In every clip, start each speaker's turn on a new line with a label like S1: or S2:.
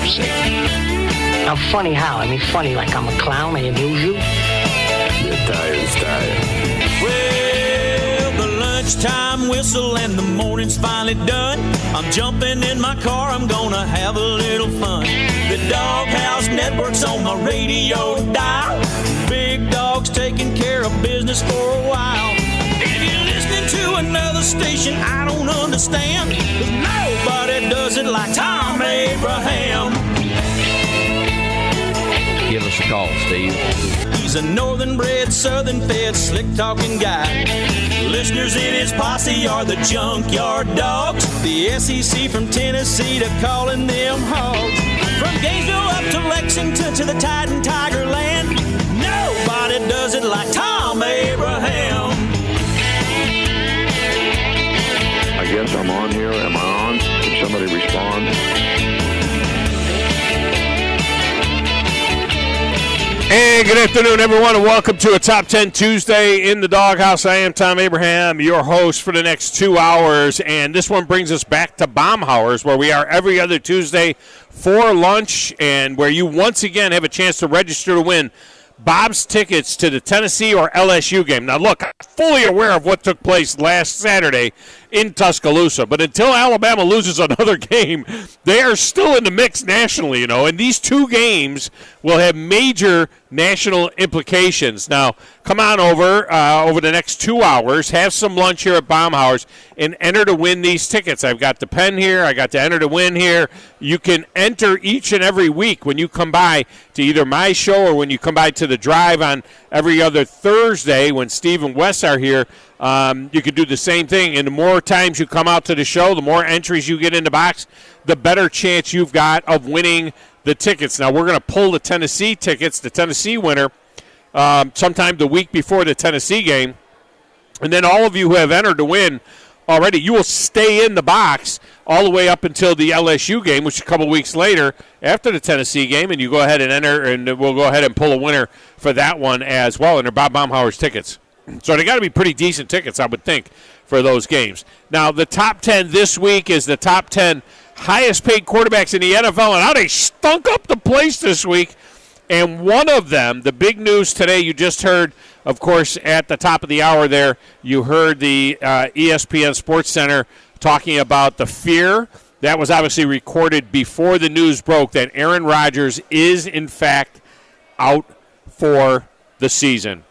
S1: See? Now, funny how? I mean, funny like I'm a clown, I amuse you?
S2: You're tired.
S3: Well, the lunchtime whistle and the morning's finally done. I'm jumping in my car, I'm gonna have a little fun. The Doghouse Network's on my radio dial. Big Dog's taking care of business for a while. If you're listening to another station I don't understand, 'cause nobody does it like Thom Abraham.
S4: Give us a call, Steve.
S3: He's a northern-bred, southern-fed, slick-talking guy. Listeners in his posse are the junkyard dogs. The SEC from Tennessee to calling them hogs. From Gainesville up to Lexington to the Titan Tiger Land, nobody does it like Thom Abraham.
S2: I guess I'm on here. Am I on? Can somebody respond?
S5: Hey, good afternoon, everyone, and welcome to a Top 10 Tuesday in the Doghouse. I am Thom Abraham, your host for the next 2 hours, and this one brings us back to Baumhauer's, where we are every other Tuesday for lunch, and where you once again have a chance to register to win Bob's tickets to the Tennessee or LSU game. Now, look, I'm fully aware of what took place last Saturday in Tuscaloosa, but until Alabama loses another game, they are still in the mix nationally, you know, and these two games will have major national implications. Now, come on over the next 2 hours, have some lunch here at Baumhauer's, and enter to win these tickets. I've got the pen here. I got to enter to win here. You can enter each and every week when you come by to either my show or when you come by to the drive on every other Thursday when Steve and Wes are here. You can do the same thing, and the more times you come out to the show, the more entries you get in the box, the better chance you've got of winning the tickets. Now, we're going to pull the Tennessee tickets, the Tennessee winner, sometime the week before the Tennessee game, and then all of you who have entered to win already, you will stay in the box all the way up until the LSU game, which is a couple weeks later after the Tennessee game, and you go ahead and enter, and we'll go ahead and pull a winner for that one as well, and they're Bob Baumhauer's tickets. So they got to be pretty decent tickets, I would think, for those games. Now, the top 10 this week is the top 10 highest-paid quarterbacks in the NFL, and how they stunk up the place this week. And one of them, the big news today, you just heard, of course, at the top of the hour there, you heard the ESPN Sports Center talking about the fear. That was obviously recorded before the news broke that Aaron Rodgers is, in fact, out for the season.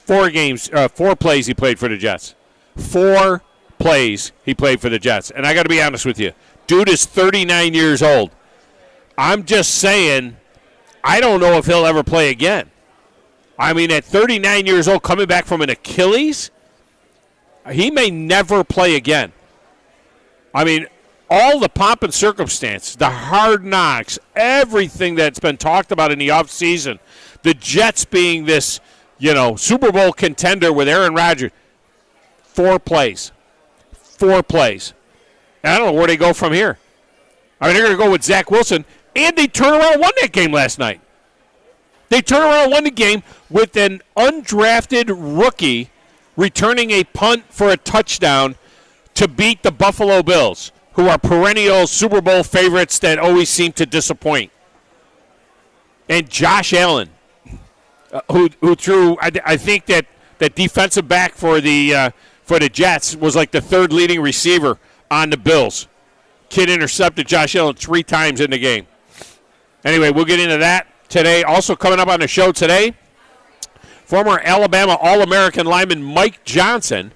S5: 4 plays he played for the Jets. 4 plays he played for the Jets. And I got to be honest with you. Dude is 39 years old. I'm just saying, I don't know if he'll ever play again. I mean, at 39 years old, coming back from an Achilles, he may never play again. I mean, all the pomp and circumstance, the hard knocks, everything that's been talked about in the offseason, the Jets being this, Super Bowl contender with Aaron Rodgers. 4 plays. 4 plays. And I don't know where they go from here. I mean, they're going to go with Zach Wilson, and they turned around and won that game last night. They turned around and won the game with an undrafted rookie returning a punt for a touchdown to beat the Buffalo Bills, who are perennial Super Bowl favorites that always seem to disappoint. And Josh Allen, who threw, I think that defensive back for the Jets was like the 3rd leading receiver on the Bills. Kid intercepted Josh Allen 3 times in the game. Anyway, we'll get into that today. Also coming up on the show today, former Alabama All-American lineman Mike Johnson,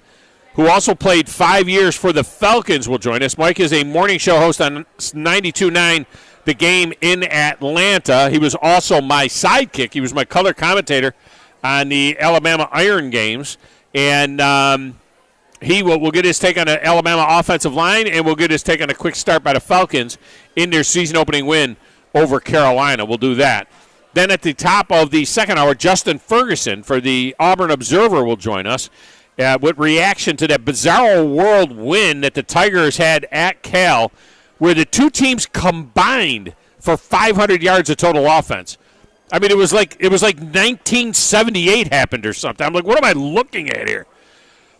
S5: who also played 5 years for the Falcons, will join us. Mike is a morning show host on 92.9 The Game in Atlanta. He was also my sidekick. He was my color commentator on the Alabama Iron games. And we'll get his take on the Alabama offensive line, and we'll get his take on a quick start by the Falcons in their season-opening win over Carolina. We'll do that. Then at the top of the second hour, Justin Ferguson for the Auburn Observer will join us with reaction to that bizarre world win that the Tigers had at Cal, where the two teams combined for 500 yards of total offense. I mean, it was like 1978 happened or something. I'm like, what am I looking at here?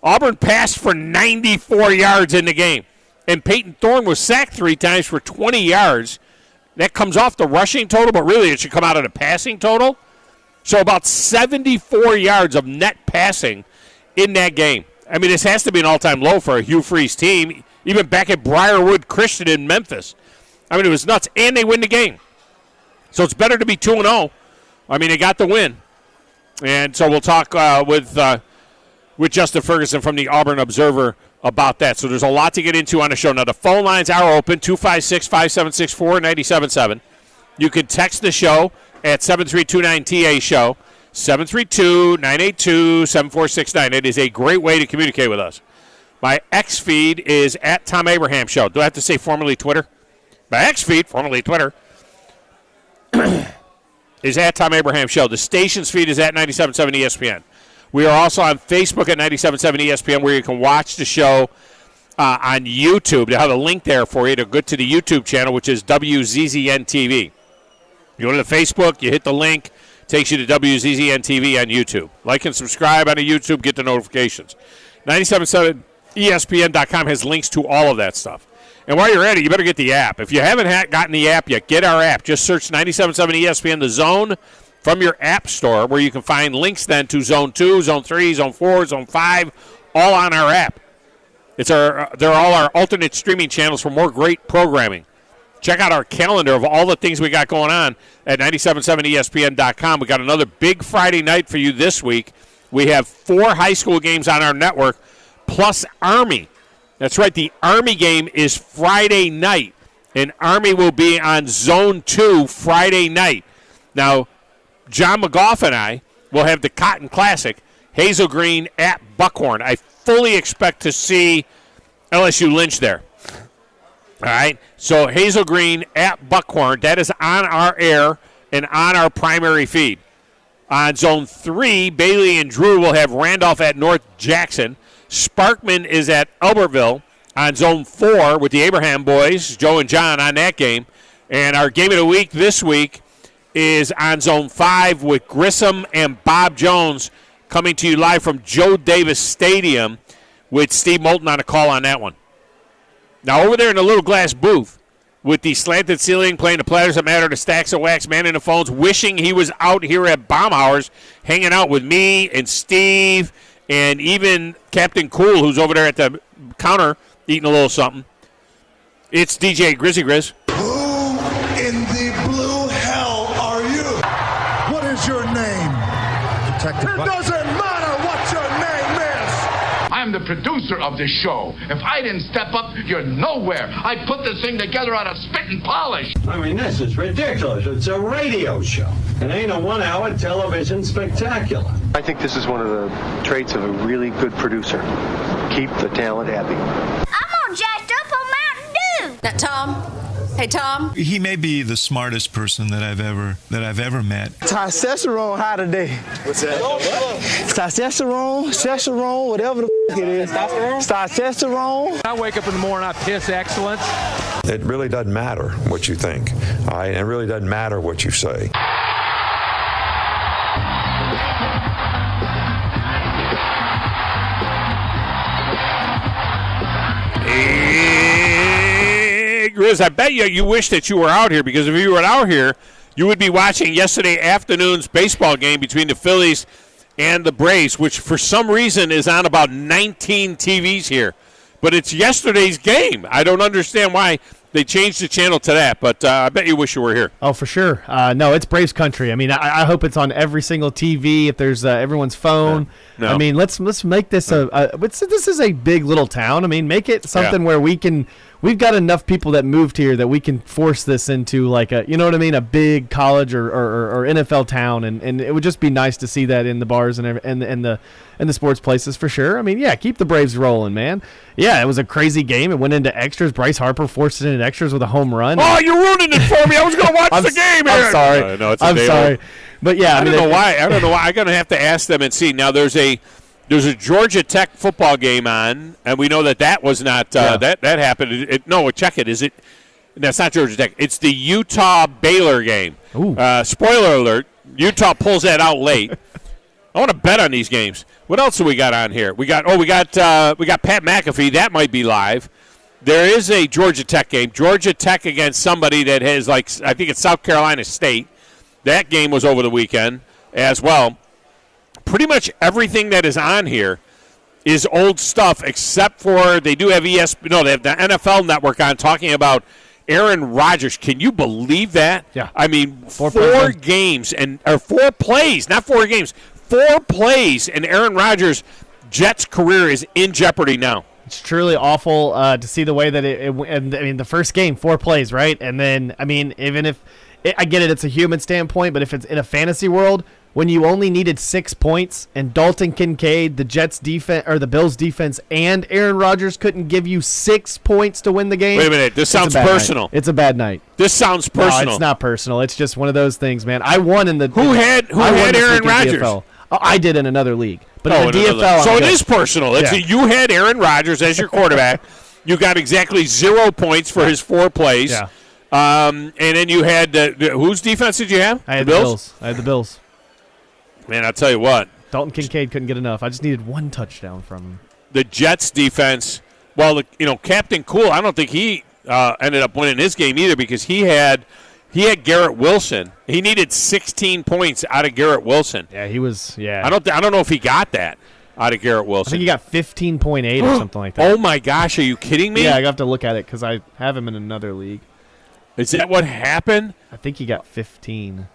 S5: Auburn passed for 94 yards in the game, and Peyton Thorne was sacked 3 times for 20 yards. That comes off the rushing total, but really it should come out of the passing total. So about 74 yards of net passing in that game. I mean, this has to be an all-time low for a Hugh Freeze team, even back at Briarwood Christian in Memphis. I mean, it was nuts, and they win the game. So it's better to be 2-0. I mean, they got the win. And so we'll talk with Justin Ferguson from the Auburn Observer about that. So there's a lot to get into on the show. Now, the phone lines are open, 256-5764-977. You can text the show at 732-9TA-SHOW, 732-982-7469. It is a great way to communicate with us. My X feed is at Thom Abraham Show. Do I have to say formerly Twitter? My X feed, formerly Twitter, is at Thom Abraham Show. The station's feed is at 97.7 ESPN. We are also on Facebook at 97.7 ESPN, where you can watch the show on YouTube. They have a link there for you to go to the YouTube channel, which is WZZN TV. You go to the Facebook, you hit the link, takes you to WZZN TV on YouTube. Like and subscribe on the YouTube, get the notifications. 97.7 ESPN.com has links to all of that stuff. And while you're at it, you better get the app. If you haven't gotten the app yet, get our app. Just search 97.7 ESPN, The Zone, from your app store, where you can find links then to Zone 2, Zone 3, Zone 4, Zone 5, all on our app. They're all our alternate streaming channels for more great programming. Check out our calendar of all the things we got going on at 977ESPN.com. We got another big Friday night for you this week. We have 4 high school games on our network, plus Army. That's right, the Army game is Friday night, and Army will be on Zone 2 Friday night. Now, John McGough and I will have the Cotton Classic, Hazel Green at Buckhorn. I fully expect to see LSU Lynch there. All right, so Hazel Green at Buckhorn, that is on our air and on our primary feed. On Zone 3, Bailey and Drew will have Randolph at North Jackson. Sparkman is at Albertville. On Zone 4 with the Abraham boys, Joe and John on that game. And our game of the week this week is on Zone 5 with Grissom and Bob Jones, coming to you live from Joe Davis Stadium with Steve Moulton on a call on that one. Now, over there in the little glass booth with the slanted ceiling, playing the platters that matter, the stacks of wax, man in the phones, wishing he was out here at Bomb Hours, hanging out with me and Steve and even Captain Cool, who's over there at the counter eating a little something. It's DJ Grizzy Grizz.
S6: Who in the blue hell are you? What is your name? It doesn't matter what your name is.
S7: I'm the producer of this show. If I didn't step up, you're nowhere. I put this thing together out of spit and polish.
S8: I mean, this is ridiculous. It's a radio show. It ain't a 1-hour television spectacular.
S9: I think this is one of the traits of a really good producer. Keep the talent happy.
S10: I'm all jacked up on Mountain Dew.
S11: Now, Tom. Hey, Tom.
S12: He may be the smartest person that I've ever met.
S13: Testosterone high today. What's that? Testosterone, whatever the it is. Testosterone.
S14: I wake up in the morning, I piss excellence.
S15: It really doesn't matter what you think. All right? It really doesn't matter what you say.
S5: Grizz, I bet you wish that you were out here, because if you were out here, you would be watching yesterday afternoon's baseball game between the Phillies and the Braves, which for some reason is on about 19 TVs here. But it's yesterday's game. I don't understand why they changed the channel to that, but I bet you wish you were here.
S16: Oh, for sure. No, it's Braves country. I mean, I hope it's on every single TV. If there's everyone's phone,
S5: no.
S16: I mean, let's make this this is a big little town. I mean, make it something where we've got enough people that moved here that we can force this into like a, you know what I mean, a big college or NFL town, and it would just be nice to see that in the bars and the sports places for sure. I mean, yeah, keep the Braves rolling, man. Yeah, it was a crazy game. It went into extras. Bryce Harper forced it into extras with a home run.
S5: Oh, you're ruining it for me. I was going to watch the game here.
S16: I'm sorry.
S5: No, it's
S16: I'm sorry.
S5: Old.
S16: But yeah,
S5: I don't know why. I'm going to have to ask them and see. Now, there's a Georgia Tech football game on, and we know that was not that happened. Check it. Is it? That's not Georgia Tech. It's the Utah Baylor game. Spoiler alert: Utah pulls that out late. I want to bet on these games. What else do we got on here? We got Pat McAfee. That might be live. there is a Georgia Tech game. Georgia Tech against somebody that has, I think it's South Carolina State. That game was over the weekend as well. Pretty much everything that is on here is old stuff, except for they do have they have the NFL Network on talking about Aaron Rodgers. Can you believe that?
S16: Yeah.
S5: I mean, four games or 4 plays, not 4 games, 4 plays, and Aaron Rodgers' Jets' career is in jeopardy now.
S16: It's truly awful to see the way that the first game, 4 plays, right? And then, even if I get it, it's a human standpoint, but if it's in a fantasy world, when you only needed 6 points and Dalton Kincaid, the Jets defense or the Bills defense, and Aaron Rodgers couldn't give you 6 points to win the game.
S5: Wait a minute, this sounds personal.
S16: It's a bad night.
S5: This sounds personal.
S16: No, it's not personal. It's just one of those things, man. I won in the
S5: Who had Aaron Rodgers?
S16: Oh, I did in another league. But in the DFL,
S5: so it is personal. You had Aaron Rodgers as your quarterback. You got exactly 0 points for his 4 plays.
S16: Yeah.
S5: And then you had whose defense did you have?
S16: I had the Bills. I had the Bills.
S5: Man, I'll tell you what.
S16: Dalton Kincaid couldn't get enough. I just needed 1 touchdown from him.
S5: The Jets defense. Well, Captain Cool. I don't think he ended up winning his game either because he had Garrett Wilson. He needed 16 points out of Garrett Wilson.
S16: Yeah, he was. Yeah.
S5: I don't know if he got that out of Garrett Wilson.
S16: I think he got 15.8 or something like that.
S5: Oh my gosh, are you kidding me?
S16: Yeah, I have to look at it because I have him in another league.
S5: Is that what happened?
S16: I think he got 15.8.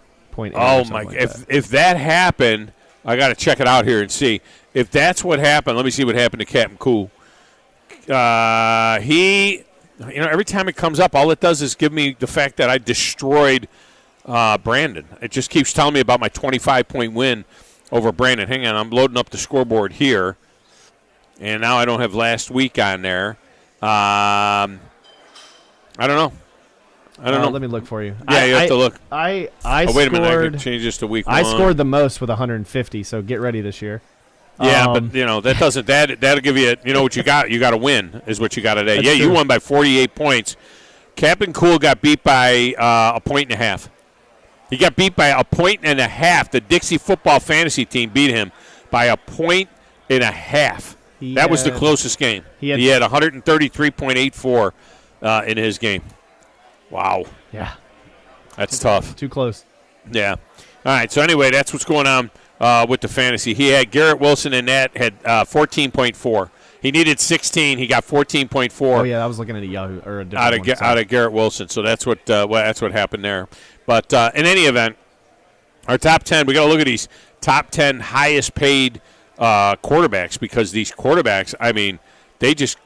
S5: Oh my! If that happened, I got to check it out here and see if that's what happened. Let me see what happened to Captain Cool. Every time it comes up, all it does is give me the fact that I destroyed Brandon. It just keeps telling me about my 25-point win over Brandon. Hang on, I'm loading up the scoreboard here, and now I don't have last week on there. I don't know. I don't know.
S16: Let me look for you.
S5: Yeah, you have to look.
S16: Wait
S5: a minute. I can change this to week 1.
S16: I scored the most with 150, so get ready this year.
S5: Yeah, but that doesn't. That'll give you. What you got. You got to win is what you got today. Yeah, you won by 48 points. Captain Cool got beat by 1.5 points. He got beat by 1.5 points. The Dixie football fantasy team beat him by 1.5 points. That was the closest game. He had 133.84 in his game. Wow.
S16: Yeah.
S5: That's tough.
S16: Too close.
S5: Yeah. All right. So anyway, that's what's going on with the fantasy. He had Garrett Wilson in that, had 14.4. He needed 16. He got 14.4.
S16: Oh yeah, I was looking at a Yahoo or a different
S5: out of Garrett Wilson. So that's what happened there. But in any event, our top 10. We got to look at these top 10 highest paid quarterbacks because these quarterbacks, I mean, they just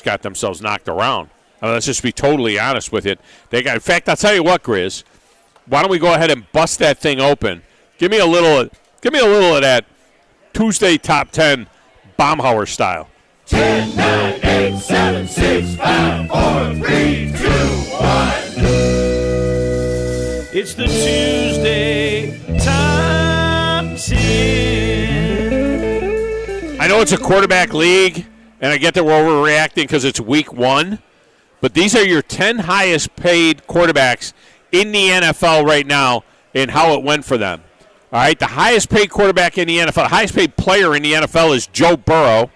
S5: got themselves knocked around. Let's just be totally honest with it. In fact, I'll tell you what, Grizz. Why don't we go ahead and bust that thing open? Give me a little of that Tuesday top 10 Baumhauer style.
S3: 10, 9, 8, 7, 6, 5, 4, 3, 2, 1. It's the Tuesday top 10.
S5: I know it's a quarterback league, and I get that we're overreacting because it's week 1. But these are your 10 highest paid quarterbacks in the NFL right now and how it went for them. All right, the highest paid quarterback in the NFL, the highest paid player in the NFL is Joe Burrow.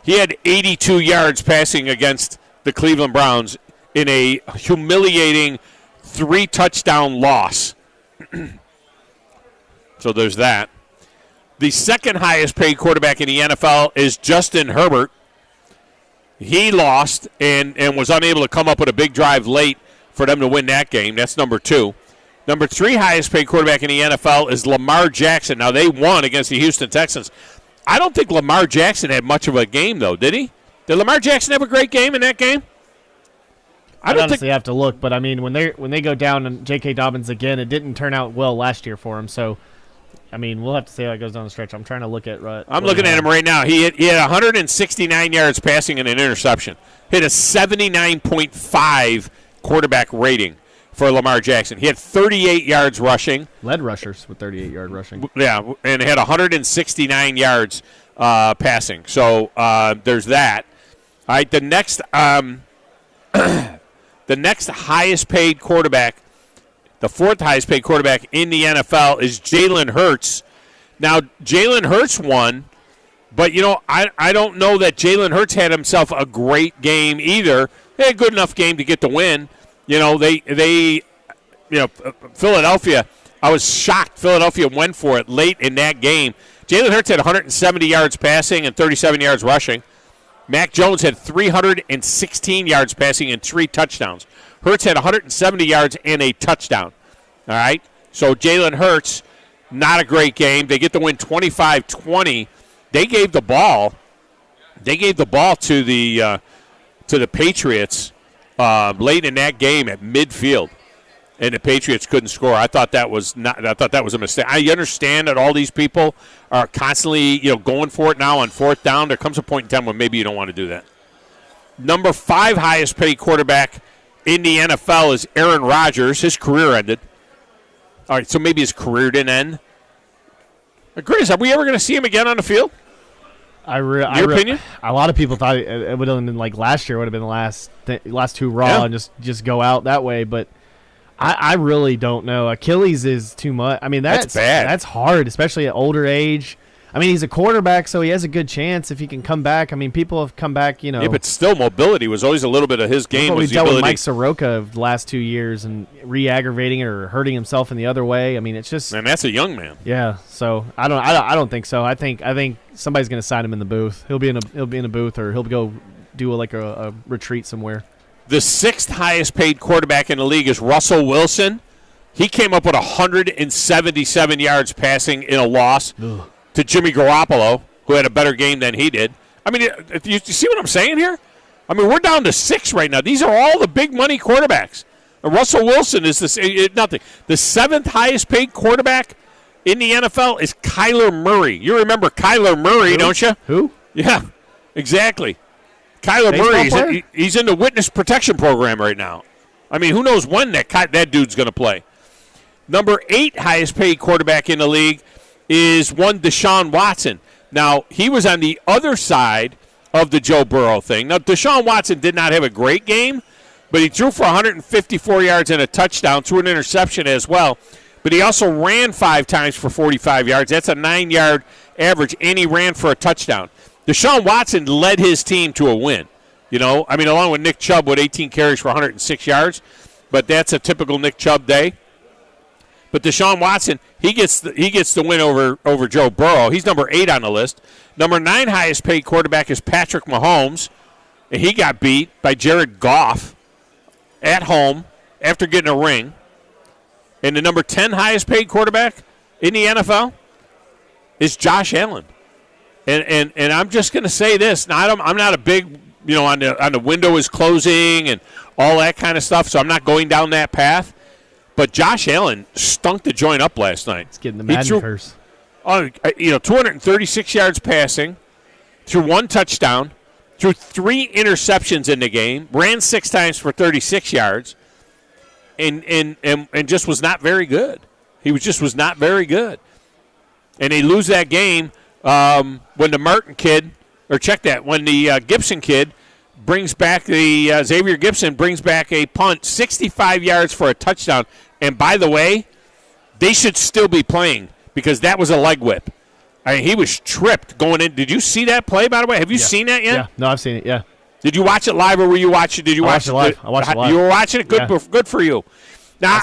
S5: He had 82 yards passing against the Cleveland Browns in a humiliating 3-touchdown loss. So there's that. The second highest paid quarterback in the NFL is Justin Herbert. He lost and was unable to come up with a big drive late for them to win that game. That's number 2. Number 3 highest paid quarterback in the NFL is Lamar Jackson. Now, they won against the Houston Texans. I don't think Lamar Jackson had much of a game, though, did he? Did Lamar Jackson have a great game in that game?
S16: I honestly have to look, but I mean, when they go down and J.K. Dobbins again, it didn't turn out well last year for him. So, I mean, we'll have to see how it goes down the stretch. I'm trying to look at.
S5: I'm looking at him right now. He had 169 yards passing and an interception. Hit a 79.5 quarterback rating for Lamar Jackson. He had 38 yards rushing.
S16: Led rushers with 38-yard rushing.
S5: Yeah, and had 169 yards passing. So there's that. All right, the next highest paid quarterback, the 4th highest paid quarterback in the NFL is Jalen Hurts. Now, Jalen Hurts won, but, I don't know that Jalen Hurts had himself a great game either They had a good enough game to get the win. Philadelphia, I was shocked. Philadelphia went for it late in that game. Jalen Hurts had 170 yards passing and 37 yards rushing. Mac Jones had 316 yards passing and 3 touchdowns. Hurts had 170 yards and a touchdown. All right? So Jalen Hurts, not a great game. They get the win 25-20. They gave the ball to the Patriots late in that game at midfield. And the Patriots couldn't score. I thought that was a mistake. I understand that all these people are constantly, going for it now on fourth down. There comes a point in time when maybe you don't want to do that. Number 5 highest paid quarterback in the NFL is Aaron Rodgers. His career ended. All right, so maybe his career didn't end. Grizz, are we ever going to see him again on the field? Your opinion?
S16: A lot of people thought it would have been like last year. Would have been the last 2 Raw and just go out that way, but. I really don't know. Achilles is too much. I mean, that's
S5: bad.
S16: That's hard, especially at older age. I mean, he's a quarterback, so he has a good chance if he can come back. I mean, people have come back,
S5: Yeah, but still, mobility was always a little bit of his game.
S16: We dealt with Mike Soroka the last 2 years and re-aggravating it or hurting himself in the other way. I mean, it's just.
S5: And that's a young man.
S16: Yeah, so I don't think so. I think somebody's going to sign him in the booth. He'll be in a booth, or he'll go do a retreat somewhere.
S5: The 6th highest paid quarterback in the league is Russell Wilson. He came up with 177 yards passing in a loss to Jimmy Garoppolo, who had a better game than he did. I mean, you see what I'm saying here? I mean, we're down to 6 right now. These are all the big money quarterbacks. Russell Wilson is nothing. The 7th highest paid quarterback in the NFL is Kyler Murray. You remember Kyler Murray, don't you?
S16: Who?
S5: Yeah, exactly. Kyler Murray, he's in the witness protection program right now. I mean, who knows when that dude's going to play. Number 8 highest paid quarterback in the league is one Deshaun Watson. Now, he was on the other side of the Joe Burrow thing. Now, Deshaun Watson did not have a great game, but he threw for 154 yards and a touchdown, threw an interception as well. But he also ran 5 times for 45 yards. That's a 9-yard average, and he ran for a touchdown. Deshaun Watson led his team to a win. I mean, along with Nick Chubb with 18 carries for 106 yards, but that's a typical Nick Chubb day. But Deshaun Watson, he gets the win over Joe Burrow. He's number 8 on the list. Number 9 highest paid quarterback is Patrick Mahomes, and he got beat by Jared Goff at home after getting a ring. And the number 10 highest paid quarterback in the NFL is Josh Allen. And I'm just going to say this. Now, I'm not a big, on the window is closing and all that kind of stuff, so I'm not going down that path. But Josh Allen stunk the joint up last night.
S16: It's getting the Madden curse.
S5: 236 yards passing, threw 1 touchdown, threw 3 interceptions in the game, ran 6 times for 36 yards, and just was not very good. He was not very good. And they lose that game. When the Martin kid, when the Gibson kid brings back Xavier Gibson brings back a punt, 65 yards for a touchdown. And by the way, they should still be playing because that was a leg whip. I mean, he was tripped going in. Did you see that play, by the way? Have you seen that yet?
S16: Yeah, no, I've seen it, yeah.
S5: Did you watch it live or were you watching? Did you watch it live?
S16: I watched it live.
S5: You were watching it? Good for you. Now,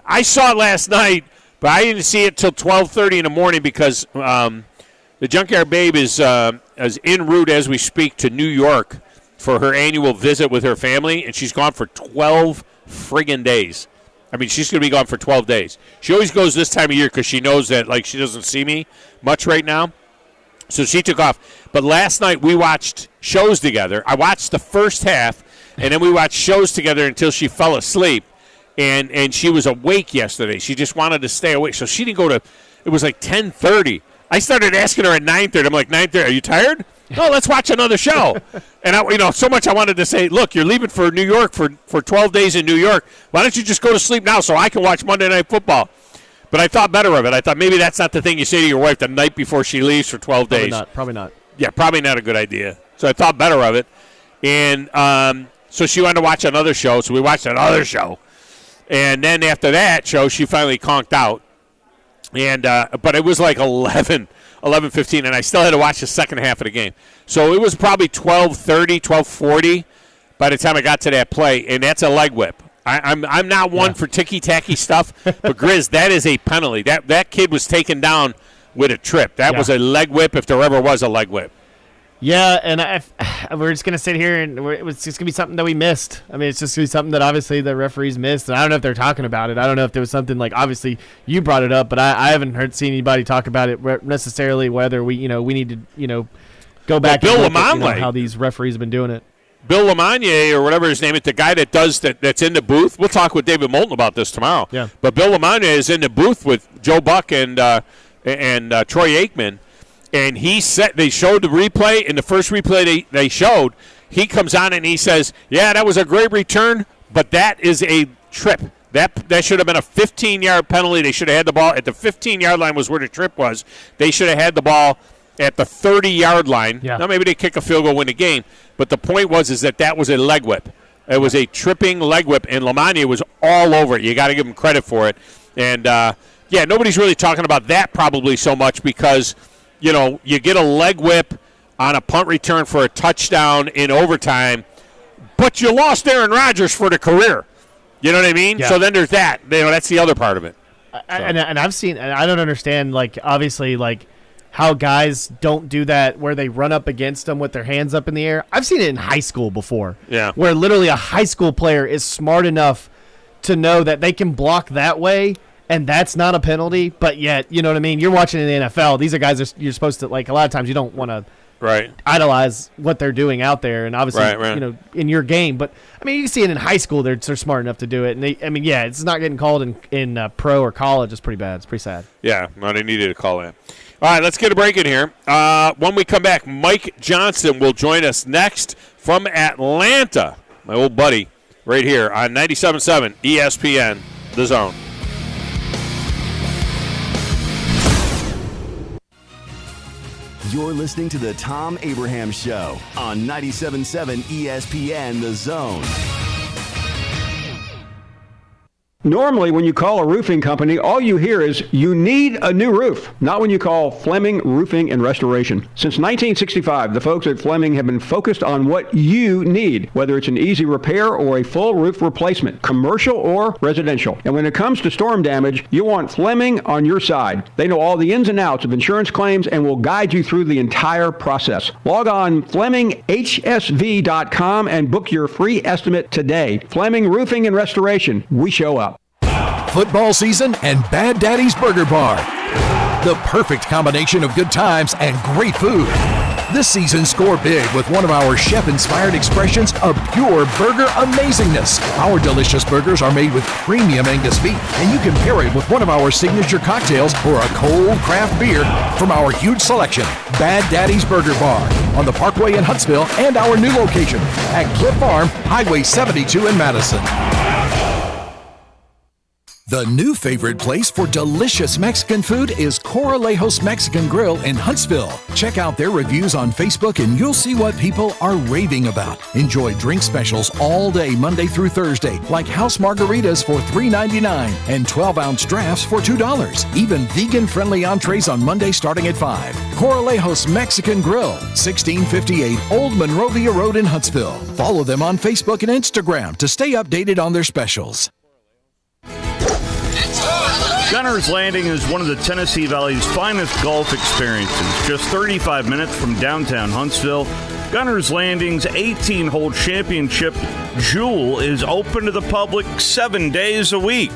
S5: I saw it last night. But I didn't see it till 12:30 in the morning because the Junkyard Babe is en route as we speak to New York for her annual visit with her family, and she's gone for 12 friggin' days. I mean, she's going to be gone for 12 days. She always goes this time of year because she knows that she doesn't see me much right now. So she took off. But last night we watched shows together. I watched the first half, and then we watched shows together until she fell asleep. And she was awake yesterday. She just wanted to stay awake. So she didn't go to – it was like 10:30. I started asking her at 9:30. I'm like, 9:30, are you tired? No, let's watch another show. And, so much I wanted to say, look, you're leaving for New York for 12 days in New York. Why don't you just go to sleep now so I can watch Monday Night Football? But I thought better of it. I thought maybe that's not the thing you say to your wife the night before she leaves for 12 days.
S16: Probably not.
S5: Yeah, probably not a good idea. So I thought better of it. And so she wanted to watch another show, so we watched another show. And then after that show, she finally conked out. And but it was like 11:15, and I still had to watch the second half of the game. So it was probably 12:30, 12:40 by the time I got to that play, and that's a leg whip. I'm not one for ticky-tacky stuff, but Grizz, that is a penalty. That kid was taken down with a trip. That was a leg whip if there ever was a leg whip.
S16: Yeah, and we're just going to sit here, and it's just going to be something that we missed. I mean, it's just going to be something that obviously the referees missed, and I don't know if they're talking about it. I don't know if there was something like, obviously, you brought it up, but I haven't seen anybody talk about it necessarily, whether we need to, go back and look at how these referees have been doing it.
S5: Bill Lamagna, or whatever his name is, the guy that does that's in the booth. We'll talk with David Moulton about this tomorrow.
S16: Yeah.
S5: But Bill Lamagna is in the booth with Joe Buck and Troy Aikman, and they showed the replay. In the first replay they showed, he comes on and he says, "Yeah, that was a great return, but that is a trip. That should have been a 15-yard penalty. They should have had the ball at the 15-yard line was where the trip was. They should have had the ball at the 30-yard line."
S16: Yeah.
S5: Now maybe they kick a field goal, win the game. But the point was that was a leg whip. It was a tripping leg whip, and Lamagna was all over it. You got to give him credit for it. And, nobody's really talking about that probably so much because, you get a leg whip on a punt return for a touchdown in overtime, but you lost Aaron Rodgers for the career. You know what I mean?
S16: Yeah.
S5: So then there's that. That's the other part of it.
S16: And I've seen – I don't understand, obviously, how guys don't do that where they run up against them with their hands up in the air. I've seen it in high school before.
S5: Yeah.
S16: Where literally a high school player is smart enough to know that they can block that way and that's not a penalty, but yet, you know what I mean? You're watching in the NFL. These are guys you're supposed to, a lot of times you don't want to idolize what they're doing out there and obviously, in your game. But, I mean, you can see it in high school. They're smart enough to do it. And, it's not getting called in pro or college. It's pretty bad. It's pretty sad.
S5: Yeah, no, they needed to call in. All right, let's get a break in here. When we come back, Mike Johnson will join us next from Atlanta, my old buddy, right here on 97.7 ESPN, The Zone.
S17: You're listening to the Thom Abraham Show on 97.7 ESPN, The Zone.
S18: Normally, when you call a roofing company, all you hear is, you need a new roof. Not when you call Fleming Roofing and Restoration. Since 1965, the folks at Fleming have been focused on what you need, whether it's an easy repair or a full roof replacement, commercial or residential. And when it comes to storm damage, you want Fleming on your side. They know all the ins and outs of insurance claims and will guide you through the entire process. Log on FlemingHSV.com and book your free estimate today. Fleming Roofing and Restoration. We show up.
S19: Football season and Bad Daddy's Burger Bar. The perfect combination of good times and great food. This season, score big with one of our chef-inspired expressions of pure burger amazingness. Our delicious burgers are made with premium Angus beef, and you can pair it with one of our signature cocktails or a cold craft beer from our huge selection. Bad Daddy's Burger Bar on the Parkway in Huntsville and our new location at Cliff Farm, Highway 72 in Madison. The new favorite place for delicious Mexican food is Coralejos Mexican Grill in Huntsville. Check out their reviews on Facebook and you'll see what people are raving about. Enjoy drink specials all day Monday through Thursday, like house margaritas for $3.99 and 12-ounce drafts for $2. Even vegan-friendly entrees on Monday starting at $5. Coralejos Mexican Grill, 1658 Old Monrovia Road in Huntsville. Follow them on Facebook and Instagram to stay updated on their specials.
S20: Gunner's Landing is one of the Tennessee Valley's finest golf experiences. Just 35 minutes from downtown Huntsville, Gunner's Landing's 18-hole championship jewel is open to the public 7 days a week.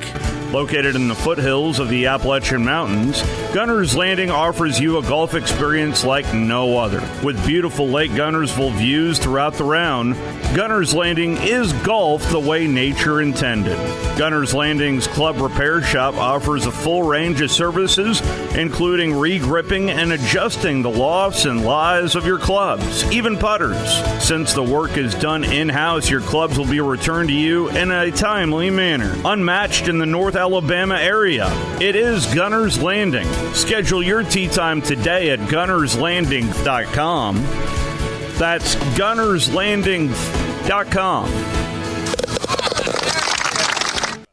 S20: Located in the foothills of the Appalachian Mountains, Gunner's Landing offers you a golf experience like no other. With beautiful Lake Gunnersville views throughout the round, Gunner's Landing is golf the way nature intended. Gunner's Landing's club repair shop offers a full range of services, including re-gripping and adjusting the lofts and lies of your clubs, even putters. Since the work is done in-house, your clubs will be returned to you in a timely manner. Unmatched in the North Alabama area, it is Gunner's Landing. Schedule your tee time today at gunnerslanding.com. That's gunnerslanding.com.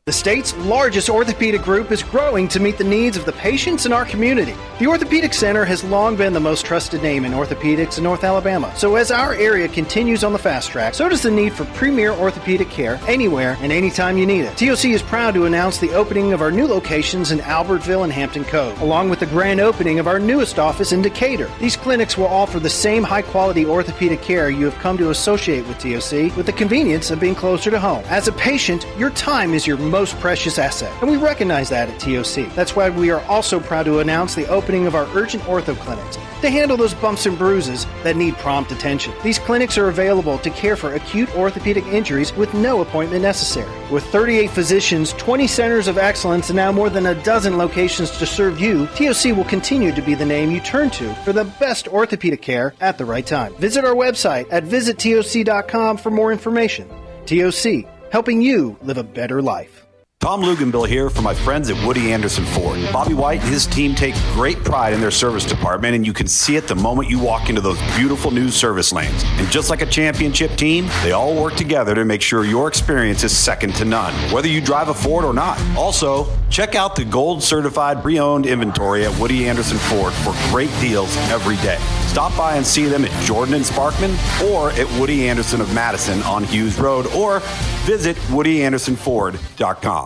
S21: The state's largest orthopedic group is growing to meet the needs of the patients in our community. The Orthopedic Center has long been the most trusted name in orthopedics in North Alabama. So as our area continues on the fast track, so does the need for premier orthopedic care anywhere and anytime you need it. TOC is proud to announce the opening of our new locations in Albertville and Hampton Cove, along with the grand opening of our newest office in Decatur. These clinics will offer the same high-quality orthopedic care you have come to associate with TOC, with the convenience of being closer to home. As a patient, your time is your most precious asset, and we recognize that at TOC. That's why we are also proud to announce the opening of our urgent ortho clinics to handle those bumps and bruises that need prompt attention. These clinics are available to care for acute orthopedic injuries with no appointment necessary. With 38 physicians, 20 centers of excellence, and now more than a dozen locations to serve you, TOC will continue to be the name you turn to for the best orthopedic care at the right time. Visit our website at visittoc.com for more information. TOC, helping you live a better life.
S22: Tom Luganbill here for my friends at Woody Anderson Ford. Bobby White and his team take great pride in their service department, and you can see it the moment you walk into those beautiful new service lanes. And just like a championship team, they all work together to make sure your experience is second to none, whether you drive a Ford or not. Also, check out the gold certified pre-owned inventory at Woody Anderson Ford for great deals every day. Stop by and see them at Jordan and Sparkman or at Woody Anderson of Madison on Hughes Road, or visit WoodyAndersonFord.com.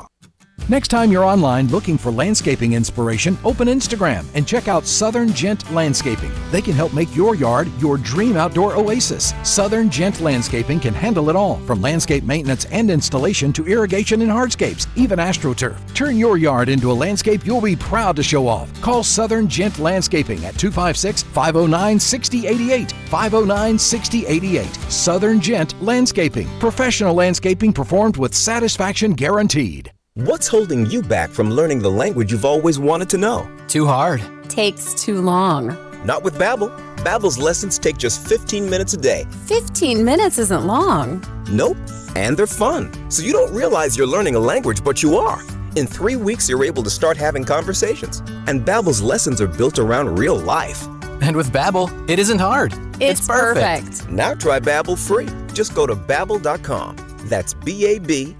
S19: Next time you're online looking for landscaping inspiration, open Instagram and check out Southern Gent Landscaping. They can help make your yard your dream outdoor oasis. Southern Gent Landscaping can handle it all, from landscape maintenance and installation to irrigation and hardscapes, even AstroTurf. Turn your yard into a landscape you'll be proud to show off. Call Southern Gent Landscaping at 256-509-6088. 509-6088. Southern Gent Landscaping. Professional landscaping performed with satisfaction guaranteed.
S23: What's holding you back from learning the language you've always wanted to know?
S24: Too hard. Takes too long.
S23: Not with Babbel. Babbel's lessons take just 15 minutes a day.
S24: 15 minutes isn't long.
S23: Nope. And they're fun. So you don't realize you're learning a language, but you are. In 3 weeks, you're able to start having conversations. And Babbel's lessons are built around real life.
S24: And with Babbel, it isn't hard. It's perfect.
S23: Now try Babbel free. Just go to Babbel.com. That's BABBEL.com.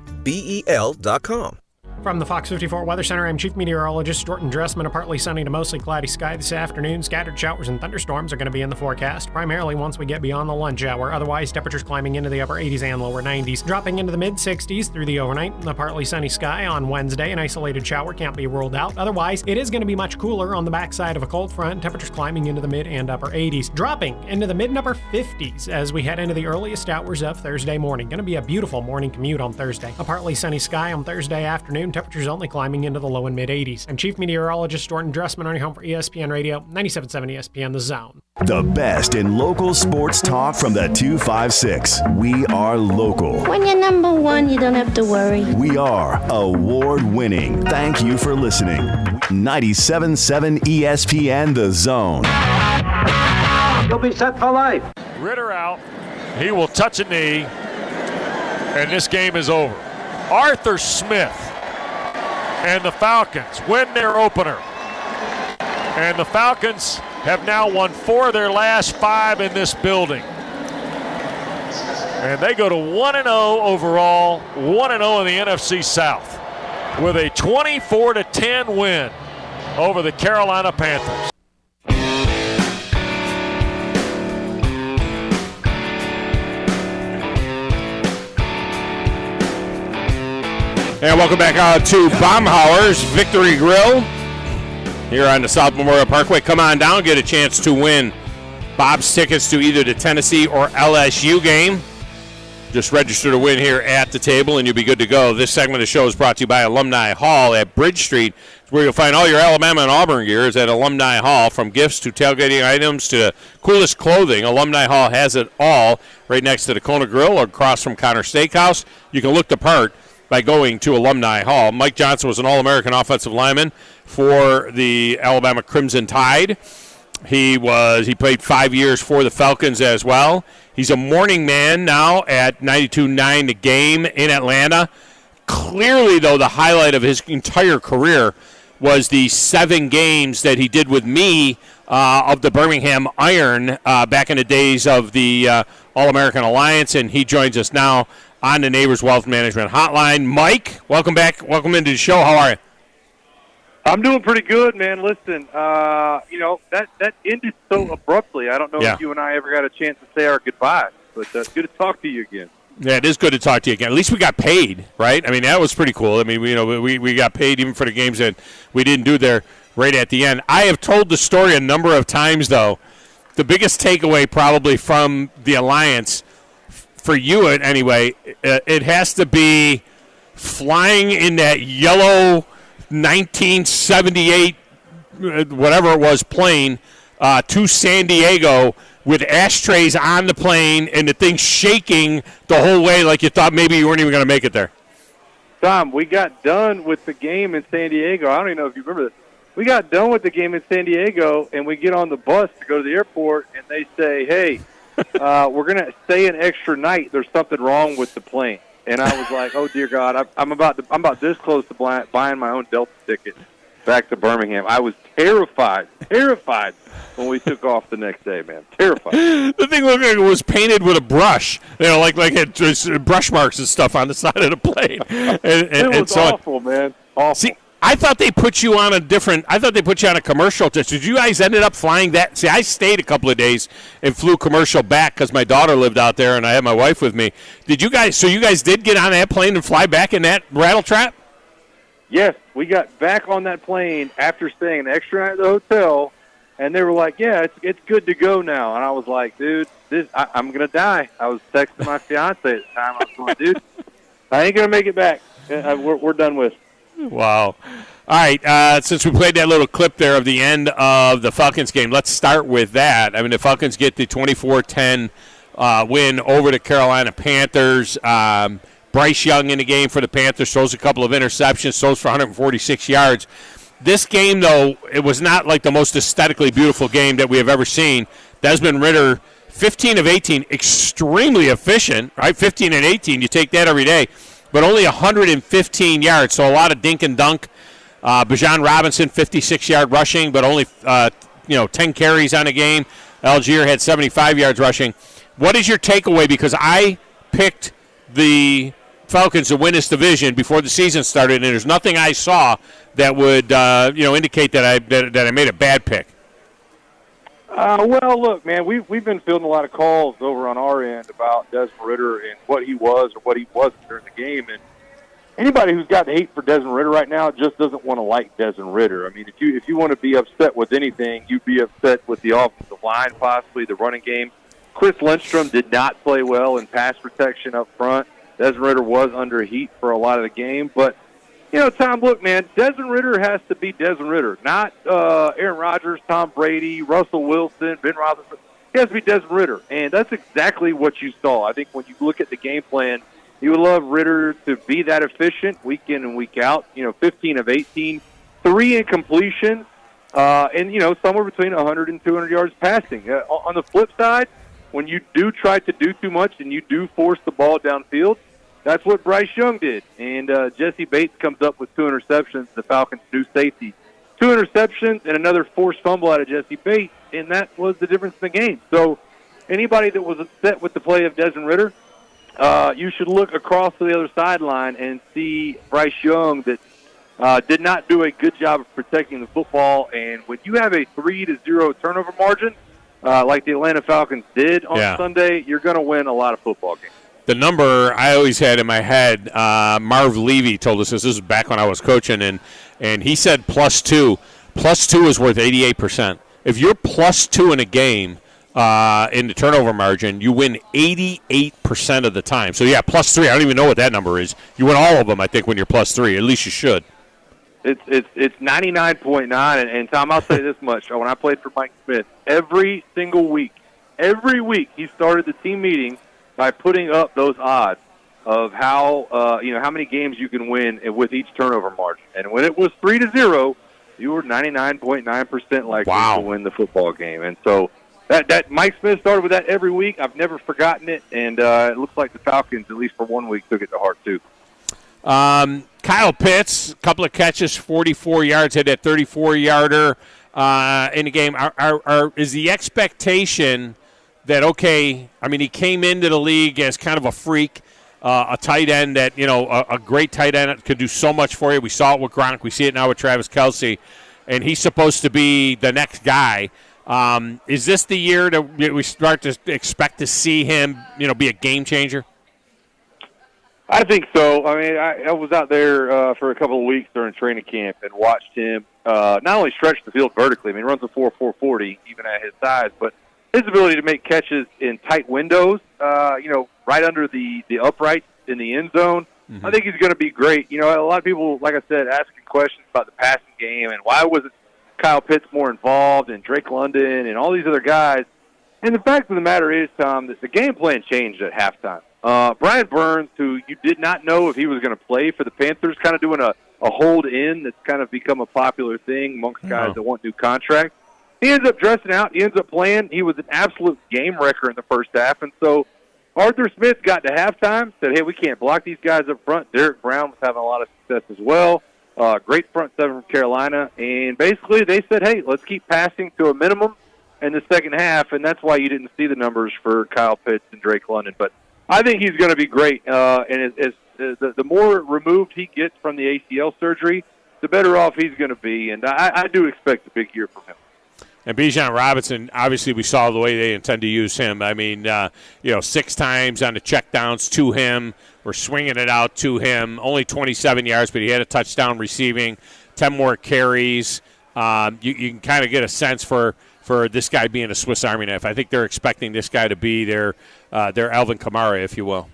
S25: From the Fox 54 Weather Center, I'm Chief Meteorologist Stuart Dressman. A partly sunny to mostly cloudy sky this afternoon. Scattered showers and thunderstorms are going to be in the forecast, primarily once we get beyond the lunch hour. Otherwise, temperatures climbing into the upper 80s and lower 90s. Dropping into the mid-60s through the overnight. The partly sunny sky on Wednesday. An isolated shower can't be ruled out. Otherwise, it is going to be much cooler on the backside of a cold front. Temperatures climbing into the mid and upper 80s. Dropping into the mid and upper 50s as we head into the earliest hours of Thursday morning. Going to be a beautiful morning commute on Thursday. A partly sunny sky on Thursday afternoon. Temperatures only climbing into the low and mid 80s. I'm Chief Meteorologist Stuart Dressman, on your home for ESPN Radio, 97.7 ESPN The Zone.
S17: The best in local sports talk from the 256. We are local.
S10: When you're number one, you don't have to worry.
S17: We are award-winning. Thank you for listening. 97.7 ESPN The Zone.
S18: You'll be set for life.
S5: Ritter out. He will touch a knee, and this game is over. Arthur Smith and the Falcons win their opener. And the Falcons have now won 4 of their last 5 in this building. And they go to 1-0 overall, 1-0 in the NFC South with a 24-10 win over the Carolina Panthers. And welcome back to Baumhauer's Victory Grill here on the South Memorial Parkway. Come on down, get a chance to win Bob's tickets to either the Tennessee or LSU game. Just register to win here at the table, and you'll be good to go. This segment of the show is brought to you by Alumni Hall at Bridge Street, where you'll find all your Alabama and Auburn gear is at Alumni Hall. From gifts to tailgating items to coolest clothing, Alumni Hall has it all right next to the Kona Grill or across from Connor Steakhouse. You can look the part by going to Alumni Hall. Mike Johnson was an All-American offensive lineman for the Alabama Crimson Tide. He played 5 years for the Falcons as well. He's a morning man now at 92.9 The Game in Atlanta. Clearly, though, the highlight of his entire career was the 7 games that he did with me of the Birmingham Iron back in the days of the All-American Alliance, and he joins us now on the Neighbors Wealth Management Hotline. Mike, welcome back. Welcome into the show. How are you?
S1: I'm doing pretty good, man. Listen, that ended so abruptly. I don't know if you and I ever got a chance to say our goodbyes, but it's good to talk to you again.
S5: Yeah, it is good to talk to you again. At least we got paid, right? I mean, that was pretty cool. I mean, we got paid even for the games that we didn't do there right at the end. I have told the story a number of times, though. The biggest takeaway probably from the Alliance, for you anyway, it has to be flying in that yellow 1978, whatever it was, plane to San Diego with ashtrays on the plane and the thing shaking the whole way like you thought maybe you weren't even going to make it there.
S1: Thom, we got done with the game in San Diego. I don't even know if you remember this. We got done with the game in San Diego, and we get on the bus to go to the airport, and they say, hey, we're going to stay an extra night. There's something wrong with the plane. And I was like, oh, dear God, I'm about this close to buying my own Delta ticket back to Birmingham. I was terrified when we took off the next day, man. Terrified.
S5: The thing looked like it was painted with a brush, like it had brush marks and stuff on the side of the plane.
S1: It was awful, man. Awful.
S5: See, I thought they put you on a commercial test. Did you guys ended up flying that? See, I stayed a couple of days and flew commercial back because my daughter lived out there and I had my wife with me. Did you guys? So you guys did get on that plane and fly back in that rattle trap?
S1: Yes, we got back on that plane after staying an extra night at the hotel, and they were like, "Yeah, it's good to go now." And I was like, "Dude, I'm gonna die." I was texting my fiance at the time. I was like, "Dude, I ain't gonna make it back. We're done with."
S5: Wow. All right, since we played that little clip there of the end of the Falcons game, let's start with that. I mean, the Falcons get the 24-10 win over the Carolina Panthers. Bryce Young in the game for the Panthers throws a couple of interceptions, throws for 146 yards. This game, though, it was not like the most aesthetically beautiful game that we have ever seen. Desmond Ridder, 15 of 18, extremely efficient, right? 15 and 18, you take that every day. But only 115 yards, so a lot of dink and dunk. Bijan Robinson, 56-yard rushing, but only 10 carries on a game. Algier had 75 yards rushing. What is your takeaway? Because I picked the Falcons to win this division before the season started, and there's nothing I saw that would indicate that I made a bad pick.
S1: Well, look, man, we've been fielding a lot of calls over on our end about Desmond Ridder and what he was or what he wasn't during the game. And anybody who's got hate for Desmond Ridder right now just doesn't want to like Desmond Ridder. I mean, if you want to be upset with anything, you'd be upset with the offensive line, possibly the running game. Chris Lindstrom did not play well in pass protection up front. Desmond Ridder was under heat for a lot of the game, but Tom, look, man, Desmond Ridder has to be Desmond Ridder, not Aaron Rodgers, Tom Brady, Russell Wilson, Ben Roethlisberger. He has to be Desmond Ridder, and that's exactly what you saw. I think when you look at the game plan, you would love Ridder to be that efficient week in and week out. 15 of 18, 3 incompletions, and somewhere between 100 and 200 yards passing. On the flip side, when you do try to do too much and you do force the ball downfield, that's what Bryce Young did. And Jesse Bates comes up with 2 interceptions, the Falcons' new safety. 2 interceptions and another forced fumble out of Jesse Bates, and that was the difference in the game. So anybody that was upset with the play of Desmond Ridder, you should look across to the other sideline and see Bryce Young that did not do a good job of protecting the football. And when you have a 3-0 turnover margin, like the Atlanta Falcons did on Sunday, you're going to win a lot of football games.
S5: The number I always had in my head, Marv Levy told us this. This was back when I was coaching, and he said +2. +2 is worth 88%. If you're +2 in a game in the turnover margin, you win 88% of the time. So, yeah, +3. I don't even know what that number is. You win all of them, I think, when you're +3. At least you should.
S1: It's 99.9, and Tom, I'll say this much. When I played for Mike Smith, every single week, he started the team meeting by putting up those odds of how how many games you can win with each turnover margin. And when it was 3-0, you were 99.9% likely to win the football game. And so that Mike Smith started with that every week. I've never forgotten it, and it looks like the Falcons, at least for 1 week, took it to heart too.
S5: Kyle Pitts, a couple of catches, 44 yards, had that 34-yarder in the game. Is the expectation that, okay, I mean, he came into the league as kind of a freak, a tight end that, a great tight end that could do so much for you. We saw it with Gronk. We see it now with Travis Kelce. And he's supposed to be the next guy. Is this the year that we start to expect to see him, be a game changer?
S1: I think so. I mean, I was out there for a couple of weeks during training camp and watched him not only stretch the field vertically. I mean, he runs a 4.40 even at his size, but his ability to make catches in tight windows, right under the uprights in the end zone. Mm-hmm. I think he's going to be great. A lot of people, like I said, asking questions about the passing game and why wasn't Kyle Pitts more involved and Drake London and all these other guys. And the fact of the matter is, Tom, that the game plan changed at halftime. Brian Burns, who you did not know if he was going to play for the Panthers, kind of doing a hold in that's kind of become a popular thing amongst guys that want new contracts. He ends up dressing out. He ends up playing. He was an absolute game wrecker in the first half. And so Arthur Smith got to halftime, said, hey, we can't block these guys up front. Derek Brown was having a lot of success as well. Great front seven from Carolina. And basically they said, hey, let's keep passing to a minimum in the second half. And that's why you didn't see the numbers for Kyle Pitts and Drake London. But I think he's going to be great. And the more removed he gets from the ACL surgery, the better off he's going to be. And I do expect a big year from him.
S5: And Bijan Robinson, obviously we saw the way they intend to use him. I mean, 6 times on the checkdowns to him. We're swinging it out to him. Only 27 yards, but he had a touchdown receiving, 10 more carries. You can kind of get a sense for this guy being a Swiss Army knife. I think they're expecting this guy to be their Alvin Kamara, if you will.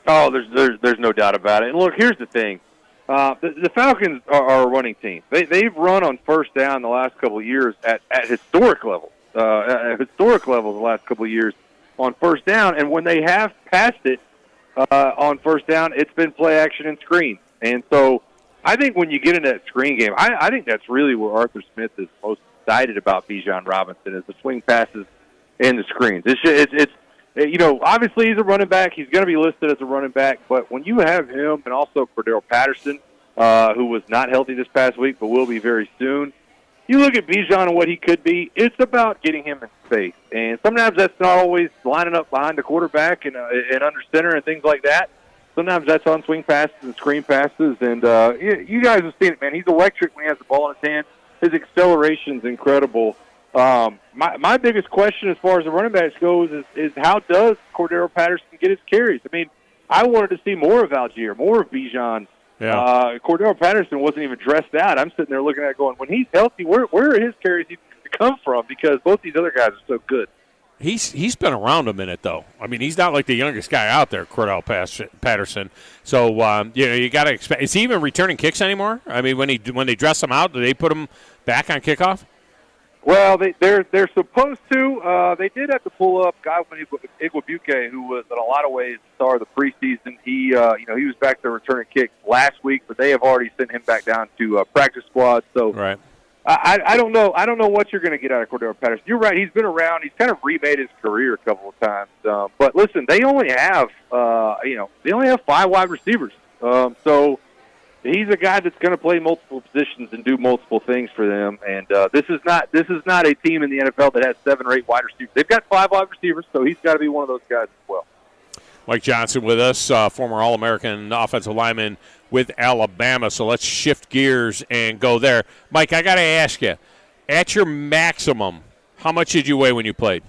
S1: Oh, there's no doubt about it. And look, here's the thing. The Falcons are a running team. They've run on first down the last couple of years at historic levels. At historic levels the last couple of years on first down. And when they have passed it on first down, it's been play action and screen. And so I think when you get into that screen game, I think that's really where Arthur Smith is most excited about Bijan Robinson is the swing passes and the screens. It's obviously he's a running back. He's going to be listed as a running back. But when you have him and also Cordero Patterson, who was not healthy this past week but will be very soon, you look at Bijan and what he could be, it's about getting him in space. And sometimes that's not always lining up behind the quarterback and under center and things like that. Sometimes that's on swing passes and screen passes. And you guys have seen it, man. He's electric when he has the ball in his hand. His acceleration's incredible. My biggest question as far as the running backs goes is how does Cordero Patterson get his carries? I mean, I wanted to see more of Algier, more of Bijan. Yeah. Cordero Patterson wasn't even dressed out. I'm sitting there looking at it going, when he's healthy, where are his carries even to come from? Because both these other guys are so good.
S5: He's been around a minute, though. I mean, he's not like the youngest guy out there, Cordell Patterson. So, you got to expect. Is he even returning kicks anymore? I mean, when they dress him out, do they put him back on kickoff?
S1: Well, they're supposed to. They did have to pull up Gwathney Igwebuike, who was in a lot of ways the star of the preseason. He was back there returning kicks last week, but they have already sent him back down to practice squad. So,
S5: right.
S1: I don't know. I don't know what you're going to get out of Cordero Patterson. You're right. He's been around. He's kind of remade his career a couple of times. But listen, they only have 5 wide receivers. So he's a guy that's going to play multiple positions and do multiple things for them. And this is not a team in the NFL that has 7 or 8 wide receivers. They've got 5 wide receivers, so he's got to be one of those guys as well.
S5: Mike Johnson with us, former All-American offensive lineman with Alabama. So let's shift gears and go there. Mike, I got to ask you, at your maximum, how much did you weigh when you played?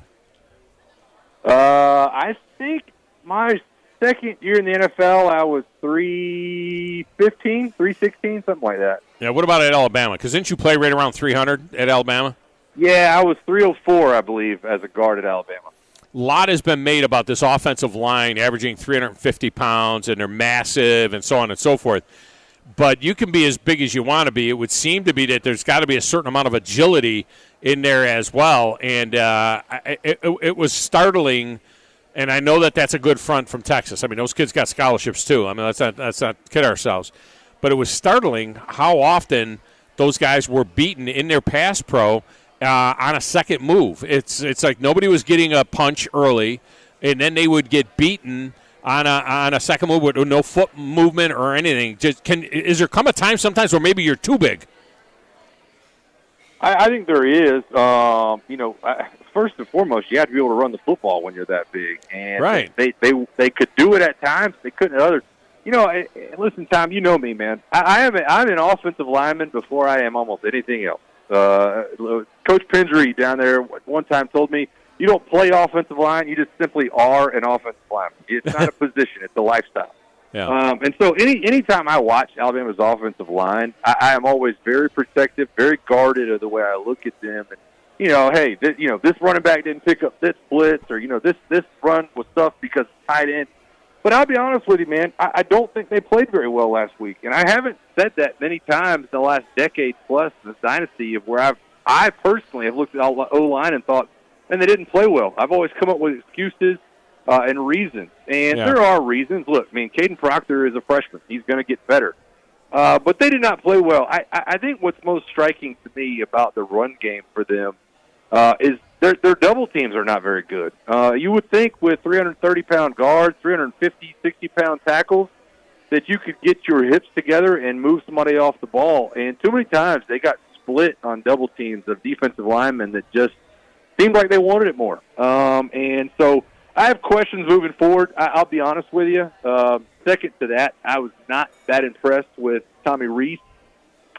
S1: I think my second year in the NFL, I was 315, 316, something like that.
S5: Yeah, what about at Alabama? Because didn't you play right around 300 at Alabama?
S1: Yeah, I was 304, I believe, as a guard at Alabama.
S5: A lot has been made about this offensive line averaging 350 pounds, and they're massive and so on and so forth. But you can be as big as you want to be. It would seem to be that there's got to be a certain amount of agility in there as well. And it was startling, and I know that that's a good front from Texas. I mean, those kids got scholarships too. I mean, let's not kid ourselves. But it was startling how often those guys were beaten in their pass pro on a second move. It's like nobody was getting a punch early, and then they would get beaten on a second move with no foot movement or anything. Is there come a time sometimes where maybe you're too big?
S1: I think there is. first and foremost, you have to be able to run the football when you're that big. And
S5: right.
S1: they could do it at times. They couldn't at others. You know, listen, Tom, you know me, man. I'm an offensive lineman before I am almost anything else. Coach Pendry down there one time told me, you don't play offensive line, you just simply are an offensive lineman. It's not a position, it's a lifestyle.
S5: Yeah.
S1: And so anytime I watch Alabama's offensive line, I am always very protective, very guarded of the way I look at them. And, you know, hey, this running back didn't pick up this blitz, or, you know, this run was stuffed because it's tight end. But I'll be honest with you, man, I don't think they played very well last week. And I haven't said that many times in the last decade plus in this dynasty of where I personally have looked at O-line and thought, and they didn't play well. I've always come up with excuses and reasons. And there are reasons. Look, I mean, Caden Proctor is a freshman. He's going to get better. But they did not play well. I think what's most striking to me about the run game for them is their double teams are not very good. You would think with 330-pound guards, 350, 60-pound tackles, that you could get your hips together and move somebody off the ball. And too many times they got split on double teams of defensive linemen that just seemed like they wanted it more. And so I have questions moving forward. I'll be honest with you. Second to that, I was not that impressed with Tommy Reese.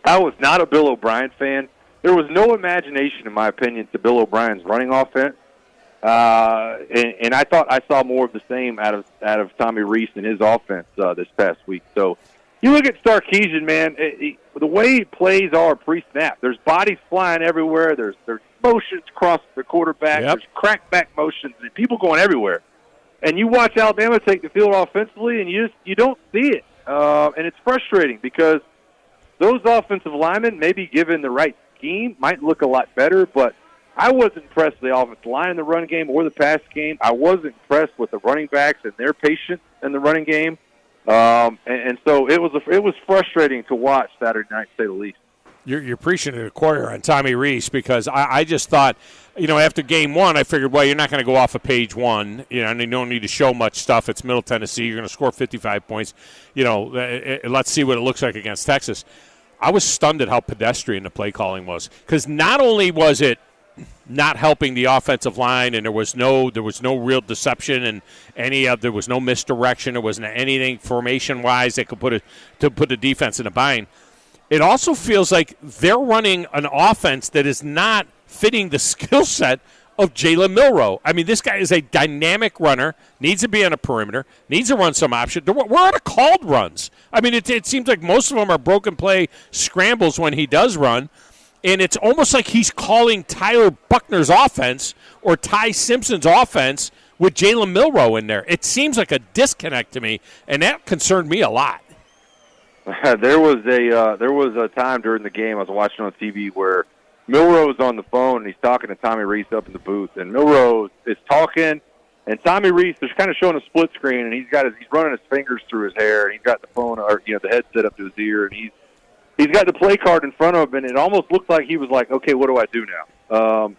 S1: I was not a Bill O'Brien fan. There was no imagination, in my opinion, to Bill O'Brien's running offense. And I thought I saw more of the same out of Tommy Reese and his offense this past week. So you look at Sarkisian, man, the way he plays are pre-snap. There's bodies flying everywhere. There's motions across the quarterback. There's crackback motions and people going everywhere. And you watch Alabama take the field offensively, and you don't see it. And it's frustrating because those offensive linemen, maybe given the right scheme, might look a lot better, but I wasn't impressed with the offensive line in the run game or the pass game. I wasn't impressed with the running backs and their patience in the running game. And so it was frustrating to watch Saturday night, to say the least.
S5: You're preaching to the choir on Tommy Reese, because I just thought, you know, after game one, I figured, well, you're not going to go off of page one, you know, and you don't need to show much stuff. It's Middle Tennessee. You're going to score 55 points. You know, let's see what it looks like against Texas. I was stunned at how pedestrian the play calling was, because not only was it not helping the offensive line, and there was no real deception, and there was no misdirection. There wasn't anything formation wise that could put the defense in a bind. It also feels like they're running an offense that is not fitting the skill set of Jalen Milroe. I mean, this guy is a dynamic runner, needs to be on a perimeter, needs to run some option. We're out of called runs. I mean, it seems like most of them are broken play scrambles when he does run, and it's almost like he's calling Tyler Buckner's offense or Ty Simpson's offense with Jalen Milroe in there. It seems like a disconnect to me, and that concerned me a lot.
S1: There was a time during the game I was watching on TV where Milroe's on the phone and he's talking to Tommy Reese up in the booth, and Milroe is talking, and Tommy Reese is kind of showing a split screen, and he's running his fingers through his hair, and he's got the phone, or the headset up to his ear, and he's got the play card in front of him, and it almost looked like he was like, okay, what do I do now?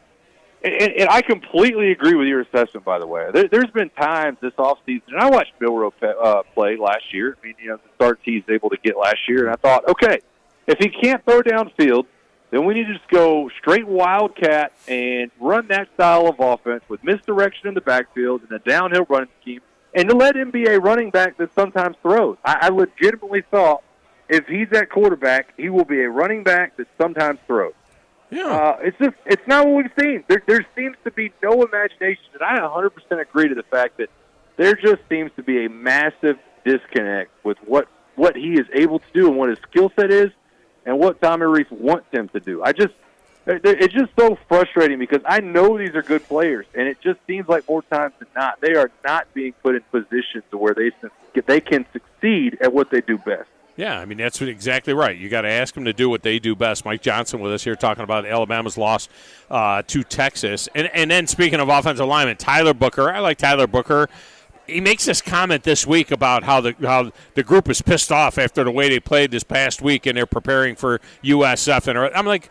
S1: And I completely agree with your assessment, by the way. There's been times this offseason, and I watched Milroe play last year. I mean, the starts he's able to get last year, and I thought, okay, if he can't throw downfield, then we need to just go straight wildcat and run that style of offense with misdirection in the backfield and a downhill running scheme, and to let him be a running back that sometimes throws. I legitimately thought if he's at quarterback, he will be a running back that sometimes throws.
S5: Yeah.
S1: It's not what we've seen. There seems to be no imagination, and I 100% agree to the fact that there just seems to be a massive disconnect with what he is able to do and what his skill set is and what Tommy Reese wants him to do. It's just so frustrating because I know these are good players, and it just seems like more times than not, they are not being put in positions to where they can succeed at what they do best.
S5: Yeah, I mean, that's exactly right. You got to ask them to do what they do best. Mike Johnson with us here talking about Alabama's loss to Texas. And then speaking of offensive linemen, Tyler Booker. I like Tyler Booker. He makes this comment this week about how the group is pissed off after the way they played this past week and they're preparing for USF. And I'm like,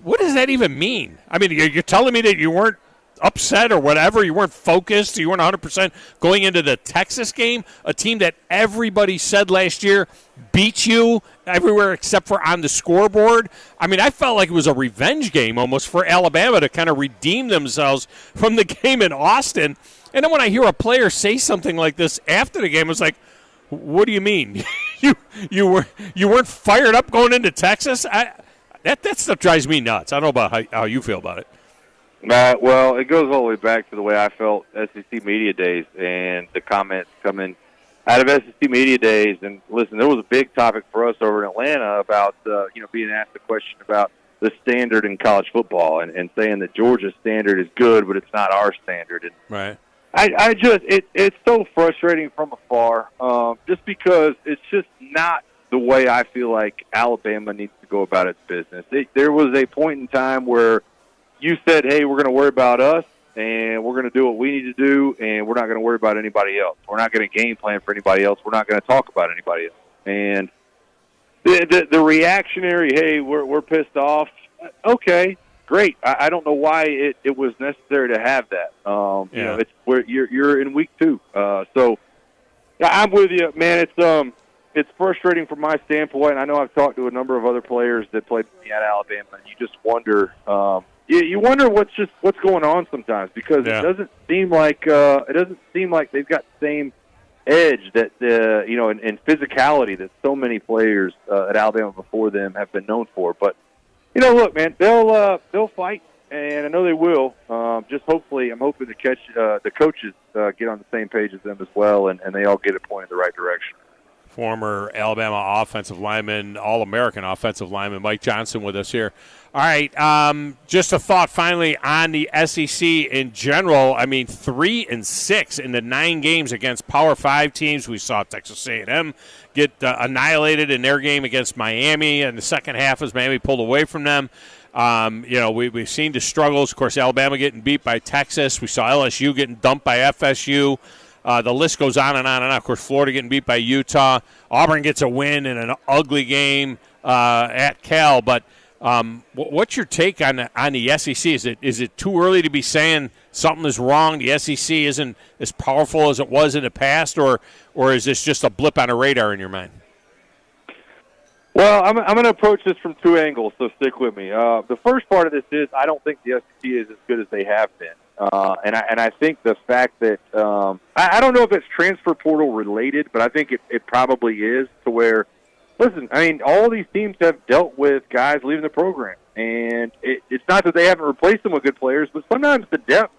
S5: what does that even mean? I mean, you're telling me that you weren't upset or whatever. You weren't focused. You weren't 100% going into the Texas game, a team that everybody said last year beat you everywhere except for on the scoreboard. I mean, I felt like it was a revenge game almost for Alabama to kind of redeem themselves from the game in Austin. And then when I hear a player say something like this after the game, it's like, what do you mean? you weren't fired up going into Texas? That stuff drives me nuts. I don't know about how you feel about it.
S1: Well, it goes all the way back to the way I felt SEC Media Days and the comments coming out of SEC Media Days. And listen, there was a big topic for us over in Atlanta about being asked the question about the standard in college football and saying that Georgia's standard is good, but it's not our standard. And
S5: right.
S1: It's so frustrating from afar, just because it's just not the way I feel like Alabama needs to go about its business. There was a point in time where you said, hey, we're going to worry about us, and we're going to do what we need to do, and we're not going to worry about anybody else. We're not going to game plan for anybody else. We're not going to talk about anybody else. And the reactionary, hey, we're pissed off, okay, great. I don't know why it was necessary to have that. It's where you're in week 2. So I'm with you, man. It's frustrating from my standpoint. And I know I've talked to a number of other players that played at Alabama, and you just wonder. You wonder what's going on sometimes, because it doesn't seem like they've got the same edge that and physicality that so many players at Alabama before them have been known for. But look, man, they'll fight, and I know they will. Just hopefully, I'm hoping to catch the coaches get on the same page as them as well, and they all get it pointed in the right direction.
S5: Former Alabama offensive lineman, All-American offensive lineman, Mike Johnson with us here. All right, just a thought finally on the SEC in general. I mean, 3-6 in the 9 games against Power 5 teams. We saw Texas A&M get annihilated in their game against Miami in the second half as Miami pulled away from them. We've seen the struggles. Of course, Alabama getting beat by Texas. We saw LSU getting dumped by FSU. The list goes on and on and on. Of course, Florida getting beat by Utah. Auburn gets a win in an ugly game at Cal. But what's your take on the SEC? Is it too early to be saying something is wrong? The SEC isn't as powerful as it was in the past, or is this just a blip on a radar in your mind?
S1: Well, I'm going to approach this from 2 angles, so stick with me. The first part of this is I don't think the SEC is as good as they have been. And I think the fact that I don't know if it's transfer portal related, but I think it probably is, to where, listen, I mean, all these teams have dealt with guys leaving the program. And it's not that they haven't replaced them with good players, but sometimes the depth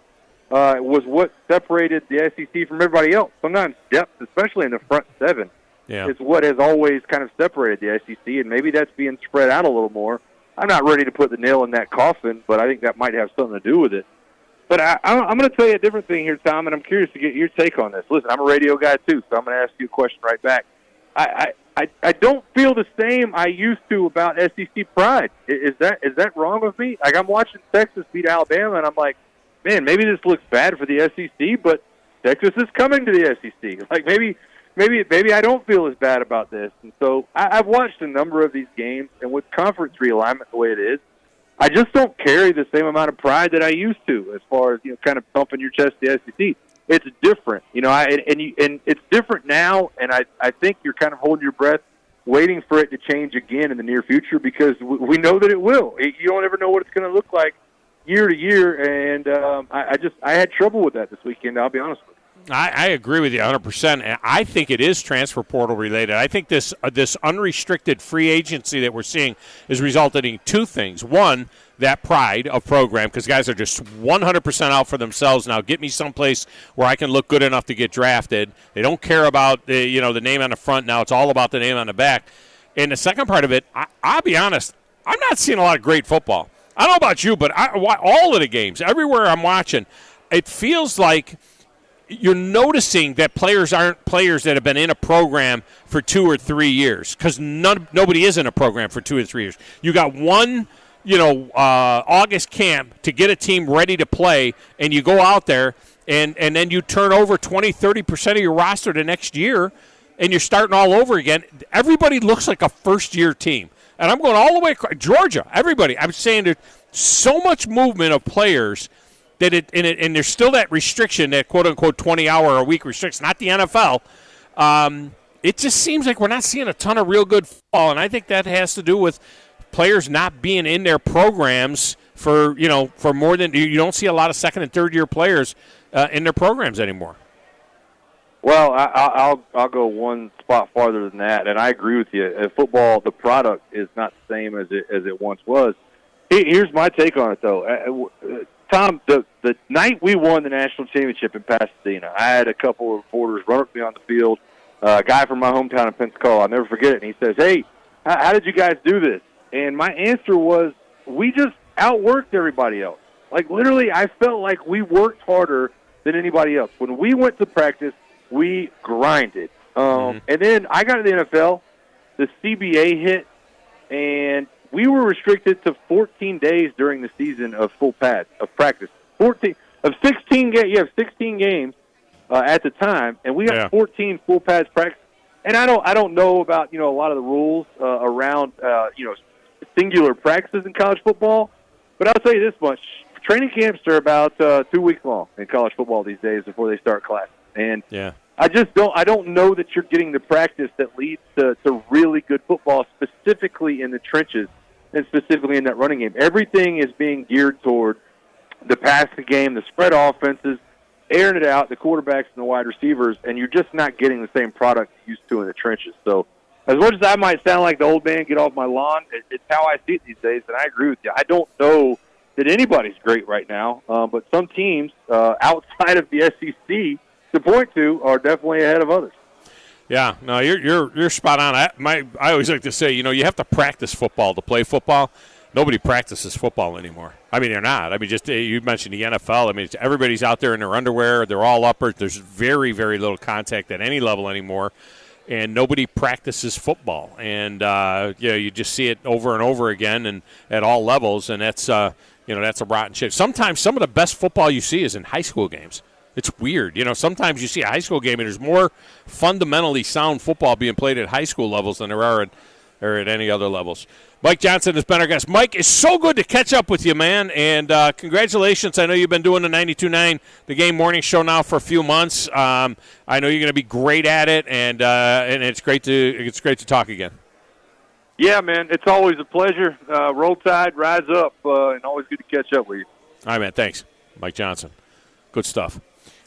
S1: was what separated the SEC from everybody else. Sometimes depth, especially in the front 7, is what has always kind of separated the SEC, and maybe that's being spread out a little more. I'm not ready to put the nail in that coffin, but I think that might have something to do with it. But I'm going to tell you a different thing here, Tom, and I'm curious to get your take on this. Listen, I'm a radio guy too, so I'm going to ask you a question right back. I don't feel the same I used to about SEC pride. Is that wrong with me? Like, I'm watching Texas beat Alabama, and I'm like, man, maybe this looks bad for the SEC, but Texas is coming to the SEC. Like, maybe I don't feel as bad about this. And so I've watched a number of these games, and with conference realignment the way it is, I just don't carry the same amount of pride that I used to, as far as kind of thumping your chest the SEC. It's different, and it's different now. And I think you're kind of holding your breath, waiting for it to change again in the near future, because we know that it will. You don't ever know what it's going to look like year to year, and I had trouble with that this weekend. I'll be honest with you.
S5: I agree with you 100%. And I think it is transfer portal related. I think this unrestricted free agency that we're seeing is resulting in 2 things. One, that pride of program, because guys are just 100% out for themselves now. Get me someplace where I can look good enough to get drafted. They don't care about the name on the front now. It's all about the name on the back. And the second part of it, I'll be honest, I'm not seeing a lot of great football. I don't know about you, but all of the games, everywhere I'm watching, it feels like you're noticing that players aren't players that have been in a program for 2 or 3 years, because nobody is in a program for 2 or 3 years. You got one, August camp to get a team ready to play, and you go out there, and then you turn over 20, 30% of your roster the next year, and you're starting all over again. Everybody looks like a first-year team. And I'm going all the way across Georgia, everybody. I'm saying there's so much movement of players and there's still that restriction, that quote-unquote 20-hour-a-week restriction, not the NFL. It just seems like we're not seeing a ton of real good football, and I think that has to do with players not being in their programs for more than – you don't see a lot of second- and third-year players in their programs anymore.
S1: Well, I'll go one spot farther than that, and I agree with you. Football, the product is not the same as it once was. Here's my take on it, though. Tom, the night we won the national championship in Pasadena, I had a couple of reporters run up to me on the field, a guy from my hometown in Pensacola. I'll never forget it. And he says, "Hey, how did you guys do this?" And my answer was, we just outworked everybody else. Like, literally, I felt like we worked harder than anybody else. When we went to practice, we grinded. And then I got to the NFL, the CBA hit, and we were restricted to 14 days during the season of full pads of practice. 16 games at the time, and we got 14 full pads practice. And I don't know about a lot of the rules around singular practices in college football, but I'll tell you this much: training camps are about 2 weeks long in college football these days before they start class. And I don't know that you're getting the practice that leads to really good football, specifically in the trenches and specifically in that running game. Everything is being geared toward the passing game, the spread offenses, airing it out, the quarterbacks and the wide receivers, and you're just not getting the same product you used to in the trenches. So as much as I might sound like the old man, get off my lawn, it's how I see it these days, and I agree with you. I don't know that anybody's great right now, but some teams outside of the SEC to point to are definitely ahead of others.
S5: Yeah, no, you're spot on. I always like to say, you have to practice football to play football. Nobody practices football anymore. I mean, they're not. I mean, just you mentioned the NFL. I mean, everybody's out there in their underwear. They're all uppers. There's very, very little contact at any level anymore, and nobody practices football. And you just see it over and over again, and at all levels. And that's that's a rotten shit. Sometimes some of the best football you see is in high school games. It's weird. Sometimes you see a high school game and there's more fundamentally sound football being played at high school levels than there are at any other levels. Mike Johnson has been our guest. Mike, it's so good to catch up with you, man, and congratulations. I know you've been doing the 92.9 The Game morning show now for a few months. I know you're going to be great at it, and it's great to talk again.
S1: Yeah, man, it's always a pleasure. Roll Tide, rise up, and always good to catch up with you.
S5: All right, man, thanks. Mike Johnson. Good stuff.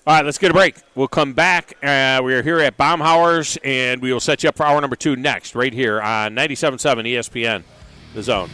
S5: All right, let's get a break. We'll come back. We are here at Baumhauer's, and we will set you up for hour number 2 next, right here on 97.7 ESPN, The Zone.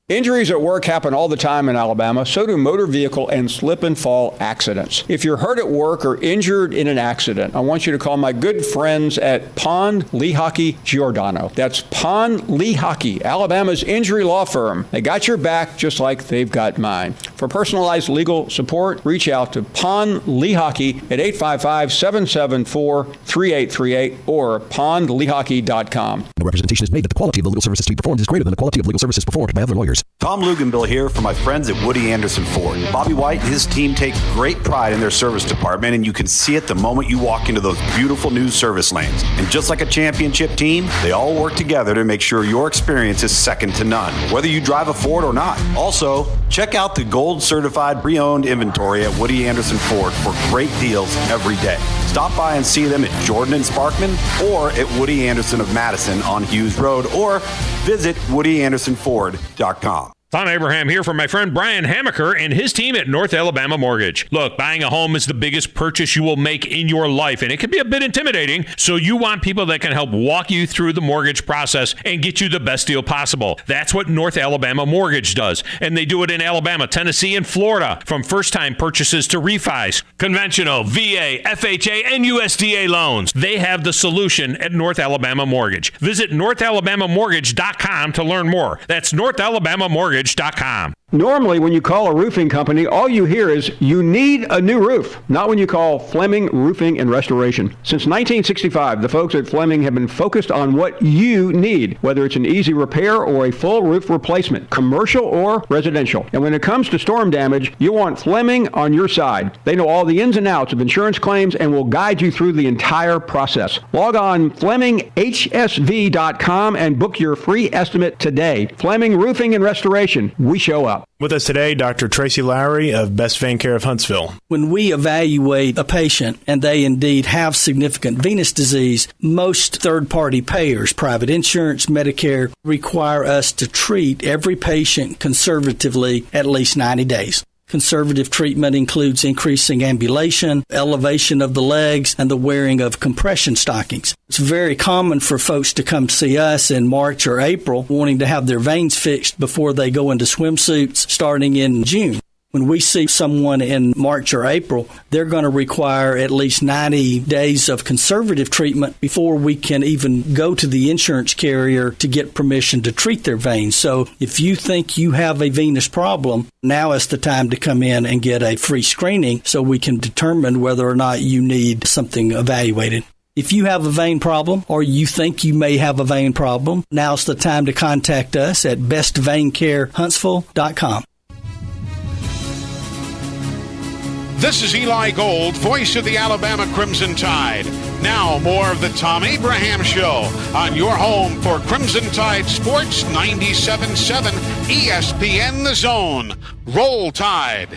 S18: Injuries at work happen all the time in Alabama. So do motor vehicle and slip and fall accidents. If you're hurt at work or injured in an accident, I want you to call my good friends at Pond Lehocky Giordano. That's Pond Lehocky, Alabama's injury law firm. They got your back just like they've got mine. For personalized legal support, reach out to Pond Lehocky at 855-774-3838 or pondlehocky.com.
S2: No representation is made that the quality of the legal services to be performed is greater than the quality of legal services performed by other lawyers.
S22: Tom Luganbill here for my friends at Woody Anderson Ford. Bobby White and his team take great pride in their service department, and you can see it the moment you walk into those beautiful new service lanes. And just like a championship team, they all work together to make sure your experience is second to none, whether you drive a Ford or not. Also, check out the gold certified pre-owned inventory at Woody Anderson Ford for great deals every day. Stop by and see them at Jordan and Sparkman or at Woody Anderson of Madison on Hughes Road, or visit WoodyAndersonFord.com.
S5: Thom Abraham here from my friend Brian Hamaker and his team at North Alabama Mortgage. Look, buying a home is the biggest purchase you will make in your life, and it can be a bit intimidating, so you want people that can help walk you through the mortgage process and get you the best deal possible. That's what North Alabama Mortgage does, and they do it in Alabama, Tennessee, and Florida, from first-time purchases to refis, conventional, VA, FHA, and USDA loans. They have the solution at North Alabama Mortgage. Visit NorthAlabamaMortgage.com to learn more. That's NorthAlabamaMortgage.com. SportsMedicalAdvantage.com.
S18: Normally, when you call a roofing company, all you hear is, you need a new roof. Not when you call Fleming Roofing and Restoration. Since 1965, the folks at Fleming have been focused on what you need, whether it's an easy repair or a full roof replacement, commercial or residential. And when it comes to storm damage, you want Fleming on your side. They know all the ins and outs of insurance claims and will guide you through the entire process. Log on FlemingHSV.com and book your free estimate today. Fleming Roofing and Restoration. We show up.
S4: With us today, Dr. Tracy Lowry of Best Vein Care of Huntsville.
S6: When we evaluate a patient and they indeed have significant venous disease, most third-party payers, private insurance, Medicare, require us to treat every patient conservatively at least 90 days. Conservative treatment includes increasing ambulation, elevation of the legs, and the wearing of compression stockings. It's very common for folks to come see us in March or April wanting to have their veins fixed before they go into swimsuits starting in June. When we see someone in March or April, they're going to require at least 90 days of conservative treatment before we can even go to the insurance carrier to get permission to treat their veins. So if you think you have a venous problem, now is the time to come in and get a free screening so we can determine whether or not you need something evaluated. If you have a vein problem or you think you may have a vein problem, now's the time to contact us at bestveincarehuntsville.com.
S7: This is Eli Gold, voice of the Alabama Crimson Tide. Now, more of the Thom Abraham Show on your home for Crimson Tide Sports 97.7 ESPN The Zone. Roll Tide.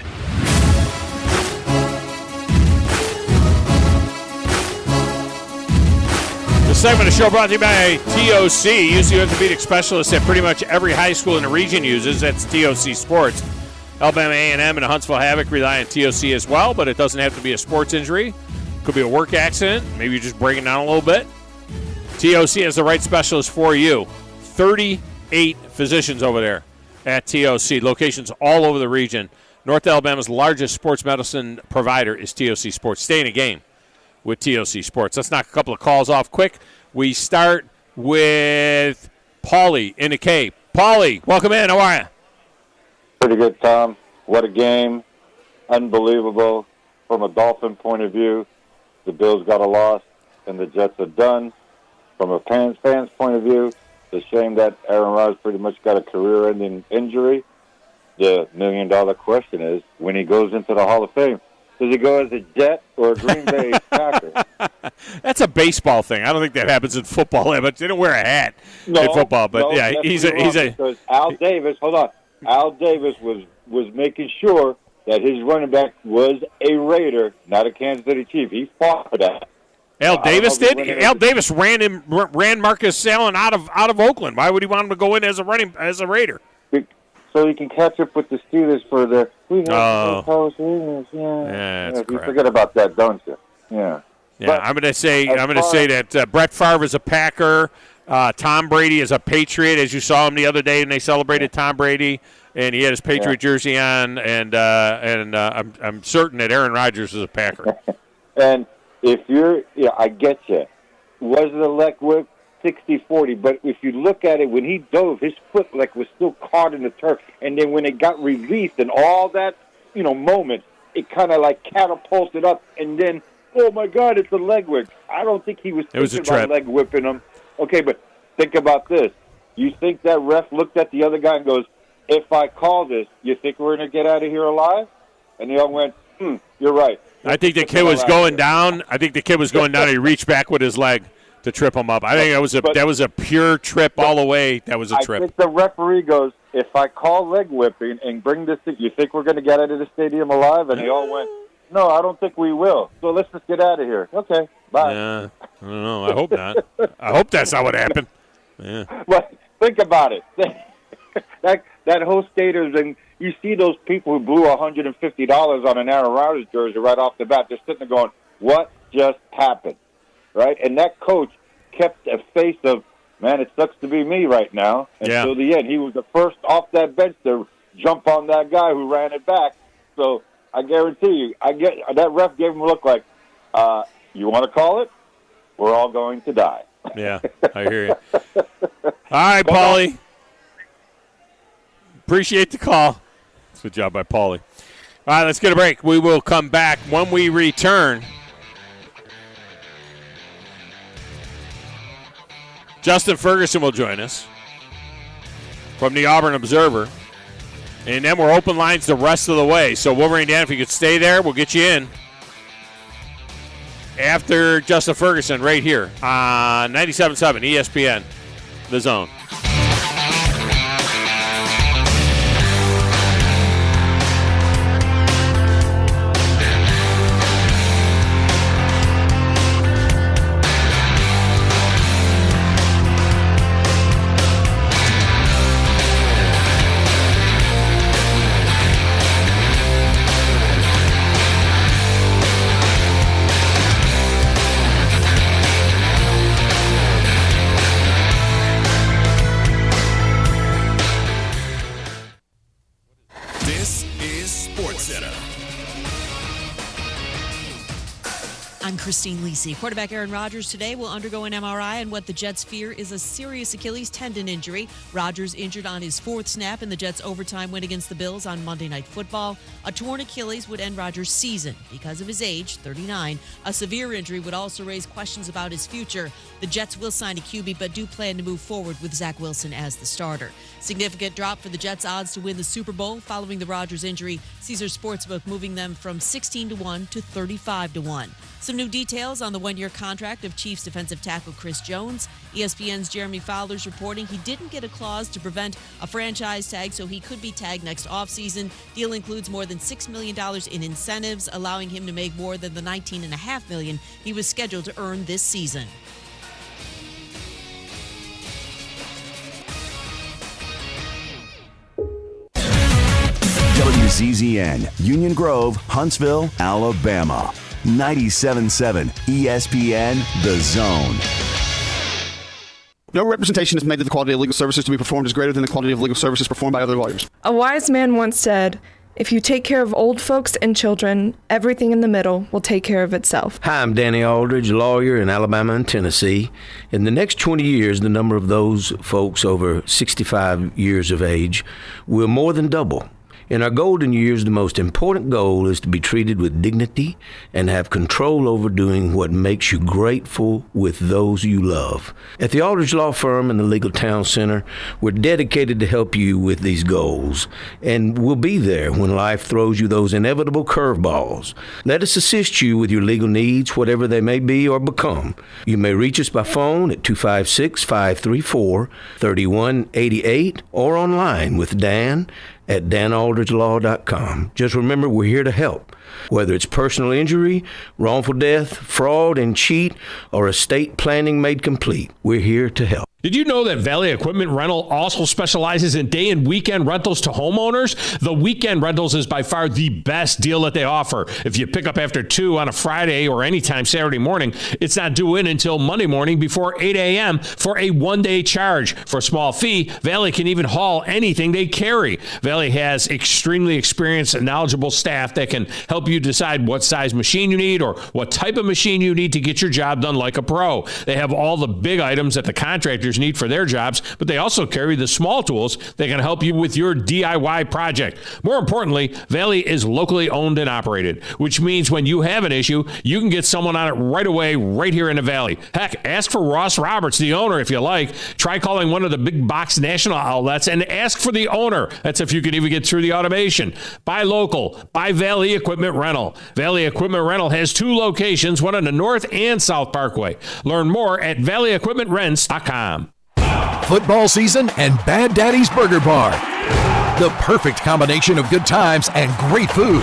S5: This segment of the show brought to you by TOC. Use the orthopedic specialist that pretty much every high school in the region uses. That's TOC Sports. Alabama A&M and Huntsville Havoc rely on TOC as well, but it doesn't have to be a sports injury. Could be a work accident. Maybe you're just breaking down a little bit. TOC has the right specialist for you. 38 physicians over there at TOC. Locations all over the region. North Alabama's largest sports medicine provider is TOC Sports. Stay in a game with TOC Sports. Let's knock a couple of calls off quick. We start with Paulie in the K. Paulie, welcome in. How are you?
S8: Pretty good, Tom. What a game. Unbelievable. From a Dolphin point of view, the Bills got a loss and the Jets are done. From a fans point of view, it's a shame that Aaron Rodgers pretty much got a career-ending injury. The million-dollar question is, when he goes into the Hall of Fame, does he go as a Jet or a Green Bay Packer?
S5: That's a baseball thing. I don't think that happens in football. But they don't wear a hat in football. But yeah, he's a.
S8: Because Al Davis, hold on. Al Davis was making sure that his running back was a Raider, not a Kansas City Chief. He fought for that.
S5: Al Davis did. Al Davis ran Marcus Allen out of Oakland. Why would he want him to go in as a Raider?
S8: So he can catch up with the Steelers for the.
S5: That's
S8: you forget about that, don't you? Yeah.
S5: Yeah, but I'm going to say that Brett Favre is a Packer. Tom Brady is a Patriot, as you saw him the other day, and they celebrated Tom Brady, and he had his Patriot jersey on, and I'm certain that Aaron Rodgers is a Packer.
S8: And if you're, I get you. Was it a leg whip? 60-40, but if you look at it, when he dove, his foot was still caught in the turf, and then when it got released and all that, moment, it kind of catapulted up, and then, oh my God, it's a leg whip. I don't think he was thinking about leg whipping him. Okay, but think about this. You think that ref looked at the other guy and goes, if I call this, you think we're going to get out of here alive? And they all went, you're right.
S5: I think the kid was going down. And he reached back with his leg to trip him up. I think that was a pure trip all the way. That was a trip.
S8: I think the referee goes, if I call leg whipping and bring this thing, you think we're going to get out of the stadium alive? And they all went, no, I don't think we will. So let's just get out of here. Okay, bye.
S5: Yeah, I don't know. I hope not. I hope that's not what happened. Yeah.
S8: Well, think about it. that whole stadium, and you see those people who blew $150 on an Aaron Rodgers jersey right off the bat. They're sitting there going, what just happened? Right? And that coach kept a face of, man, it sucks to be me right now. Until the end. He was the first off that bench to jump on that guy who ran it back. So I guarantee you, that ref gave him a look like, you want to call it? We're all going to die.
S5: Yeah, I hear you. All right, Paulie. Appreciate the call. Good job by Paulie. All right, let's get a break. We will come back when we return. Justin Ferguson will join us from the Auburn Observer. And then we're open lines the rest of the way. So Wolverine Dan, if you could stay there, we'll get you in. After Justin Ferguson right here on 97.7 ESPN, The Zone.
S9: Christine Lisi. Quarterback Aaron Rodgers today will undergo an MRI, and what the Jets fear is a serious Achilles tendon injury. Rodgers injured on his fourth snap in the Jets' overtime win against the Bills on Monday Night Football. A torn Achilles would end Rodgers' season because of his age, 39. A severe injury would also raise questions about his future. The Jets will sign a QB, but do plan to move forward with Zach Wilson as the starter. Significant drop for the Jets' odds to win the Super Bowl following the Rodgers injury. Caesars Sportsbook moving them from 16-1 to 35-1. Some new details on the one-year contract of Chiefs defensive tackle Chris Jones. ESPN's Jeremy Fowler's reporting he didn't get a clause to prevent a franchise tag, so he could be tagged next offseason. Deal includes more than $6 million in incentives, allowing him to make more than the $19.5 million he was scheduled to earn this season.
S17: WZZN, Union Grove, Huntsville, Alabama. 97.7 ESPN, The Zone.
S11: No representation is made that the quality of legal services to be performed is greater than the quality of legal services performed by other lawyers.
S12: A wise man once said, if you take care of old folks and children, everything in the middle will take care of itself.
S13: Hi, I'm Danny Aldridge, lawyer in Alabama and Tennessee. In the next 20 years, the number of those folks over 65 years of age will more than double. In our golden years, the most important goal is to be treated with dignity and have control over doing what makes you grateful with those you love. At the Aldridge Law Firm and the Legal Town Center, we're dedicated to help you with these goals, and we'll be there when life throws you those inevitable curveballs. Let us assist you with your legal needs, whatever they may be or become. You may reach us by phone at 256-534-3188 or online with Dan at danaldridgelaw.com. Just remember, we're here to help. Whether it's personal injury, wrongful death, fraud and cheat, or estate planning made complete, we're here to help.
S14: Did you know that Valley Equipment Rental also specializes in day and weekend rentals to homeowners? The weekend rentals is by far the best deal that they offer. If you pick up after 2 on a Friday or anytime Saturday morning, it's not due in until Monday morning before 8 a.m. for a one-day charge. For a small fee, Valley can even haul anything they carry. Valley has extremely experienced and knowledgeable staff that can help you decide what size machine you need or what type of machine you need to get your job done like a pro. They have all the big items that the contractors need for their jobs, but they also carry the small tools that can help you with your DIY project. More importantly, Valley is locally owned and operated, which means when you have an issue, you can get someone on it right away, right here in the Valley. Heck, ask for Ross Roberts, the owner, if you like. Try calling one of the big box national outlets and ask for the owner. That's if you can even get through the automation. Buy local. Buy Valley Equipment Rental. Valley Equipment Rental has 2 locations, one on the North and South Parkway. Learn more at valleyequipmentrents.com.
S19: Football season and Bad Daddy's Burger Bar. The perfect combination of good times and great food.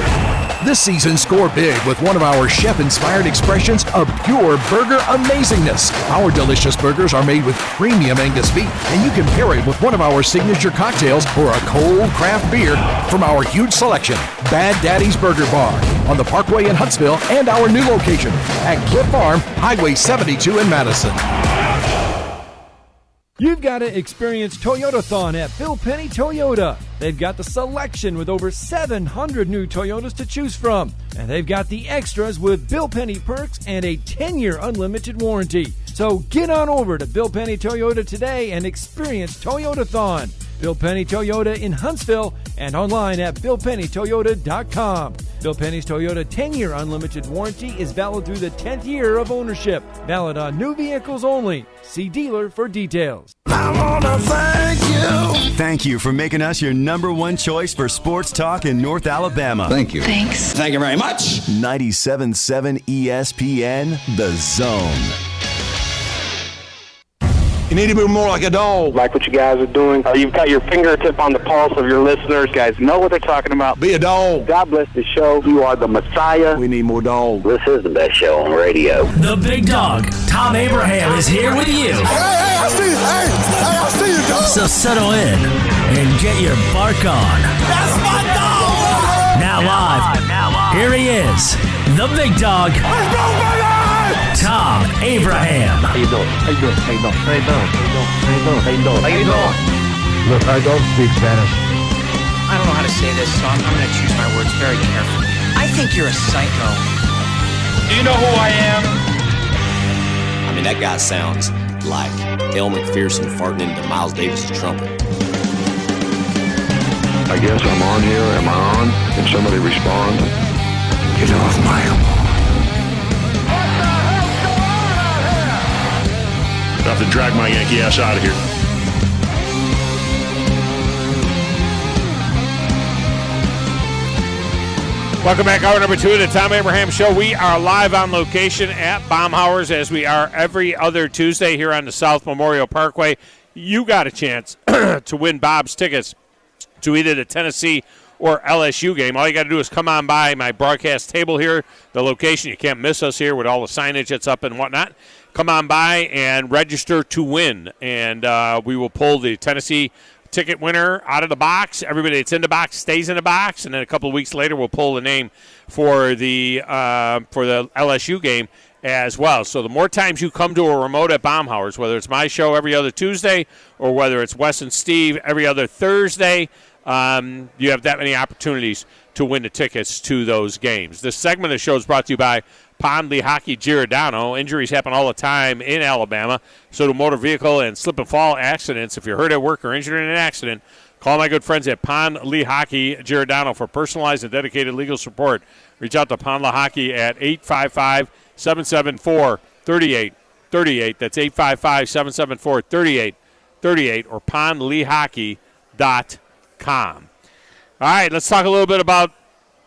S19: This season, score big with one of our chef-inspired expressions of pure burger amazingness. Our delicious burgers are made with premium Angus beef, and you can pair it with one of our signature cocktails or a cold craft beer from our huge selection. Bad Daddy's Burger Bar on the Parkway in Huntsville and our new location at Cliff Farm, Highway 72 in Madison.
S26: You've got to experience Toyotathon at Bill Penny Toyota. They've got the selection with over 700 new Toyotas to choose from. And they've got the extras with Bill Penny perks and a 10-year unlimited warranty. So get on over to Bill Penny Toyota today and experience Toyotathon. Bill Penny Toyota in Huntsville and online at BillPennyToyota.com. Bill Penny's Toyota 10-year unlimited warranty is valid through the 10th year of ownership. Valid on new vehicles only. See dealer for details.
S17: I wanna thank you. Thank you for making us your number one choice for sports talk in North Alabama.
S3: Thank you.
S17: Thanks.
S3: Thank you very much.
S17: 97.7 ESPN, The Zone.
S15: You need to be more like a dog.
S16: Like what you guys are doing. You've got your fingertip on the pulse of your listeners. You guys know what they're talking about.
S15: Be a dog.
S16: God bless the show. You are the Messiah.
S15: We need more dogs.
S16: This is the best show on radio.
S20: The big dog, Thom Abraham, is here with you.
S15: Hey, I see you. I see you, dog.
S20: So settle in and get your bark on.
S15: That's my dog.
S20: Now live. Here he is, the big dog.
S15: Let's go, baby!
S20: Thom Abraham.
S15: How you doing? How you doing? How you doing? How you doing? How you doing? How you doing? How you doing?
S21: Look, I don't speak Spanish.
S24: I don't know how to say this, so I'm going to choose my words very carefully. I think you're a psycho.
S16: Do you know who I am?
S27: I mean, that guy sounds like El McPherson farting into Miles Davis' trumpet.
S21: I guess I'm on here. Am I on? Can somebody respond? Get off my lawn.
S15: I have to drag my Yankee ass out of here.
S5: Welcome back, hour number 2 of the Thom Abraham Show. We are live on location at Baumhauer's, as we are every other Tuesday here on the South Memorial Parkway. You got a chance to win Bob's tickets to either the Tennessee or LSU game. All you got to do is come on by my broadcast table here, the location. You can't miss us here with all the signage that's up and whatnot. Come on by and register to win, and we will pull the Tennessee ticket winner out of the box. Everybody that's in the box stays in the box, and then a couple of weeks later we'll pull the name for the LSU game as well. So the more times you come to a remote at Baumhauer's, whether it's my show every other Tuesday or whether it's Wes and Steve every other Thursday, you have that many opportunities to win the tickets to those games. This segment of the show is brought to you by Pond Lehocky Giordano. Injuries happen all the time in Alabama, so do motor vehicle and slip and fall accidents. If you're hurt at work or injured in an accident, call my good friends at Pond Lehocky Giordano for personalized and dedicated legal support. Reach out to Pond Lehocky at 855-774-3838. That's 855-774-3838 or pondlehocky.com. All right, let's talk a little bit about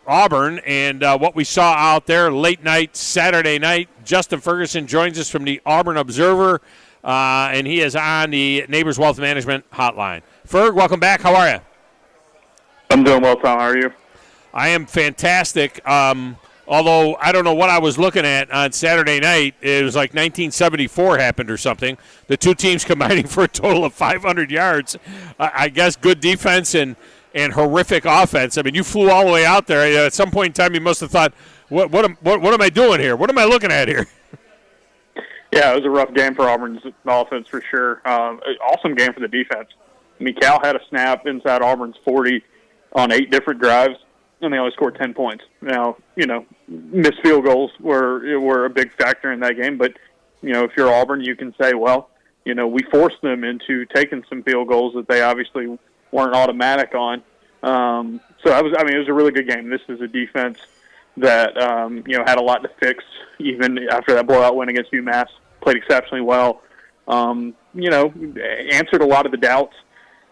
S5: Auburn and what we saw out there late night, Saturday night. Justin Ferguson joins us from the Auburn Observer, and he is on the Neighbors Wealth Management hotline. Ferg, welcome back. How are you?
S28: I'm doing well, Tom. How are you?
S5: I am fantastic. Although I don't know what I was looking at on Saturday night. It was like 1974 happened or something. The two teams combining for a total of 500 yards. I guess good defense and horrific offense. I mean, you flew all the way out there. At some point in time, you must have thought, what am I doing here? What am I looking at here?
S28: Yeah, it was a rough game for Auburn's offense for sure. Awesome game for the defense. I mean, Cal had a snap inside Auburn's 40 on 8 different drives, and they only scored 10 points. Now, missed field goals were a big factor in that game, but, if you're Auburn, you can say, well, we forced them into taking some field goals that they obviously weren't automatic on. So it was a really good game. This is a defense that, had a lot to fix even after that blowout win against UMass. Played exceptionally well. Answered a lot of the doubts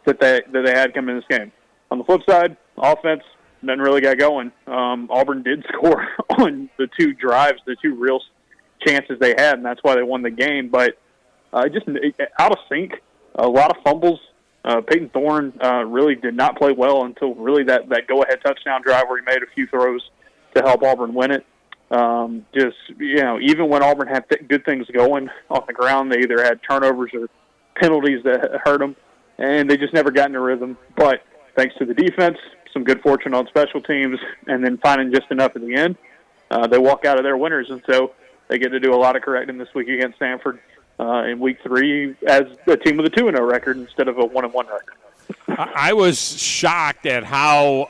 S28: that they had coming in this game. On the flip side, offense, nothing really got going. Auburn did score on the 2 drives, the 2 real chances they had, and that's why they won the game. But just out of sync, a lot of fumbles. Peyton Thorne really did not play well until really that go-ahead touchdown drive where he made a few throws to help Auburn win it. Even when Auburn had good things going on the ground, they either had turnovers or penalties that hurt them, and they just never got in a rhythm. But thanks to the defense, some good fortune on special teams, and then finding just enough at the end, they walk out of their winners, and so they get to do a lot of correcting this week against Stanford. In week 3 as a team with a 2-0 record instead of a 1-1 record.
S5: I was shocked at how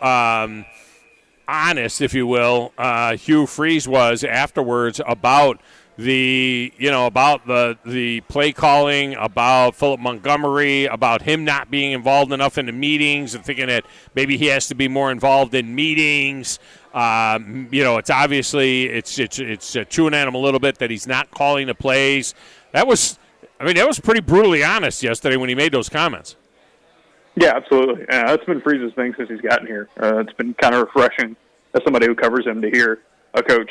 S5: honest, if you will, Hugh Freeze was afterwards about about the play calling, about Philip Montgomery, about him not being involved enough in the meetings, and thinking that maybe he has to be more involved in meetings. It's obviously it's chewing at him a little bit that he's not calling the plays. That was pretty brutally honest yesterday when he made those comments.
S28: Yeah, absolutely. That's been Freeze's thing since he's gotten here. It's been kind of refreshing as somebody who covers him to hear a coach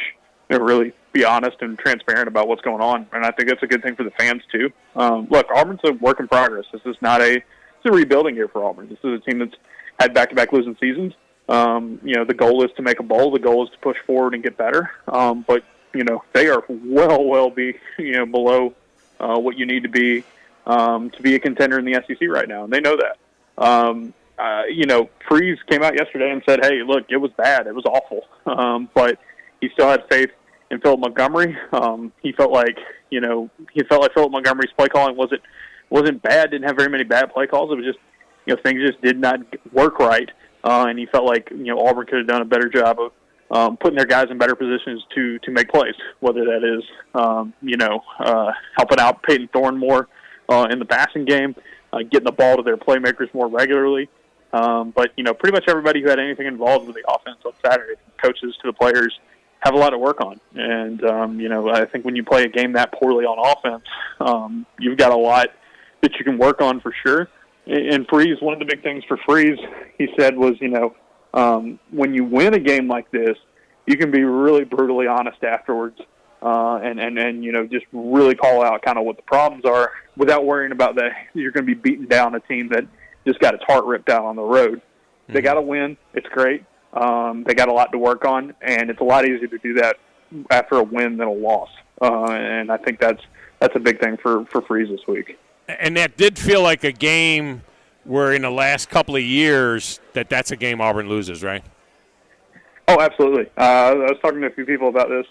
S28: really be honest and transparent about what's going on, and I think that's a good thing for the fans too. Look, Auburn's a work in progress. This is not it's a rebuilding year for Auburn. This is a team that's had back-to-back losing seasons. The goal is to make a bowl. The goal is to push forward and get better. But they are well below what you need to be a contender in the SEC right now, and they know that. Freeze came out yesterday and said, "Hey, look, it was bad. It was awful." But he still had faith in Philip Montgomery. He felt like Philip Montgomery's play calling wasn't bad. Didn't have very many bad play calls. It was just things just did not work right, and he felt like Auburn could have done a better job of putting their guys in better positions to make plays. Whether that is helping out Peyton Thorne more in the passing game, getting the ball to their playmakers more regularly. But pretty much everybody who had anything involved with the offense on Saturday, coaches to the players, have a lot to work on. And, I think when you play a game that poorly on offense, you've got a lot that you can work on for sure. And Freeze, one of the big things for Freeze, he said was, when you win a game like this, you can be really brutally honest afterwards and just really call out kind of what the problems are without worrying about that you're going to be beating down a team that just got its heart ripped out on the road. Mm-hmm. They got to win. It's great. They got a lot to work on, and it's a lot easier to do that after a win than a loss. And I think that's a big thing for Freeze this week.
S5: And that did feel like a game where in the last couple of years that's a game Auburn loses, right? Oh,
S28: absolutely. I was talking to a few people about this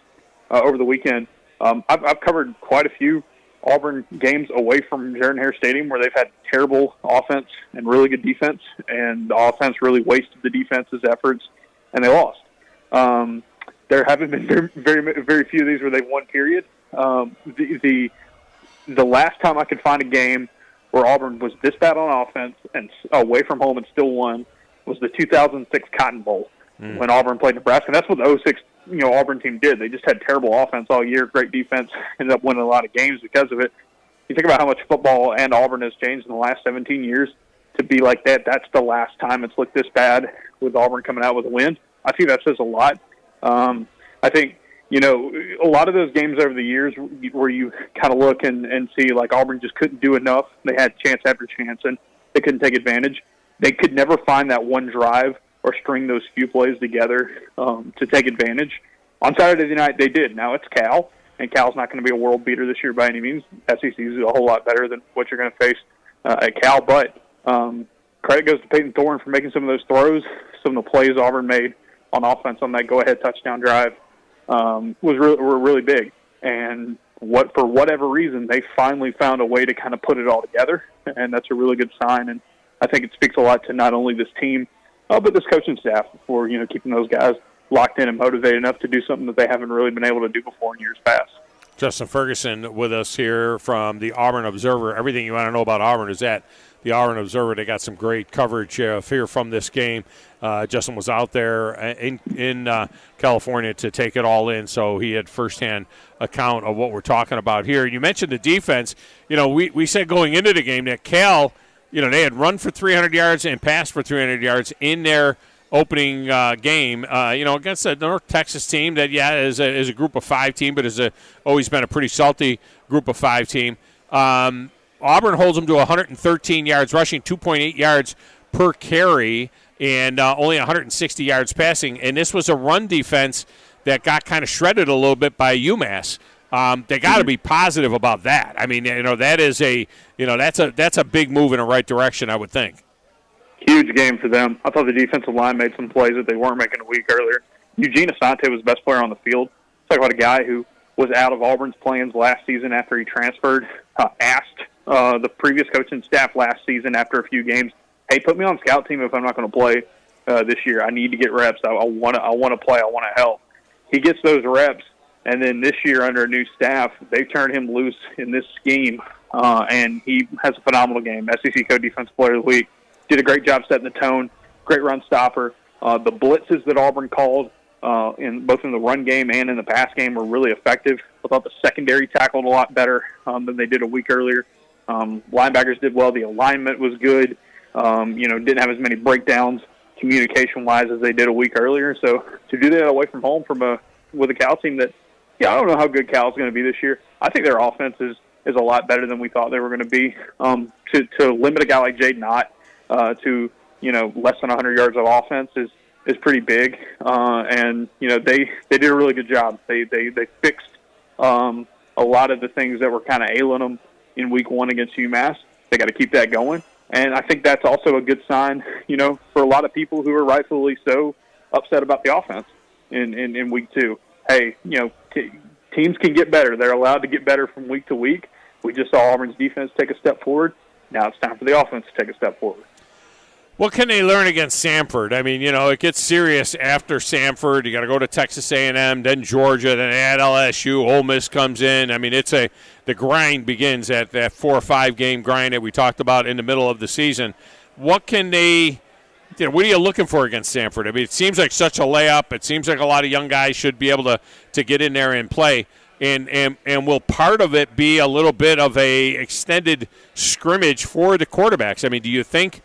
S28: over the weekend. I've covered quite a few Auburn games away from Jordan-Hare Stadium where they've had terrible offense and really good defense, and the offense really wasted the defense's efforts, and they lost. There haven't been very few of these where they've won, period. The last time I could find a game where Auburn was this bad on offense and away from home and still won was the 2006 Cotton Bowl when Auburn played Nebraska. And that's what the 2006 Auburn team did. They just had terrible offense all year, great defense, ended up winning a lot of games because of it. You think about how much football and Auburn has changed in the last 17 years to be like that. That's the last time it's looked this bad with Auburn coming out with a win. I think that says a lot. I think, a lot of those games over the years where you kind of look and see like Auburn just couldn't do enough. They had chance after chance, and they couldn't take advantage. They could never find that one drive or string those few plays together to take advantage. On Saturday night, they did. Now it's Cal, and Cal's not going to be a world beater this year by any means. SEC is a whole lot better than what you're going to face at Cal, but credit goes to Peyton Thorne for making some of those throws. Some of the plays Auburn made on offense on that go-ahead touchdown drive were really big. And for whatever reason, they finally found a way to kind of put it all together, and that's a really good sign. And I think it speaks a lot to not only this team, but this coaching staff for keeping those guys locked in and motivated enough to do something that they haven't really been able to do before in years past.
S5: Justin Ferguson with us here from the Auburn Observer. Everything you want to know about Auburn is at the Auburn Observer. They got some great coverage here from this game. Justin was out there in California to take it all in, so he had firsthand account of what we're talking about here. You mentioned the defense. We said going into the game that Cal, they had run for 300 yards and passed for 300 yards in their opening game, against the North Texas team that, is a group of five team, but has always been a pretty salty group of five team. Auburn holds them to 113 yards rushing, 2.8 yards per carry, and only 160 yards passing. And this was a run defense that got kind of shredded a little bit by UMass. They got to be positive about that. I mean, that is that's a big move in the right direction, I would think.
S28: Huge game for them. I thought the defensive line made some plays that they weren't making a week earlier. Eugene Asante was the best player on the field. Talk about a guy who was out of Auburn's plans last season after he transferred, asked the previous coaching staff last season after a few games, hey, put me on scout team if I'm not going to play this year. I need to get reps. I want to play. I want to help. He gets those reps, And then this year, under a new staff, they've turned him loose in this scheme, and he has a phenomenal game. SEC Co-Defensive Player of the Week. Did a great job setting the tone. Great run stopper. The blitzes that Auburn called, both in the run game and in the pass game, were really effective. I thought the secondary tackled a lot better than they did a week earlier. Linebackers did well. The alignment was good. Didn't have as many breakdowns communication-wise as they did a week earlier. So to do that away from home with a Cal team that, I don't know how good Cal's going to be this year. I think their offense is a lot better than we thought they were going to be. To limit a guy like Jaden Ott to less than 100 yards of offense is pretty big. They did a really good job. They fixed a lot of the things that were kind of ailing them in week one against UMass. They got to keep that going. And I think that's also a good sign, for a lot of people who are rightfully so upset about the offense in week two. Hey, teams can get better. They're allowed to get better from week to week. We just saw Auburn's defense take a step forward. Now it's time for the offense to take a step forward.
S5: What can they learn against Samford? I mean, it gets serious after Samford. You got to go to Texas A&M, then Georgia, then at LSU. Ole Miss comes in. I mean, the grind begins at that 4 or 5 game grind that we talked about in the middle of the season. What can they? What are you looking for against Samford? I mean, it seems like such a layup. It seems like a lot of young guys should be able to get in there and play. And will part of it be a little bit of a extended scrimmage for the quarterbacks? I mean, do you think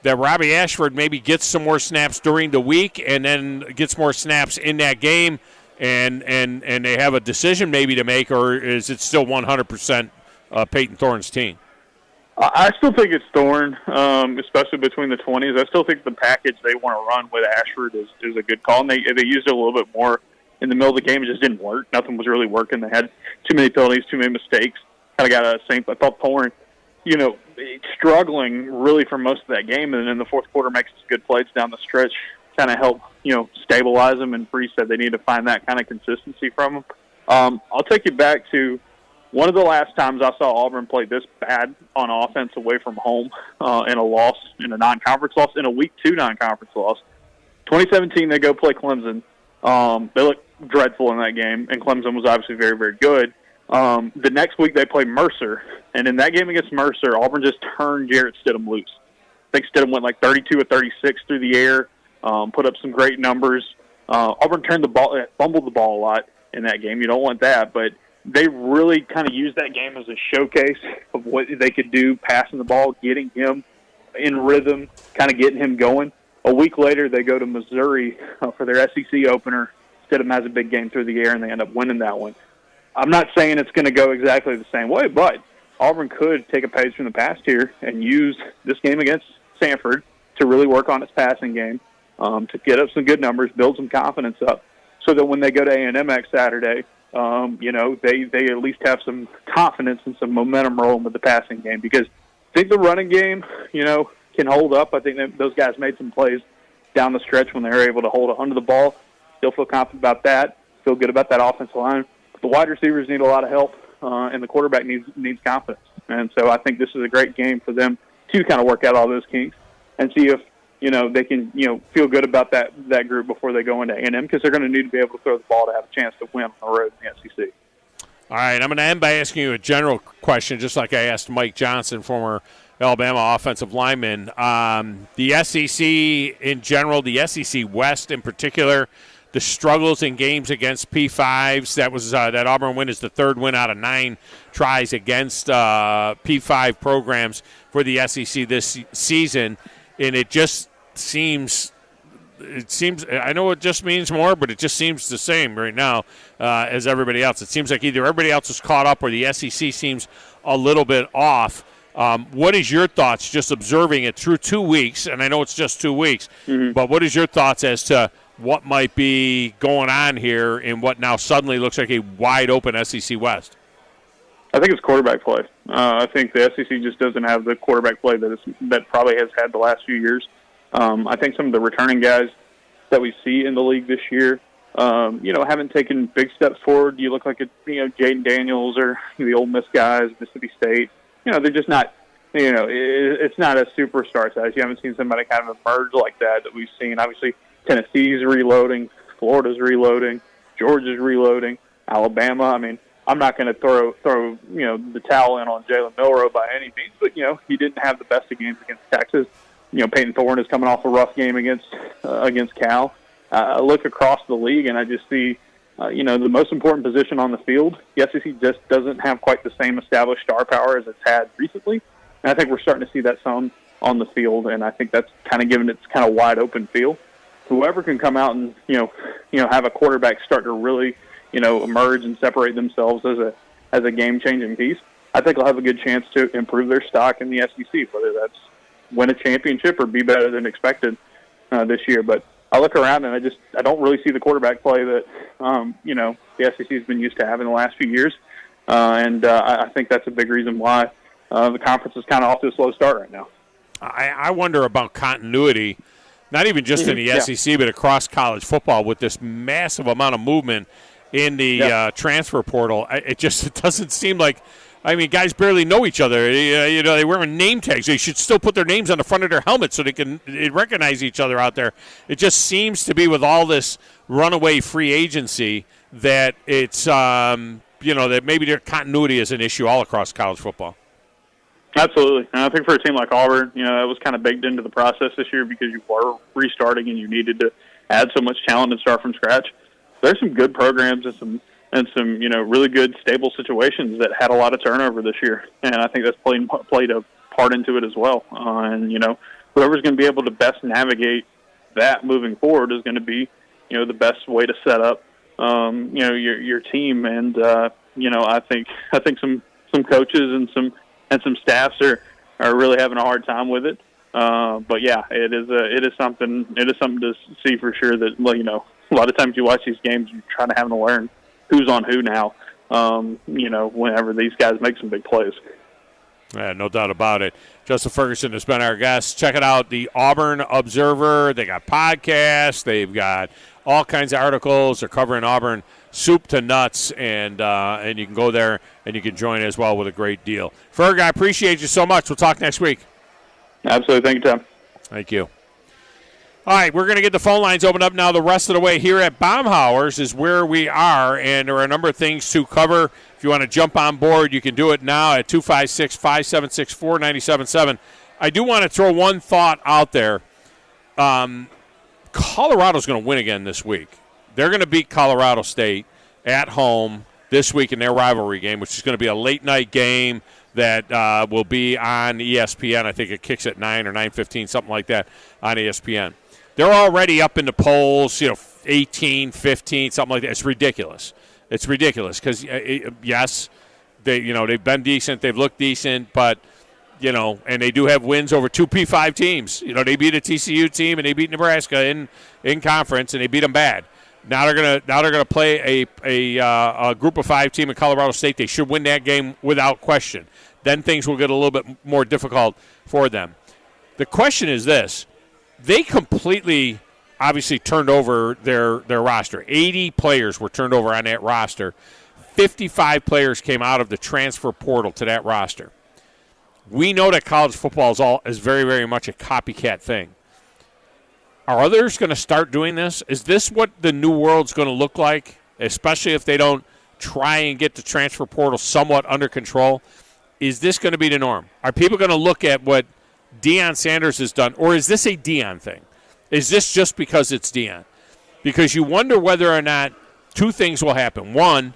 S5: that Robbie Ashford maybe gets some more snaps during the week and then gets more snaps in that game and they have a decision maybe to make, or is it still 100% Peyton Thorne's team?
S28: I still think it's Thorne, especially between the 20s. I still think the package they want to run with Ashford is a good call, and they used it a little bit more in the middle of the game. It just didn't work. Nothing was really working. They had too many penalties, too many mistakes. Kind of got out of sync. I thought Thorne, struggling really for most of that game, and then in the fourth quarter makes some good plays down the stretch, kind of help, stabilize them. And Bree said they need to find that kind of consistency from them. I'll take you back to one of the last times I saw Auburn play this bad on offense away from home in a loss, in a non-conference loss, in a week 2 non-conference loss. 2017, they go play Clemson. They looked dreadful in that game, and Clemson was obviously very, very good. The next week they play Mercer, and in that game against Mercer, Auburn just turned Jarrett Stidham loose. I think Stidham went like 32 or 36 through the air, put up some great numbers. Auburn fumbled the ball a lot in that game. You don't want that, but they really kind of used that game as a showcase of what they could do, passing the ball, getting him in rhythm, kind of getting him going. A week later, they go to Missouri for their SEC opener. Stidham has a big game through the air, and they end up winning that one. I'm not saying it's going to go exactly the same way, but Auburn could take a page from the past here and use this game against Samford to really work on its passing game, to get up some good numbers, build some confidence up, so that when they go to A&M next Saturday, they at least have some confidence and some momentum rolling with the passing game. Because I think the running game, can hold up. I think that those guys made some plays down the stretch when they were able to hold it under the ball. Still feel confident about that. Feel good about that offensive line. But the wide receivers need a lot of help, and the quarterback needs confidence. And so I think this is a great game for them to kind of work out all those kinks and see if they can feel good about that group before they go into A&M, because they're going to need to be able to throw the ball to have a chance to win on the road in the SEC.
S5: All right, I'm going to end by asking you a general question, just like I asked Mike Johnson, former Alabama offensive lineman. The SEC in general, the SEC West in particular, the struggles in games against P5s. That Auburn win is the 3rd win out of 9 tries against P5 programs for the SEC this season, and it just seems. I know it just means more, but it just seems the same right now as everybody else. It seems like either everybody else is caught up or the SEC seems a little bit off. What is your thoughts, just observing it through 2 weeks, and I know it's just 2 weeks, but what is your thoughts as to what might be going on here in what now suddenly looks like a wide-open SEC West?
S28: I think it's quarterback play. I think the SEC just doesn't have the quarterback play that probably has had the last few years. I think some of the returning guys that we see in the league this year, haven't taken big steps forward. You look like Jaden Daniels or the Ole Miss guys, Mississippi State. They're just not, it's not a superstar size. You haven't seen somebody kind of emerge like that we've seen. Obviously, Tennessee's reloading, Florida's reloading, Georgia's reloading. Alabama. I mean, I'm not going to throw the towel in on Jalen Milroe by any means, but he didn't have the best of games against Texas. Peyton Thorne is coming off a rough game against Cal. I look across the league and I just see, the most important position on the field. The SEC just doesn't have quite the same established star power as it's had recently, and I think we're starting to see that some on the field, and I think that's kind of given its kind of wide open feel. Whoever can come out and have a quarterback start to really emerge and separate themselves as a game changing piece, I think they'll have a good chance to improve their stock in the SEC, whether that's win a championship or be better than expected this year. But I look around and I don't really see the quarterback play that the SEC has been used to having the last few years, and I think that's a big reason why the conference is kind of off to a slow start right now.
S5: I wonder about continuity, not even just in the SEC, but across college football with this massive amount of movement in the transfer portal. It doesn't seem like. I mean, guys barely know each other. They wear name tags. They should still put their names on the front of their helmets so they can recognize each other out there. It just seems to be with all this runaway free agency that it's, that maybe their continuity is an issue all across college football.
S28: Absolutely. And I think for a team like Auburn, it was kind of baked into the process this year because you were restarting and you needed to add so much talent and start from scratch. There's some good programs and some really good stable situations that had a lot of turnover this year, and I think that's played a part into it as well. And whoever's going to be able to best navigate that moving forward is going to be the best way to set up your team. And I think some coaches and some staffs are really having a hard time with it. But yeah, it is something to see for sure. That a lot of times you watch these games, you're trying to have to learn who's on who now, whenever these guys make some big plays.
S5: Yeah, no doubt about it. Justin Ferguson has been our guest. Check it out, the Auburn Observer. They got podcasts. They've got all kinds of articles. They're covering Auburn soup to nuts, and you can go there and you can join as well with a great deal. Ferg, I appreciate you so much. We'll talk next week.
S28: Absolutely. Thank you, Tom.
S5: Thank you. All right, we're going to get the phone lines opened up now the rest of the way. Here at Baumhauer's is where we are, and there are a number of things to cover. If you want to jump on board, you can do it now at 256-576-4977. I do want to throw one thought out there. Colorado's going to win again this week. They're going to beat Colorado State at home this week in their rivalry game, which is going to be a late-night game that will be on ESPN. I think it kicks at 9 or 9:15, something like that, on ESPN. They're already up in the polls, 18, 15, something like that. It's ridiculous. It's ridiculous because, yes, they've been decent. They've looked decent, but, and they do have wins over two P5 teams. They beat a TCU team and they beat Nebraska in conference, and they beat them bad. Now they're gonna play a group of 5 team in Colorado State. They should win that game without question. Then things will get a little bit more difficult for them. The question is this. They completely, obviously, turned over their roster. 80 players were turned over on that roster. 55 players came out of the transfer portal to that roster. We know that college football is very, very much a copycat thing. Are others going to start doing this? Is this what the new world's going to look like, especially if they don't try and get the transfer portal somewhat under control? Is this going to be the norm? Are people going to look at what Deion Sanders has done, or is this a Deion thing? Is this just because it's Deion? Because you wonder whether or not two things will happen. One,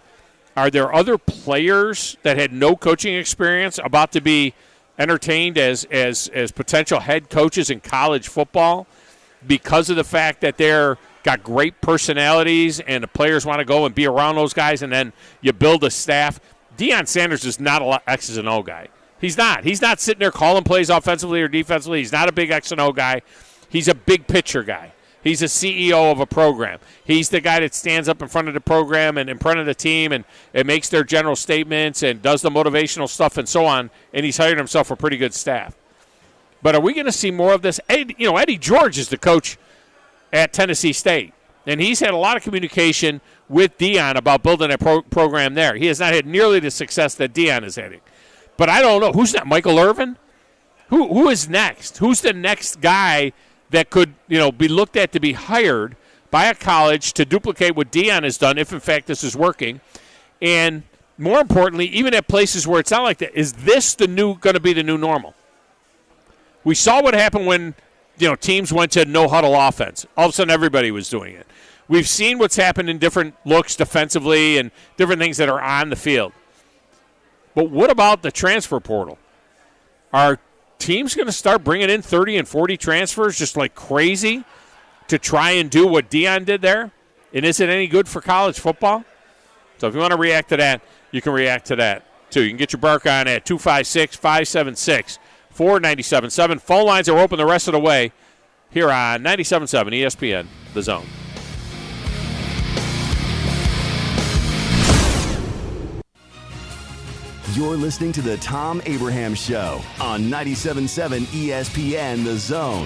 S5: are there other players that had no coaching experience about to be entertained as potential head coaches in college football because of the fact that they're got great personalities and the players want to go and be around those guys, and then you build a staff? Deion Sanders is not an X's and O guy. He's not. He's not sitting there calling plays offensively or defensively. He's not a big X and O guy. He's a big picture guy. He's a CEO of a program. He's the guy that stands up in front of the program and in front of the team and makes their general statements and does the motivational stuff and so on, and he's hired himself a pretty good staff. But are we going to see more of this? Eddie George is the coach at Tennessee State, and he's had a lot of communication with Deion about building a program there. He has not had nearly the success that Deion is having. But I don't know. Who's that, Michael Irvin? Who is next? Who's the next guy that could be looked at to be hired by a college to duplicate what Deion has done, if in fact this is working. And more importantly, even at places where it's not like that, is this going to be the new normal? We saw what happened when teams went to no huddle offense. All of a sudden, everybody was doing it. We've seen what's happened in different looks defensively and different things that are on the field. But what about the transfer portal? Are teams going to start bringing in 30 and 40 transfers just like crazy to try and do what Deion did there? And is it any good for college football? So if you want to react to that, you can react to that too. You can get your bark on at 256-576-4977. Phone lines are open the rest of the way here on 97.7 ESPN, The Zone.
S17: You're listening to the Thom Abraham Show on 97.7 ESPN The Zone.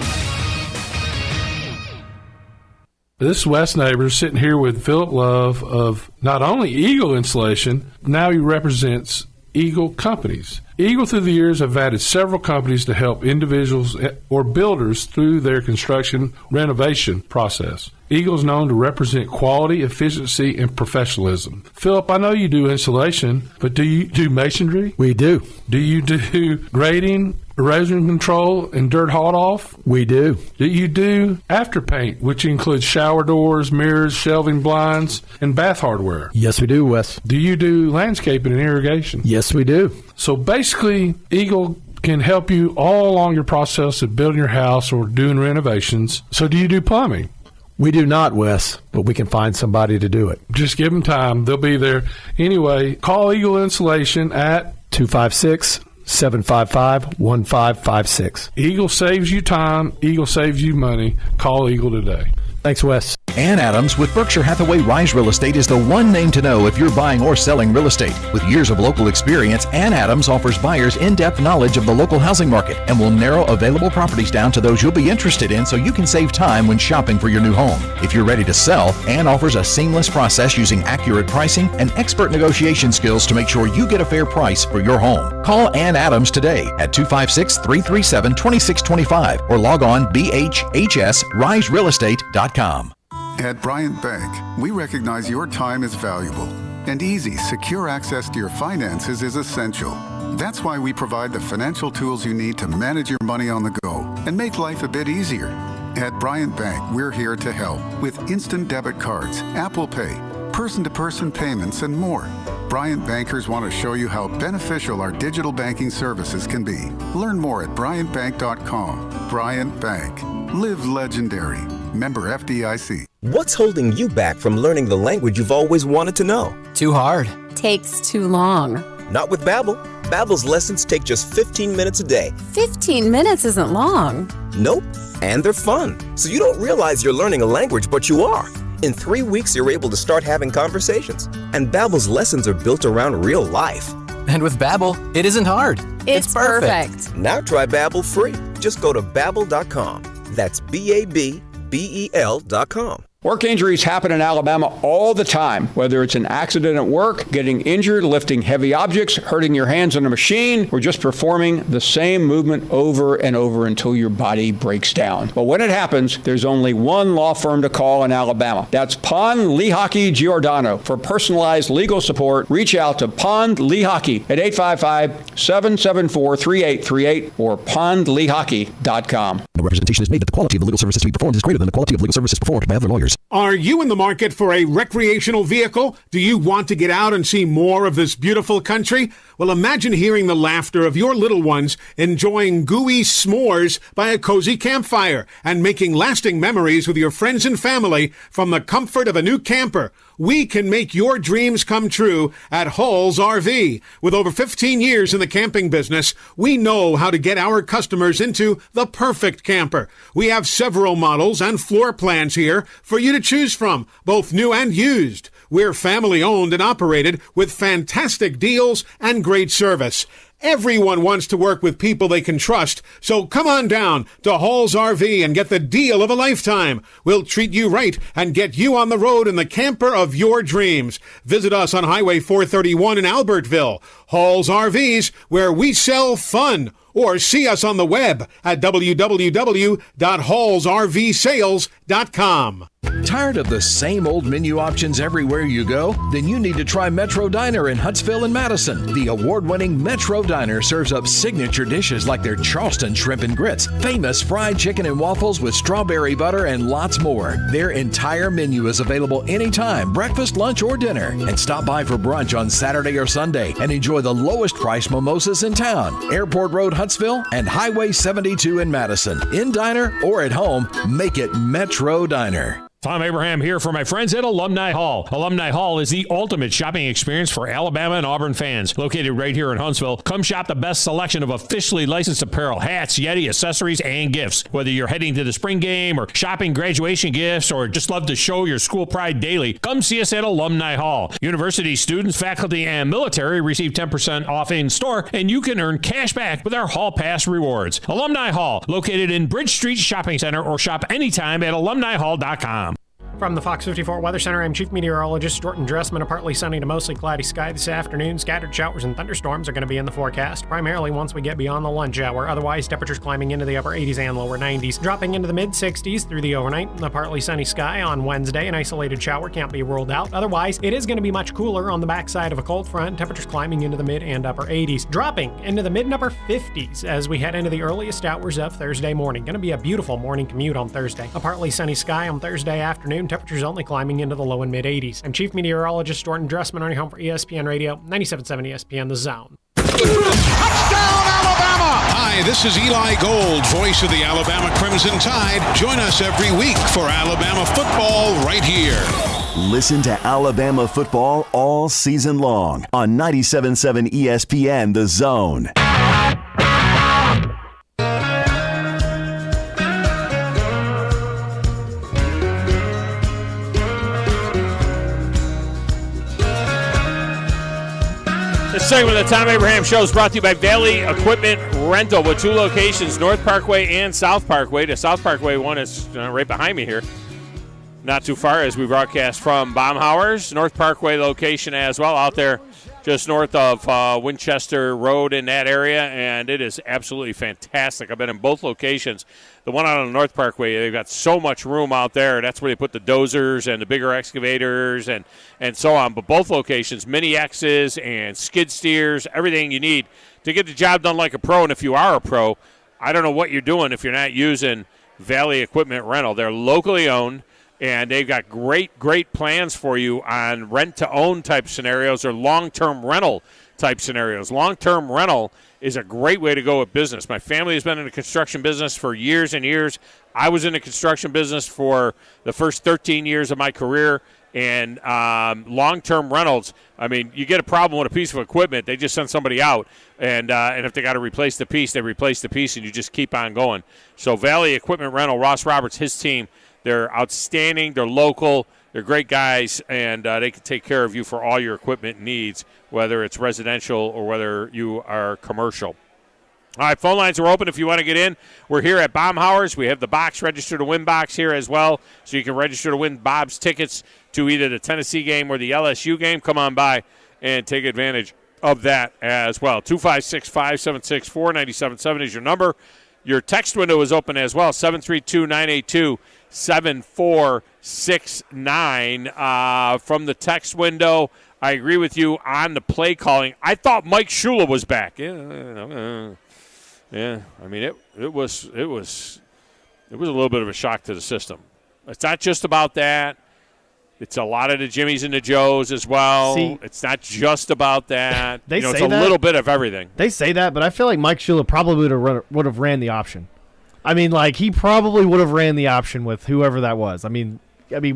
S1: This is Wes Neighbors sitting here with Philip Love of not only Eagle Insulation, now he represents Eagle Companies. Eagle through the years have added several companies to help individuals or builders through their construction renovation process. Eagle is known to represent quality, efficiency, and professionalism. Philip, I know you do insulation, but do you do masonry?
S2: We do.
S1: Do you do grading, erosion control, and dirt hauled off?
S2: We do.
S1: Do you do after paint, which includes shower doors, mirrors, shelving blinds, and bath hardware?
S2: Yes, we do, Wes.
S1: Do you do landscaping and irrigation?
S2: Yes, we do.
S1: So basically, Eagle can help you all along your process of building your house or doing renovations. So do you do plumbing?
S2: We do not, Wes, but we can find somebody to do it.
S1: Just give them time. They'll be there. Anyway, call Eagle Insulation at
S2: 256-755-1556.
S1: Eagle saves you time. Eagle saves you money. Call Eagle today.
S2: Thanks, Wes.
S3: Ann Adams with Berkshire Hathaway Rise Real Estate is the one name to know if you're buying or selling real estate. With years of local experience, Ann Adams offers buyers in-depth knowledge of the local housing market and will narrow available properties down to those you'll be interested in so you can save time when shopping for your new home. If you're ready to sell, Ann offers a seamless process using accurate pricing and expert negotiation skills to make sure you get a fair price for your home. Call Ann Adams today at 256-337-2625 or log on bhhsriserealestate.com.
S10: At Bryant Bank, we recognize your time is valuable, and easy, secure access to your finances is essential. That's why we provide the financial tools you need to manage your money on the go and make life a bit easier. At Bryant Bank, we're here to help with instant debit cards, Apple Pay, person-to-person payments, and more. Bryant bankers want to show you how beneficial our digital banking services can be. Learn more at bryantbank.com. Bryant Bank. Live legendary. Member FDIC.
S18: What's holding you back from learning the language you've always wanted to know?
S22: Too hard. Takes too long.
S18: Not with Babbel. Babbel's lessons take just 15 minutes a day.
S22: 15 minutes isn't long.
S18: Nope. And they're fun. So you don't realize you're learning a language, but you are. In 3 weeks, you're able to start having conversations. And Babbel's lessons are built around real life.
S22: And with Babbel, it isn't hard. It's perfect.
S18: Now try Babbel free. Just go to Babbel.com. That's BABBEL.com.
S23: Work injuries happen in Alabama all the time, whether it's an accident at work, getting injured, lifting heavy objects, hurting your hands on a machine, or just performing the same movement over and over until your body breaks down. But when it happens, there's only one law firm to call in Alabama. That's Pond, Lehocky, Giordano. For personalized legal support, reach out to Pond Lehocky at 855-774-3838 or pondlehocky.com.
S3: The representation is made that the quality of the legal services to be performed is greater than the quality of legal services performed by other lawyers.
S7: Are you in the market for a recreational vehicle? Do you want to get out and see more of this beautiful country? Well, imagine hearing the laughter of your little ones enjoying gooey s'mores by a cozy campfire and making lasting memories with your friends and family from the comfort of a new camper. We can make your dreams come true at Hall's RV. With over 15 years in the camping business, we know how to get our customers into the perfect camper. We have several models and floor plans here for you to choose from, both new and used. We're family owned and operated with fantastic deals and great service. Everyone wants to work with people they can trust, so come on down to Hall's RV and get the deal of a lifetime. We'll treat you right and get you on the road in the camper of your dreams. Visit us on Highway 431 in Albertville. Hall's RVs, where we sell fun. or see us on the web at www.hallsrvsales.com.
S19: Tired of the same old menu options everywhere you go? Then you need to try Metro Diner in Huntsville and Madison. The award-winning Metro Diner serves up signature dishes like their Charleston shrimp and grits, famous fried chicken and waffles with strawberry butter, and lots more. Their entire menu is available anytime, breakfast, lunch, or dinner. And stop by for brunch on Saturday or Sunday and enjoy the lowest price mimosas in town. Airport Road, Huntsville, and Highway 72 in Madison. In diner or at home, make it Metro Diner.
S14: Thom Abraham here for my friends at Alumni Hall. Alumni Hall is the ultimate shopping experience for Alabama and Auburn fans. Located right here in Huntsville, come shop the best selection of officially licensed apparel, hats, Yeti, accessories, and gifts. Whether you're heading to the spring game or shopping graduation gifts or just love to show your school pride daily, come see us at Alumni Hall. University students, faculty, and military receive 10% off in store, and you can earn cash back with our Hall Pass rewards. Alumni Hall, located in Bridge Street Shopping Center, or shop anytime at alumnihall.com.
S4: From the Fox 54 Weather Center, I'm Chief Meteorologist Jordan Dressman. A partly sunny to mostly cloudy sky this afternoon. Scattered showers and thunderstorms are going to be in the forecast, primarily once we get beyond the lunch hour. Otherwise, temperatures climbing into the upper 80s and lower 90s, dropping into the mid-60s through the overnight. A partly sunny sky on Wednesday. An isolated shower can't be ruled out. Otherwise, it is going to be much cooler on the backside of a cold front. Temperatures climbing into the mid and upper 80s, dropping into the mid and upper 50s as we head into the earliest hours of Thursday morning. Going to be a beautiful morning commute on Thursday. A partly sunny sky on Thursday afternoon. Temperatures only climbing into the low and mid 80s. I'm Chief Meteorologist Jordan Dressman on your home for ESPN Radio, 97.7 ESPN The Zone.
S7: Touchdown, Alabama! Hi, this is Eli Gold, voice of the Alabama Crimson Tide. Join us every week for Alabama football right here.
S17: Listen to Alabama football all season long on 97.7 ESPN The Zone.
S5: This segment of the Thom Abraham Show is brought to you by Valley Equipment Rental with 2 locations, North Parkway and South Parkway. The South Parkway one is right behind me here. Not too far as we broadcast from Baumhauer's. North Parkway location as well out there just north of Winchester Road in that area, and it is absolutely fantastic. I've been in both locations. The one out on the North Parkway, they've got so much room out there. That's where they put the dozers and the bigger excavators and so on. But both locations, mini X's and skid steers, everything you need to get the job done like a pro. And if you are a pro, I don't know what you're doing if you're not using Valley Equipment Rental. They're locally owned, and they've got great plans for you on rent-to-own type scenarios or long-term rental type scenarios. Long-term rental is a great way to go with business. My family has been in the construction business for years and years. I was in the construction business for the first 13 years of my career. And long-term rentals, I mean, you get a problem with a piece of equipment, they just send somebody out. And if they got to replace the piece, they replace the piece, and you just keep on going. So Valley Equipment Rental, Ross Roberts, his team, they're outstanding. They're local. They're great guys, and they can take care of you for all your equipment needs, whether it's residential or whether you are commercial. All right, phone lines are open if you want to get in. We're here at Baumhauer's. We have the box, Register to Win box here as well, so you can register to win Bob's tickets to either the Tennessee game or the LSU game. Come on by and take advantage of that as well. 256-576-4977 is your number. Your text window is open as well, 732-982-7469. From the text window, I agree with you on the play calling. I thought Mike Shula was back. Yeah, I mean, it was a little bit of a shock to the system. It's not just about that. It's a lot of the Jimmies and the Joes as well.
S6: See,
S5: it's not just about that.
S6: It's
S5: a little bit of everything.
S6: They say that, but I feel like Mike Shula probably would have ran the option. I mean, like, he probably would have ran the option with whoever that was. I mean, we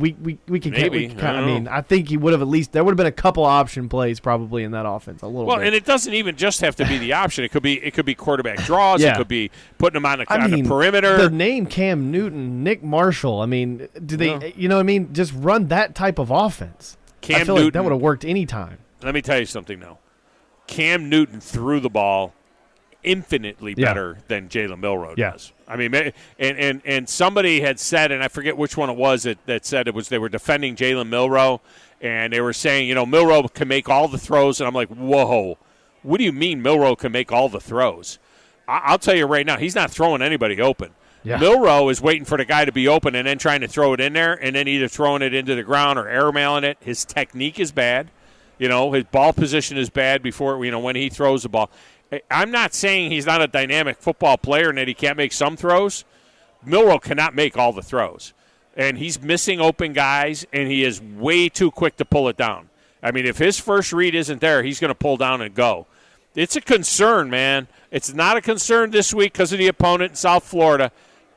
S6: can
S5: maybe.
S6: I think he would have at least. There would have been a couple option plays probably in that offense. A little.
S5: Well,
S6: bit.
S5: And it doesn't even just have to be the option. It could be quarterback draws.
S6: Yeah.
S5: It could be putting them on the perimeter.
S6: The name Cam Newton, Nick Marshall. I mean, do they? You know what I mean? Just run that type of offense. I feel like that would have worked anytime.
S5: Let me tell you something though. Cam Newton threw the ball infinitely better than Jalen Milroe does. I mean, and somebody had said, and I forget which one it was that said it was they were defending Jalen Milroe, and they were saying, Milroe can make all the throws, and I'm like, whoa, what do you mean Milroe can make all the throws? I'll tell you right now, he's not throwing anybody open.
S6: Yeah.
S5: Milroe is waiting for the guy to be open and then trying to throw it in there and then either throwing it into the ground or airmailing it. His technique is bad. His ball position is bad before, when he throws the ball. I'm not saying he's not a dynamic football player and that he can't make some throws. Milroe cannot make all the throws. And he's missing open guys, and he is way too quick to pull it down. I mean, if his first read isn't there, he's going to pull down and go. It's a concern, man. It's not a concern this week because of the opponent in South Florida.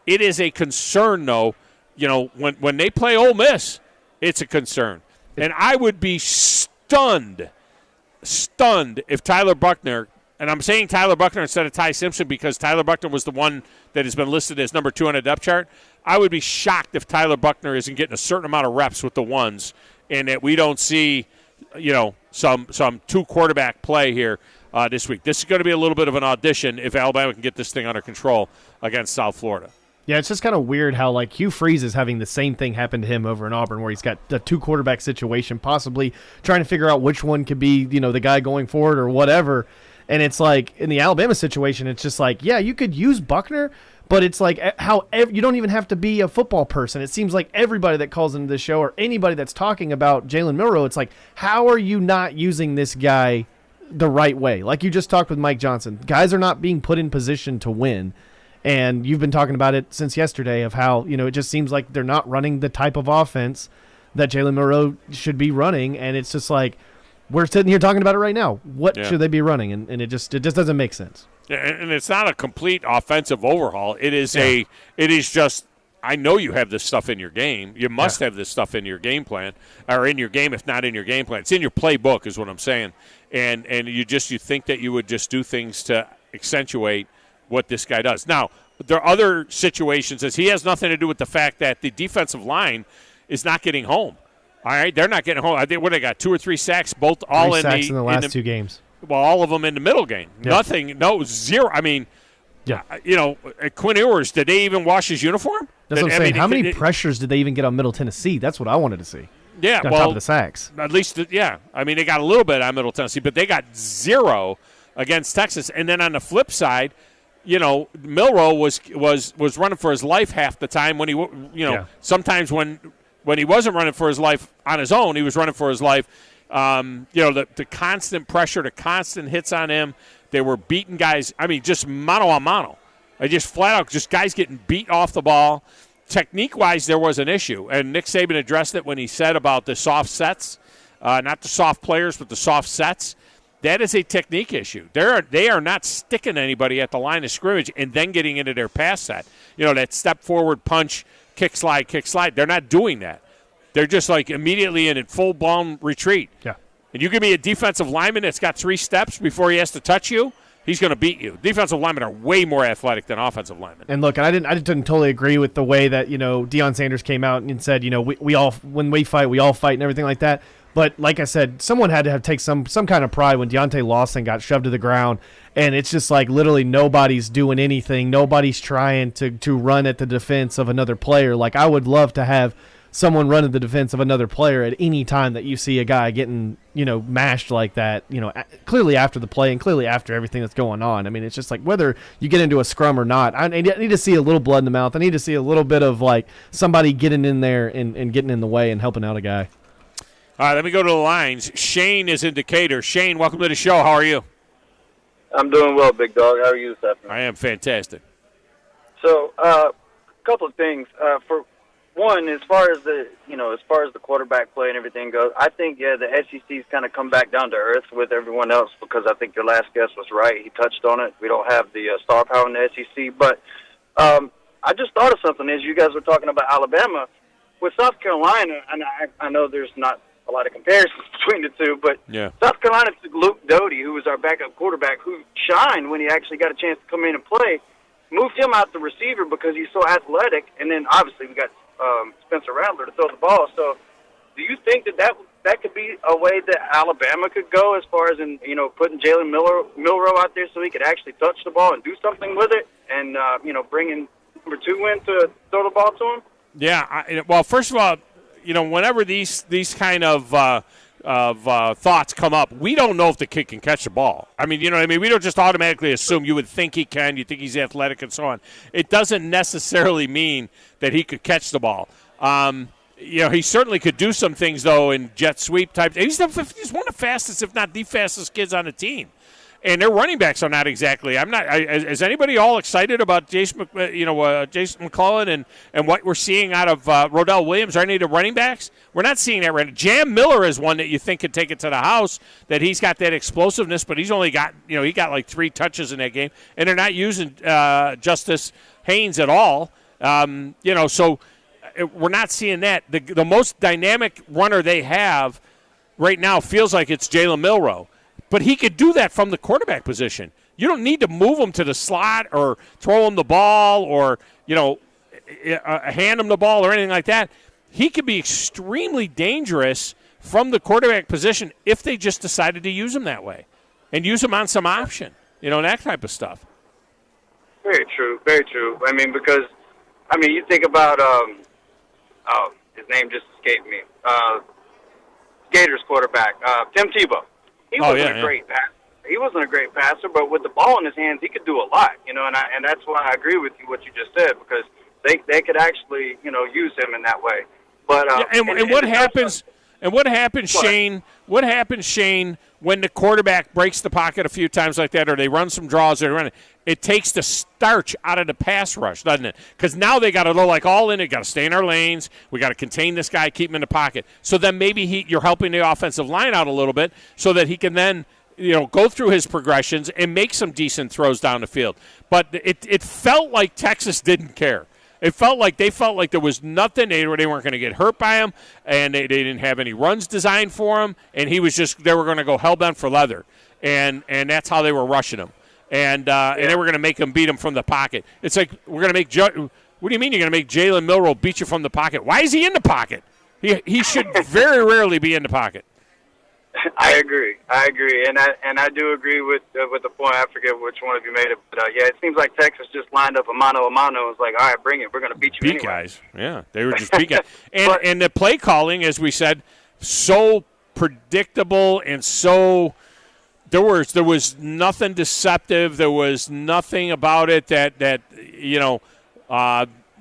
S5: It is a concern, though. When they play Ole Miss, it's a concern. And I would be stunned if Tyler Buchner, and I'm saying Tyler Buchner instead of Ty Simpson because Tyler Buchner was the one that has been listed as number 2 on the depth chart. I would be shocked if Tyler Buchner isn't getting a certain amount of reps with the ones and that we don't see, some 2-quarterback play here this week. This is going to be a little bit of an audition if Alabama can get this thing under control against South Florida.
S6: Yeah, it's just kind of weird how, Hugh Freeze is having the same thing happen to him over in Auburn where he's got the 2-quarterback situation, possibly trying to figure out which one could be, the guy going forward or whatever. And it's like, in the Alabama situation, it's just like, yeah, you could use Buchner, but it's like you don't even have to be a football person. It seems like everybody that calls into this show or anybody that's talking about Jalen Milroe, it's like, how are you not using this guy the right way? Like you just talked with Mike Johnson. Guys are not being put in position to win. And you've been talking about it since yesterday of how, it just seems like they're not running the type of offense that Jalen Milroe should be running. And it's just like, we're sitting here talking about it right now. What should they be running? And it just doesn't make sense.
S5: Yeah, and it's not a complete offensive overhaul. It is it is just, I know you have this stuff in your game. You must have this stuff in your game plan, or in your game, if not in your game plan. It's in your playbook is what I'm saying. And you think that you would just do things to accentuate what this guy does. Now, there are other situations as he has nothing to do with the fact that the defensive line is not getting home. All right, they're not getting home. I think they got 2 or 3 sacks, both all in
S6: sacks in the last 2 games.
S5: Well, all of them in the middle game.
S6: Yeah.
S5: Zero. I mean, Quinn Ewers, did they even wash his uniform?
S6: That's what I'm saying. How many pressures did they even get on Middle Tennessee? That's what I wanted to see.
S5: Yeah,
S6: on top of the sacks.
S5: At least, I mean, they got a little bit on Middle Tennessee, but they got 0 against Texas. And then on the flip side, Milroe was running for his life half the time when he, sometimes when he wasn't running for his life on his own, he was running for his life. The constant pressure, the constant hits on him. They were beating guys. I mean, just mano a mano. Just flat out, just guys getting beat off the ball. Technique-wise, there was an issue, and Nick Saban addressed it when he said about the soft sets, not the soft players, but the soft sets. That is a technique issue. They are not sticking anybody at the line of scrimmage and then getting into their pass set. That step forward, punch, kick slide. They're not doing that. They're just immediately in full-blown retreat.
S6: Yeah.
S5: And you give me a defensive lineman that's got 3 steps before he has to touch you, he's going to beat you. Defensive linemen are way more athletic than offensive linemen.
S6: And look, I didn't totally agree with the way that Deion Sanders came out and said we all when we fight and everything like that. But like I said, someone had to take some kind of pride when Deontay Lawson got shoved to the ground, and it's just literally nobody's doing anything. Nobody's trying to run at the defense of another player. I would love to have someone run at the defense of another player at any time that you see a guy getting mashed like that. Clearly after the play and clearly after everything that's going on. I mean, it's just whether you get into a scrum or not. I need to see a little blood in the mouth. I need to see a little bit of somebody getting in there and getting in the way and helping out a guy.
S5: All right, let me go to the lines. Shane is in Decatur. Shane, welcome to the show. How are you?
S8: I'm doing well, big dog. How are you this afternoon?
S5: I am fantastic.
S8: So, a couple of things. For one, as far as the quarterback play and everything goes, I think the SEC's kind of come back down to earth with everyone else because I think your last guest was right. He touched on it. We don't have the star power in the SEC, but I just thought of something as you guys were talking about Alabama with South Carolina, and I know there's not a lot of comparisons between the two, but South Carolina took Luke Doty, who was our backup quarterback, who shined when he actually got a chance to come in and play, moved him out the receiver because he's so athletic, and then obviously we got Spencer Rattler to throw the ball. So do you think that could be a way that Alabama could go as far as putting Jalen Milroe out there so he could actually touch the ball and do something with it and, bringing number 2 in to throw the ball to him?
S5: Yeah, well, first of all, whenever these kind of thoughts come up. We don't know if the kid can catch the ball. I mean, you know what I mean? We don't just automatically assume you would think he can, you think he's athletic and so on. It doesn't necessarily mean that he could catch the ball. He certainly could do some things, though, in jet sweep type. He's one of the fastest, if not the fastest kids on the team. And their running backs are not exactly. Is anybody all excited about Jason McClellan and what we're seeing out of Rodell Williams? Are any of the running backs? We're not seeing that right now. Jam Miller is one that you think could take it to the house. That he's got that explosiveness, but he's only got he got like 3 touches in that game, and they're not using Justice Haynes at all. So we're not seeing that. The most dynamic runner they have right now feels like it's Jalen Milroe. But he could do that from the quarterback position. You don't need to move him to the slot or throw him the ball or, hand him the ball or anything like that. He could be extremely dangerous from the quarterback position if they just decided to use him that way and use him on some option, that type of stuff.
S8: Very true, very true. Because you think about, his name just escaped me, Gators quarterback, Tim Tebow. He wasn't a great passer. He wasn't a great passer, but with the ball in his hands, he could do a lot. And that's why I agree with you what you just said, because they could actually use him in that way. But
S5: what happens? And what happens, Shane? What happens, Shane, when the quarterback breaks the pocket a few times like that, or they run some draws, or they run it? It takes the starch out of the pass rush, doesn't it? Because now they got to go all in. They got to stay in our lanes. We got to contain this guy, keep him in the pocket. So then maybe you're helping the offensive line out a little bit, so that he can then go through his progressions and make some decent throws down the field. But it felt like Texas didn't care. They felt like there was nothing. They weren't going to get hurt by him, and they didn't have any runs designed for him. And they were going to go hell-bent for leather, and that's how they were rushing him. And they were going to make him beat him from the pocket. It's like we're going to make what do you mean you're going to make Jalen Milroe beat you from the pocket? Why is he in the pocket? He should very rarely be in the pocket.
S8: I agree, and I do agree with the point. I forget which one of you made it, but it seems like Texas just lined up a mano. It was like, all right, bring it. We're going to beat you anyway.
S5: Guys, yeah, they were just beat guys. And the play calling, as we said, so predictable and so. There was nothing deceptive. There was nothing about it that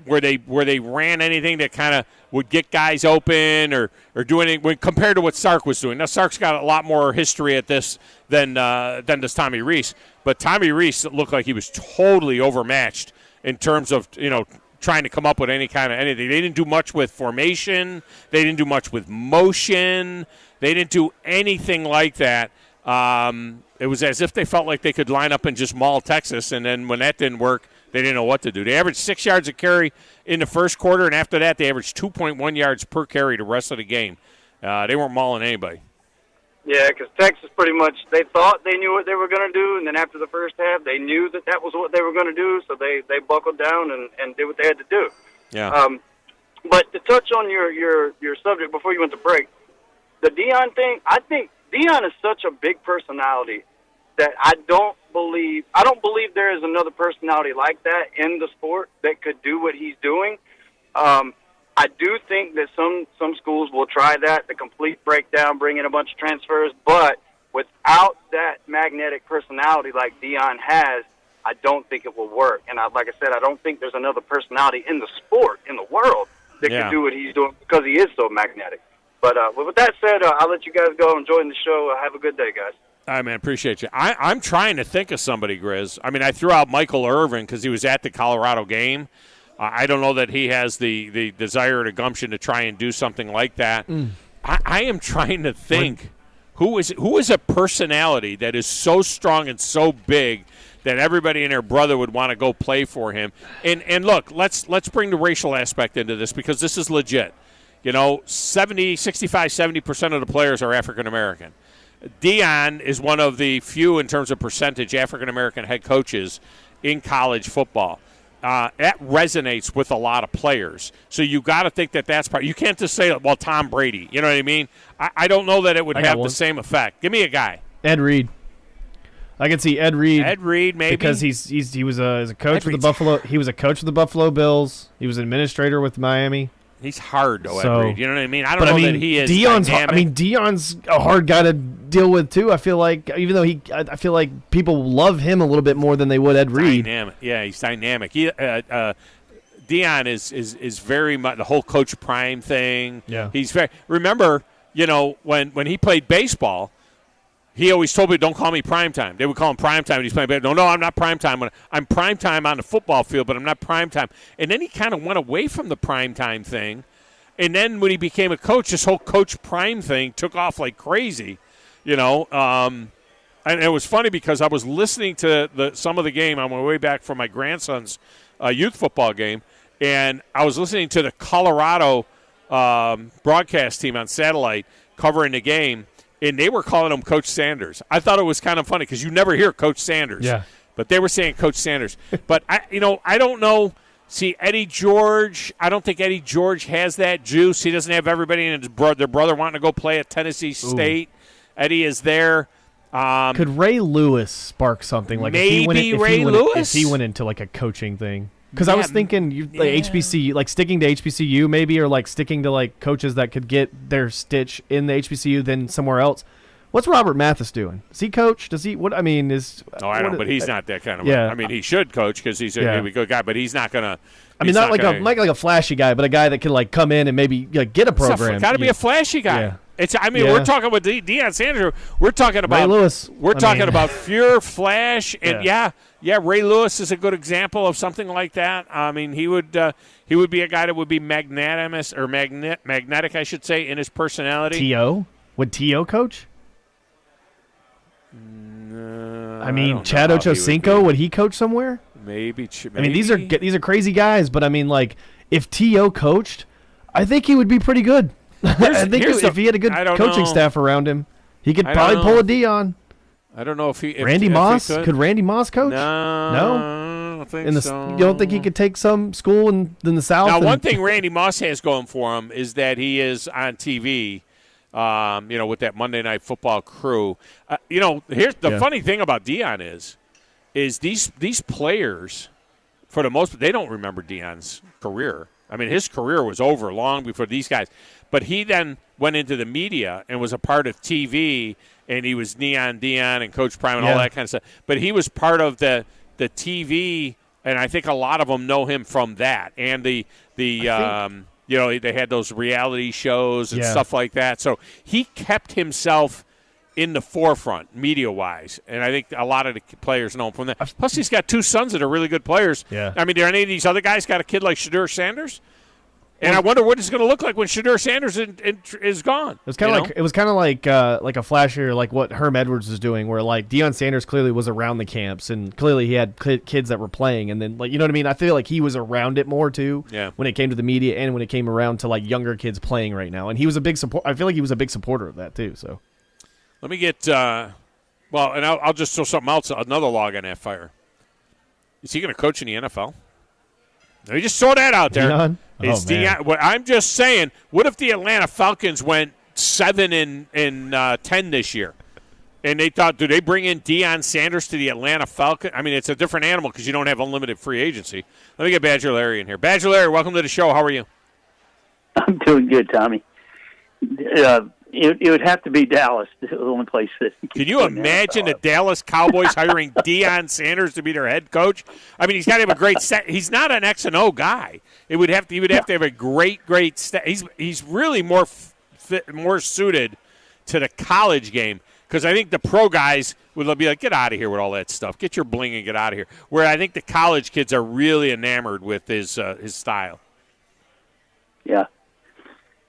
S5: where they ran anything that kind of would get guys open or do anything compared to what Sark was doing. Now Sark's got a lot more history at this than does Tommy Rees, but Tommy Rees looked like he was totally overmatched in terms of trying to come up with any kind of anything. They didn't do much with formation. They didn't do much with motion. They didn't do anything like that. It was as if they felt like they could line up and just maul Texas, and then when that didn't work, they didn't know what to do. They averaged 6 yards a carry in the first quarter, and after that, they averaged 2.1 yards per carry the rest of the game. They weren't mauling anybody.
S8: Yeah, because Texas pretty much, they thought they knew what they were going to do, and then after the first half, they knew that was what they were going to do, so they buckled down and did what they had to do.
S5: Yeah.
S8: But to touch on your subject before you went to break, the Deion thing, I think Deion is such a big personality that I don't believe there is another personality like that in the sport that could do what he's doing. I do think that some schools will try that, the complete breakdown, bring in a bunch of transfers, but without that magnetic personality like Deion has, I don't think it will work. And like I said, I don't think there's another personality in the sport, in the world, that can do what he's doing because he is so magnetic. But with that said, I'll let you guys go. I'm enjoying the show. Have a good day, guys.
S5: All right, man, appreciate you. I'm trying to think of somebody, Grizz. I mean, I threw out Michael Irvin because he was at the Colorado game. I don't know that he has the desire or the gumption to try and do something like that. I am trying to think who is a personality that is so strong and so big that everybody and their brother would want to go play for him. And look, let's bring the racial aspect into this because this is legit. 65-70% of the players are African American. Deion is one of the few in terms of percentage African American head coaches in college football. That resonates with a lot of players. So you got to think that's part. You can't just say, well, Tom Brady. You know what I mean? I don't know that it would have the same effect. Give me a guy.
S6: Ed Reed. I can see Ed Reed.
S5: Ed Reed, maybe
S6: because he was a coach with the Buffalo. He was a coach with the Buffalo Bills. He was an administrator with Miami.
S5: He's hard though,
S6: So-
S5: Ed Reed. You know what I mean? I don't know that he is
S6: Deion's.
S5: dynamic.
S6: Deion's a hard guy to deal with too. I feel like, even though I feel like people love him a little bit more than they would Ed Reed.
S5: Dynamic. Yeah, he's dynamic. Deion is very much the whole Coach Prime thing.
S6: Yeah.
S5: He's very. Remember, when he played baseball, he always told me, "Don't call me primetime." They would call him primetime, and he's playing baseball. No, I'm not primetime. I'm primetime on the football field, but I'm not primetime. And then he kind of went away from the primetime thing. And then when he became a coach, this whole Coach Prime thing took off like crazy. And it was funny because I was listening to some of the game on my way back from my grandson's youth football game, and I was listening to the Colorado broadcast team on satellite covering the game, and they were calling him Coach Sanders. I thought it was kind of funny because you never hear Coach Sanders.
S6: Yeah.
S5: But they were saying Coach Sanders. But, I don't know. See, Eddie George, I don't think Eddie George has that juice. He doesn't have everybody and their brother wanting to go play at Tennessee State. Eddie is there.
S6: Could Ray Lewis spark something? Like
S5: maybe
S6: if he went into like a coaching thing? Because I was thinking HBCU, like sticking to HBCU maybe, or like sticking to like coaches that could get their stitch in the HBCU then somewhere else. What's Robert Mathis doing? Does he coach? Does he? What I mean is.
S5: No, I don't. But he's not that kind of.
S6: Yeah.
S5: I mean, he should coach because he's a really good guy. But he's not gonna.
S6: I mean, not like a flashy guy, but a guy that can like come in and maybe get a program.
S5: Got to be a flashy guy.
S6: Yeah.
S5: We're talking about Deion Sanders. We're talking about
S6: Ray Lewis.
S5: We're talking about pure flash, and Ray Lewis is a good example of something like that. I mean, he would be a guy that would be magnanimous or magnetic, I should say, in his personality.
S6: T.O. Would T.O. coach? I mean, Chad Ochocinco, would he coach somewhere?
S5: Maybe.
S6: I mean, these are crazy guys, but I mean, like, if T.O. coached, I think he would be pretty good. I think if he had a good coaching staff around him, he could probably pull a Deion.
S5: I don't know if he.
S6: Randy Moss? Could Randy Moss coach?
S5: No, I don't think so.
S6: You don't think he could take some school in the South?
S5: Now, one thing Randy Moss has going for him is that he is on TV. With that Monday Night Football crew. Here's the funny thing about Deion is these players, for the most part, they don't remember Deion's career. I mean, his career was over long before these guys. But he then went into the media and was a part of TV, and he was Neon Deion and Coach Prime and all that kind of stuff. But he was part of the TV, and I think a lot of them know him from that. And they had those reality shows and stuff like that. So he kept himself in the forefront, media-wise, and I think a lot of the players know him from that. Plus, he's got two sons that are really good players.
S6: Yeah.
S5: I mean, do any of these other guys got a kid like Shadur Sanders? And I wonder what it's going to look like when Shadur Sanders is gone.
S6: It was kind of like a flasher, like what Herm Edwards was doing, where like Deion Sanders clearly was around the camps, and clearly he had kids that were playing, and then like, you know what I mean. I feel like he was around it more too.
S5: Yeah.
S6: When it came to the media and when it came around to like younger kids playing right now, and he was a big support. I feel like he was a big supporter of that too. So
S5: let me get and I'll just throw something else, another log on that fire. Is he going to coach in the NFL? Let me just throw that out there.
S6: Deion?
S5: Deion, I'm just saying, what if the Atlanta Falcons went 7-10 this year? And they thought, do they bring in Deion Sanders to the Atlanta Falcons? I mean, it's a different animal because you don't have unlimited free agency. Let me get Badger Larry in here. Badger Larry, welcome to the show. How are you?
S9: I'm doing good, Tommy. It would have to be Dallas, the only place that.
S5: Can you imagine the Dallas Cowboys hiring Deion Sanders to be their head coach? I mean, he's got to have a great set. He's not an X and O guy. He would have to have a great set. He's really more suited to the college game, because I think the pro guys would be like, get out of here with all that stuff. Get your bling and get out of here. Where I think the college kids are really enamored with his style.
S9: Yeah.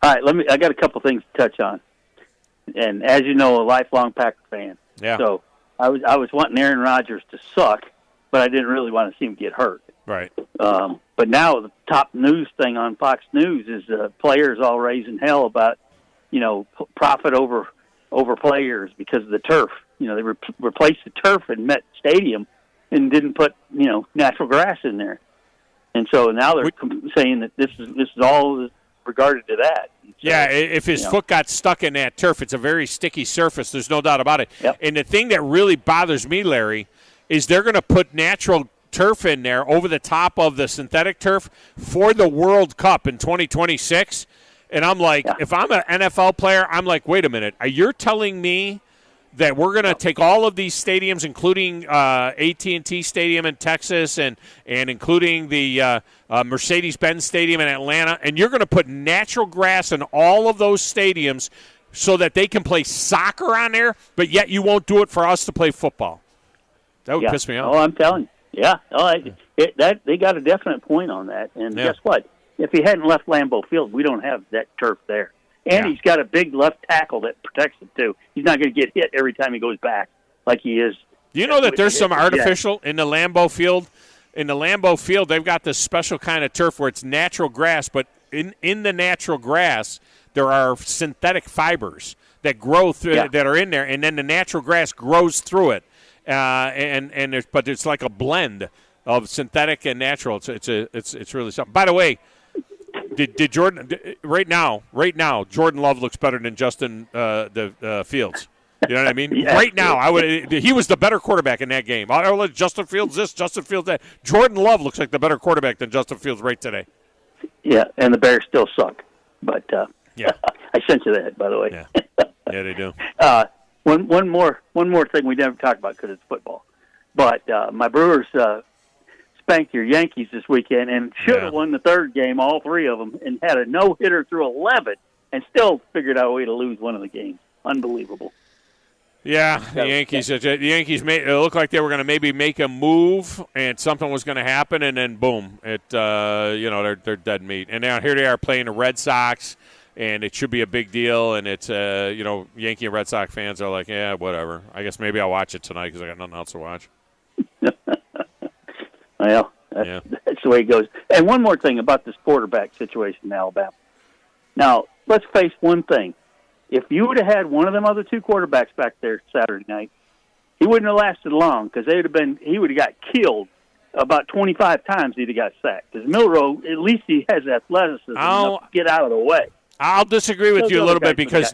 S9: All right, I got a couple things to touch on. And as you know, a lifelong Packer fan.
S5: Yeah.
S9: So I was wanting Aaron Rodgers to suck, but I didn't really want to see him get hurt.
S5: Right.
S9: But now the top news thing on Fox News is players all raising hell about, profit over players because of the turf. They replaced the turf in Met Stadium and didn't put natural grass in there, and so now they're saying that this is all regarded to that. So,
S5: yeah, if his foot got stuck in that turf, it's a very sticky surface. There's no doubt about it.
S9: Yep.
S5: And the thing that really bothers me, Larry, is they're going to put natural turf in there over the top of the synthetic turf for the World Cup in 2026. And I'm like, if I'm an NFL player, I'm like, wait a minute. You're telling me that we're going to take all of these stadiums, including AT&T Stadium in Texas and including the Mercedes-Benz Stadium in Atlanta, and you're going to put natural grass in all of those stadiums so that they can play soccer on there, but yet you won't do it for us to play football? That would piss me off.
S9: Oh, I'm telling you. Yeah. They got a definite point on that. And guess what? If he hadn't left Lambeau Field, we don't have that turf there. And he's got a big left tackle that protects it, too. He's not going to get hit every time he goes back like he is.
S5: You know that there's some artificial in the Lambeau Field? In the Lambeau Field, they've got this special kind of turf where it's natural grass, but in the natural grass, there are synthetic fibers that grow through that are in there, and then the natural grass grows through it. But it's like a blend of synthetic and natural. It's really something. By the way, did Jordan right now? Jordan Love looks better than Justin Fields. You know what I mean? Right now, he was the better quarterback in that game. I'll let Justin Fields this, Justin Fields that. Jordan Love looks like the better quarterback than Justin Fields right today.
S9: Yeah, and the Bears still suck. But I sent you that, by the way.
S5: Yeah, they do.
S9: One more thing we never talked about because it's football. But my Brewers spanked your Yankees this weekend and should have won the third game, all three of them, and had a no-hitter through 11 and still figured out a way to lose one of the games. Unbelievable.
S5: Yeah, the Yankees. The Yankees it looked like they were going to maybe make a move, and something was going to happen, and then boom, they're dead meat. And now here they are playing the Red Sox, and it should be a big deal. And it's Yankee and Red Sox fans are like, yeah, whatever. I guess maybe I'll watch it tonight because I got nothing else to watch.
S9: Well, that's the way it goes. And one more thing about this quarterback situation in Alabama. Now, let's face one thing. If you would have had one of them other two quarterbacks back there Saturday night, he wouldn't have lasted long because he would have got killed about 25 times. He'd have got sacked. Because Milroe, at least he has athleticism enough to get out of the way.
S5: I'll disagree with you a little bit because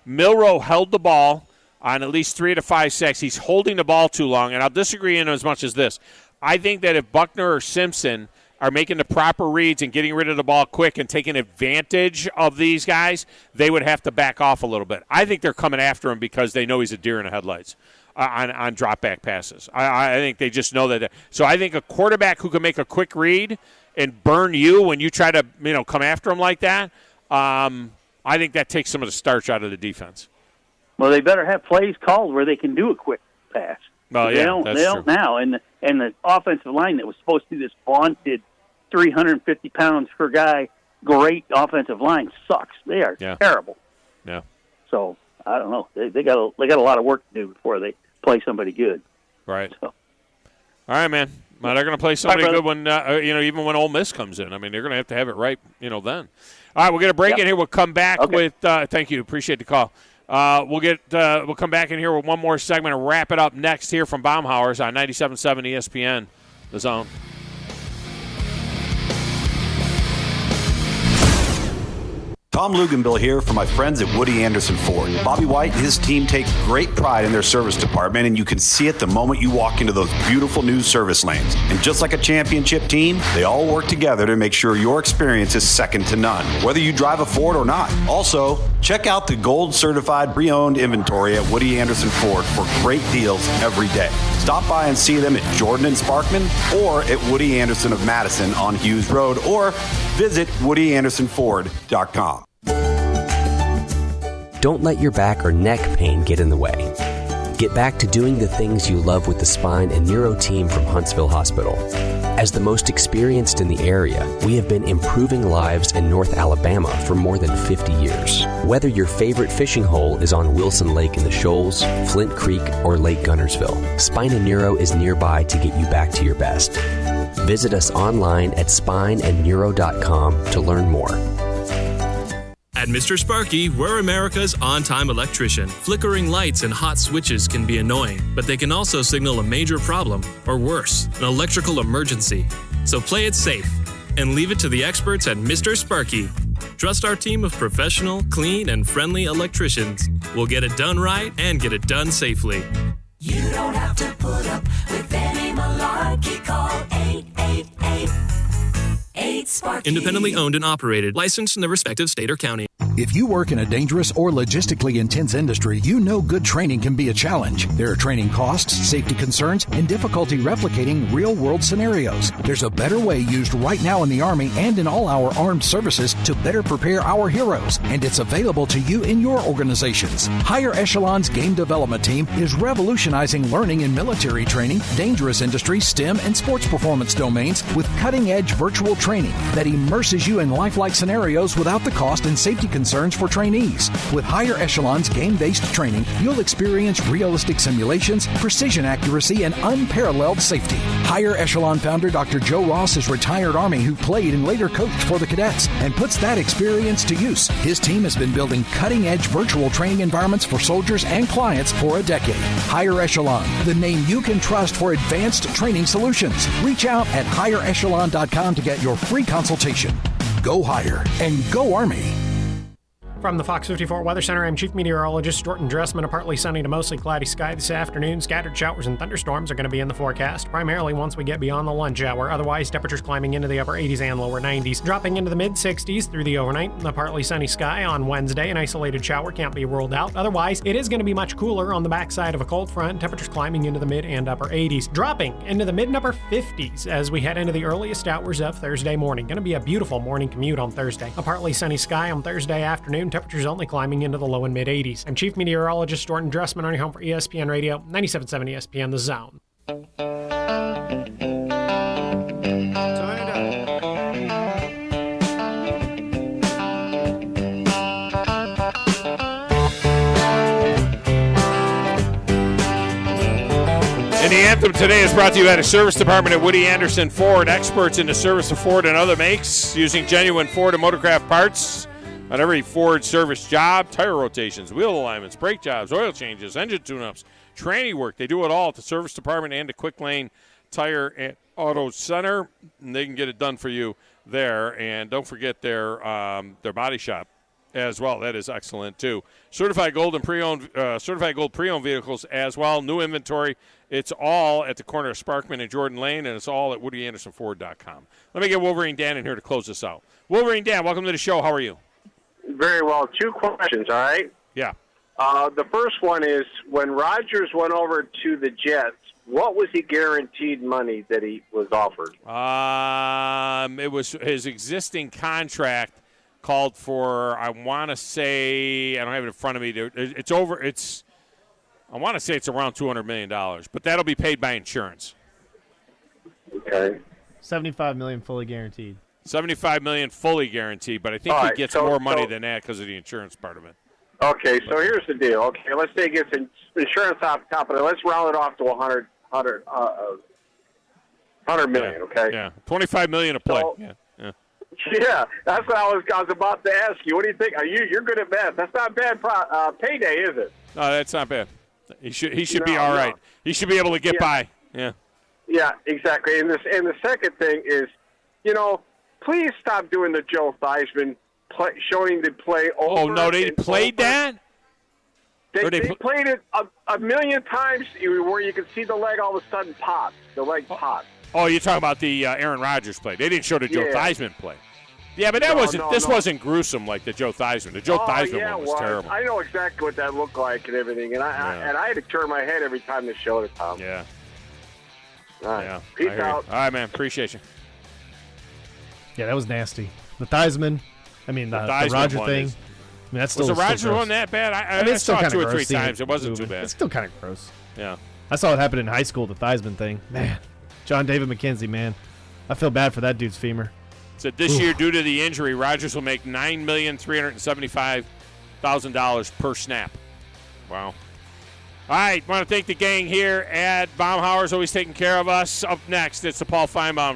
S5: Milroe held the ball on at least 3 to 5 sacks. He's holding the ball too long, and I'll disagree in as much as this. I think that if Buckner or Simpson are making the proper reads and getting rid of the ball quick and taking advantage of these guys, they would have to back off a little bit. I think they're coming after him because they know he's a deer in the headlights on drop-back passes. I think they just know that. So I think a quarterback who can make a quick read and burn you when you try to come after him like that, I think that takes some of the starch out of the defense.
S9: Well, they better have plays called where they can do a quick pass.
S5: Well,
S9: they don't now. And the offensive line that was supposed to be this vaunted 350 pounds per guy, great offensive line sucks. They are terrible.
S5: Yeah.
S9: So I don't know. They got a lot of work to do before they play somebody good.
S5: Right.
S9: So.
S5: All right, man. Well, they're going to play somebody good when even when Ole Miss comes in. I mean, they're going to have it right, then. All right, we'll get a break in here. We'll come back with. Thank you. Appreciate the call. We'll come back in here with one more segment and wrap it up next here from Baumhauer's on 97.7 ESPN, The Zone.
S11: Tom Luganbill here for my friends at Woody Anderson Ford. Bobby White and his team take great pride in their service department, and you can see it the moment you walk into those beautiful new service lanes. And just like a championship team, they all work together to make sure your experience is second to none, whether you drive a Ford or not. Also, check out the gold certified pre-owned inventory at Woody Anderson Ford for great deals every day. Stop by and see them at Jordan and Sparkman or at Woody Anderson of Madison on Hughes Road, or visit WoodyAndersonFord.com.
S12: Don't let your back or neck pain get in the way. Get back to doing the things you love with the spine and neuro team from Huntsville Hospital. As the most experienced in the area, we have been improving lives in North Alabama for more than 50 years. Whether your favorite fishing hole is on Wilson Lake in the Shoals, Flint Creek, or Lake Gunnersville, Spine and Neuro is nearby to get you back to your best. Visit us online at spineandneuro.com to learn more.
S13: At Mr. Sparky, we're America's on-time electrician. Flickering lights and hot switches can be annoying, but they can also signal a major problem, or worse, an electrical emergency. So play it safe and leave it to the experts at Mr. Sparky. Trust our team of professional, clean, and friendly electricians. We'll get it done right and get it done safely.
S16: You don't have to put up with any malarkey.
S15: Sparky, call 888-8-SPARKY.
S13: Independently owned and operated. Licensed in the respective state or county.
S19: If you work in a dangerous or logistically intense industry, you know good training can be a challenge. There are training costs, safety concerns, and difficulty replicating real-world scenarios. There's a better way used right now in the Army and in all our armed services to better prepare our heroes, and it's available to you in your organizations. Higher Echelon's Game Development Team is revolutionizing learning in military training, dangerous industry, STEM, and sports performance domains with cutting-edge virtual training that immerses you in lifelike scenarios without the cost and safety concerns for trainees. With Higher Echelon's game-based training, you'll experience realistic simulations, precision accuracy, and unparalleled safety. Higher Echelon founder Dr. Joe Ross is retired Army who played and later coached for the cadets and puts that experience to use. His team has been building cutting-edge virtual training environments for soldiers and clients for a decade. Higher Echelon, the name you can trust for advanced training solutions. Reach out at higherechelon.com to get your free consultation. Go Higher and go Army.
S4: From the Fox 54 Weather Center, I'm Chief Meteorologist Jordan Dressman. A partly sunny to mostly cloudy sky this afternoon. Scattered showers and thunderstorms are going to be in the forecast, primarily once we get beyond the lunch hour. Otherwise, temperatures climbing into the upper 80s and lower 90s, dropping into the mid-60s through the overnight. A partly sunny sky on Wednesday. An isolated shower can't be ruled out. Otherwise, it is going to be much cooler on the backside of a cold front. Temperatures climbing into the mid and upper 80s, dropping into the mid and upper 50s as we head into the earliest hours of Thursday morning. Going to be a beautiful morning commute on Thursday. A partly sunny sky on Thursday afternoon. Temperatures only climbing into the low and mid 80s. I'm Chief Meteorologist Jordan Dressman on your home for ESPN Radio, 97.7 ESPN The Zone.
S5: And the anthem today is brought to you by the Service Department at Woody Anderson Ford, experts in the service of Ford and other makes, using genuine Ford and Motorcraft parts on every Ford service job, tire rotations, wheel alignments, brake jobs, oil changes, engine tune-ups, tranny work. They do it all at the Service Department and the Quick Lane Tire and Auto Center. And they can get it done for you there. And don't forget their body shop as well. That is excellent too. Certified gold and pre-owned, certified gold pre-owned vehicles as well. New inventory. It's all at the corner of Sparkman and Jordan Lane, and it's all at WoodyAndersonFord.com. Let me get Wolverine Dan in here to close this out. Wolverine Dan, welcome to the show. How are you?
S16: Very well. Two questions, all right?
S5: Yeah.
S16: The first one is, when Rodgers went over to the Jets, what was he guaranteed money that he was offered?
S5: It was his existing contract called for, I want to say, I don't have it in front of me. I want to say it's around $200 million, but that'll be paid by insurance.
S16: Okay.
S6: $75 million fully guaranteed.
S5: $75 million fully guaranteed, but I think he gets more money than that because of the insurance part of it.
S16: Okay, so here's the deal. Okay, let's say he gets insurance off top of it. Let's round it off to $100 million. Okay.
S5: Yeah, $25 million a play.
S16: So,
S5: yeah.
S16: Yeah, that's what I was about to ask you. What do you think? You're good at math. That's not bad payday, is it?
S5: No, that's not bad. He should be all right. He should be able to get by. Yeah.
S16: Yeah, exactly. And the second thing is, please stop doing the Joe Theismann showing the play over.
S5: Oh no, they played that.
S16: They played it a million times where you can see the leg all of a sudden pop. The leg pops.
S5: Oh, you're talking about the Aaron Rodgers play. They didn't show the Joe Theismann play. Yeah, but this wasn't gruesome like the Joe Theismann. The Joe Theismann one was terrible.
S16: I know exactly what that looked like and everything, and I had to turn my head every time they showed it, Tom.
S5: Yeah.
S16: All right.
S5: Yeah.
S16: Peace out.
S5: All right, man. Appreciate you.
S6: Yeah, that was nasty. The Theismann, the Roger thing. That's still
S5: was the Roger one that bad? I saw it 2 or 3 times. It wasn't too bad.
S6: It's still kind of gross.
S5: Yeah.
S6: I saw it happen in high school, the Theismann thing. Man, John David McKenzie, man. I feel bad for that dude's femur.
S5: So this year, due to the injury, Rodgers will make $9,375,000 per snap. Wow. All right, want to thank the gang here at Baumhauer's, always taking care of us. Up next, it's the Paul Feinbaum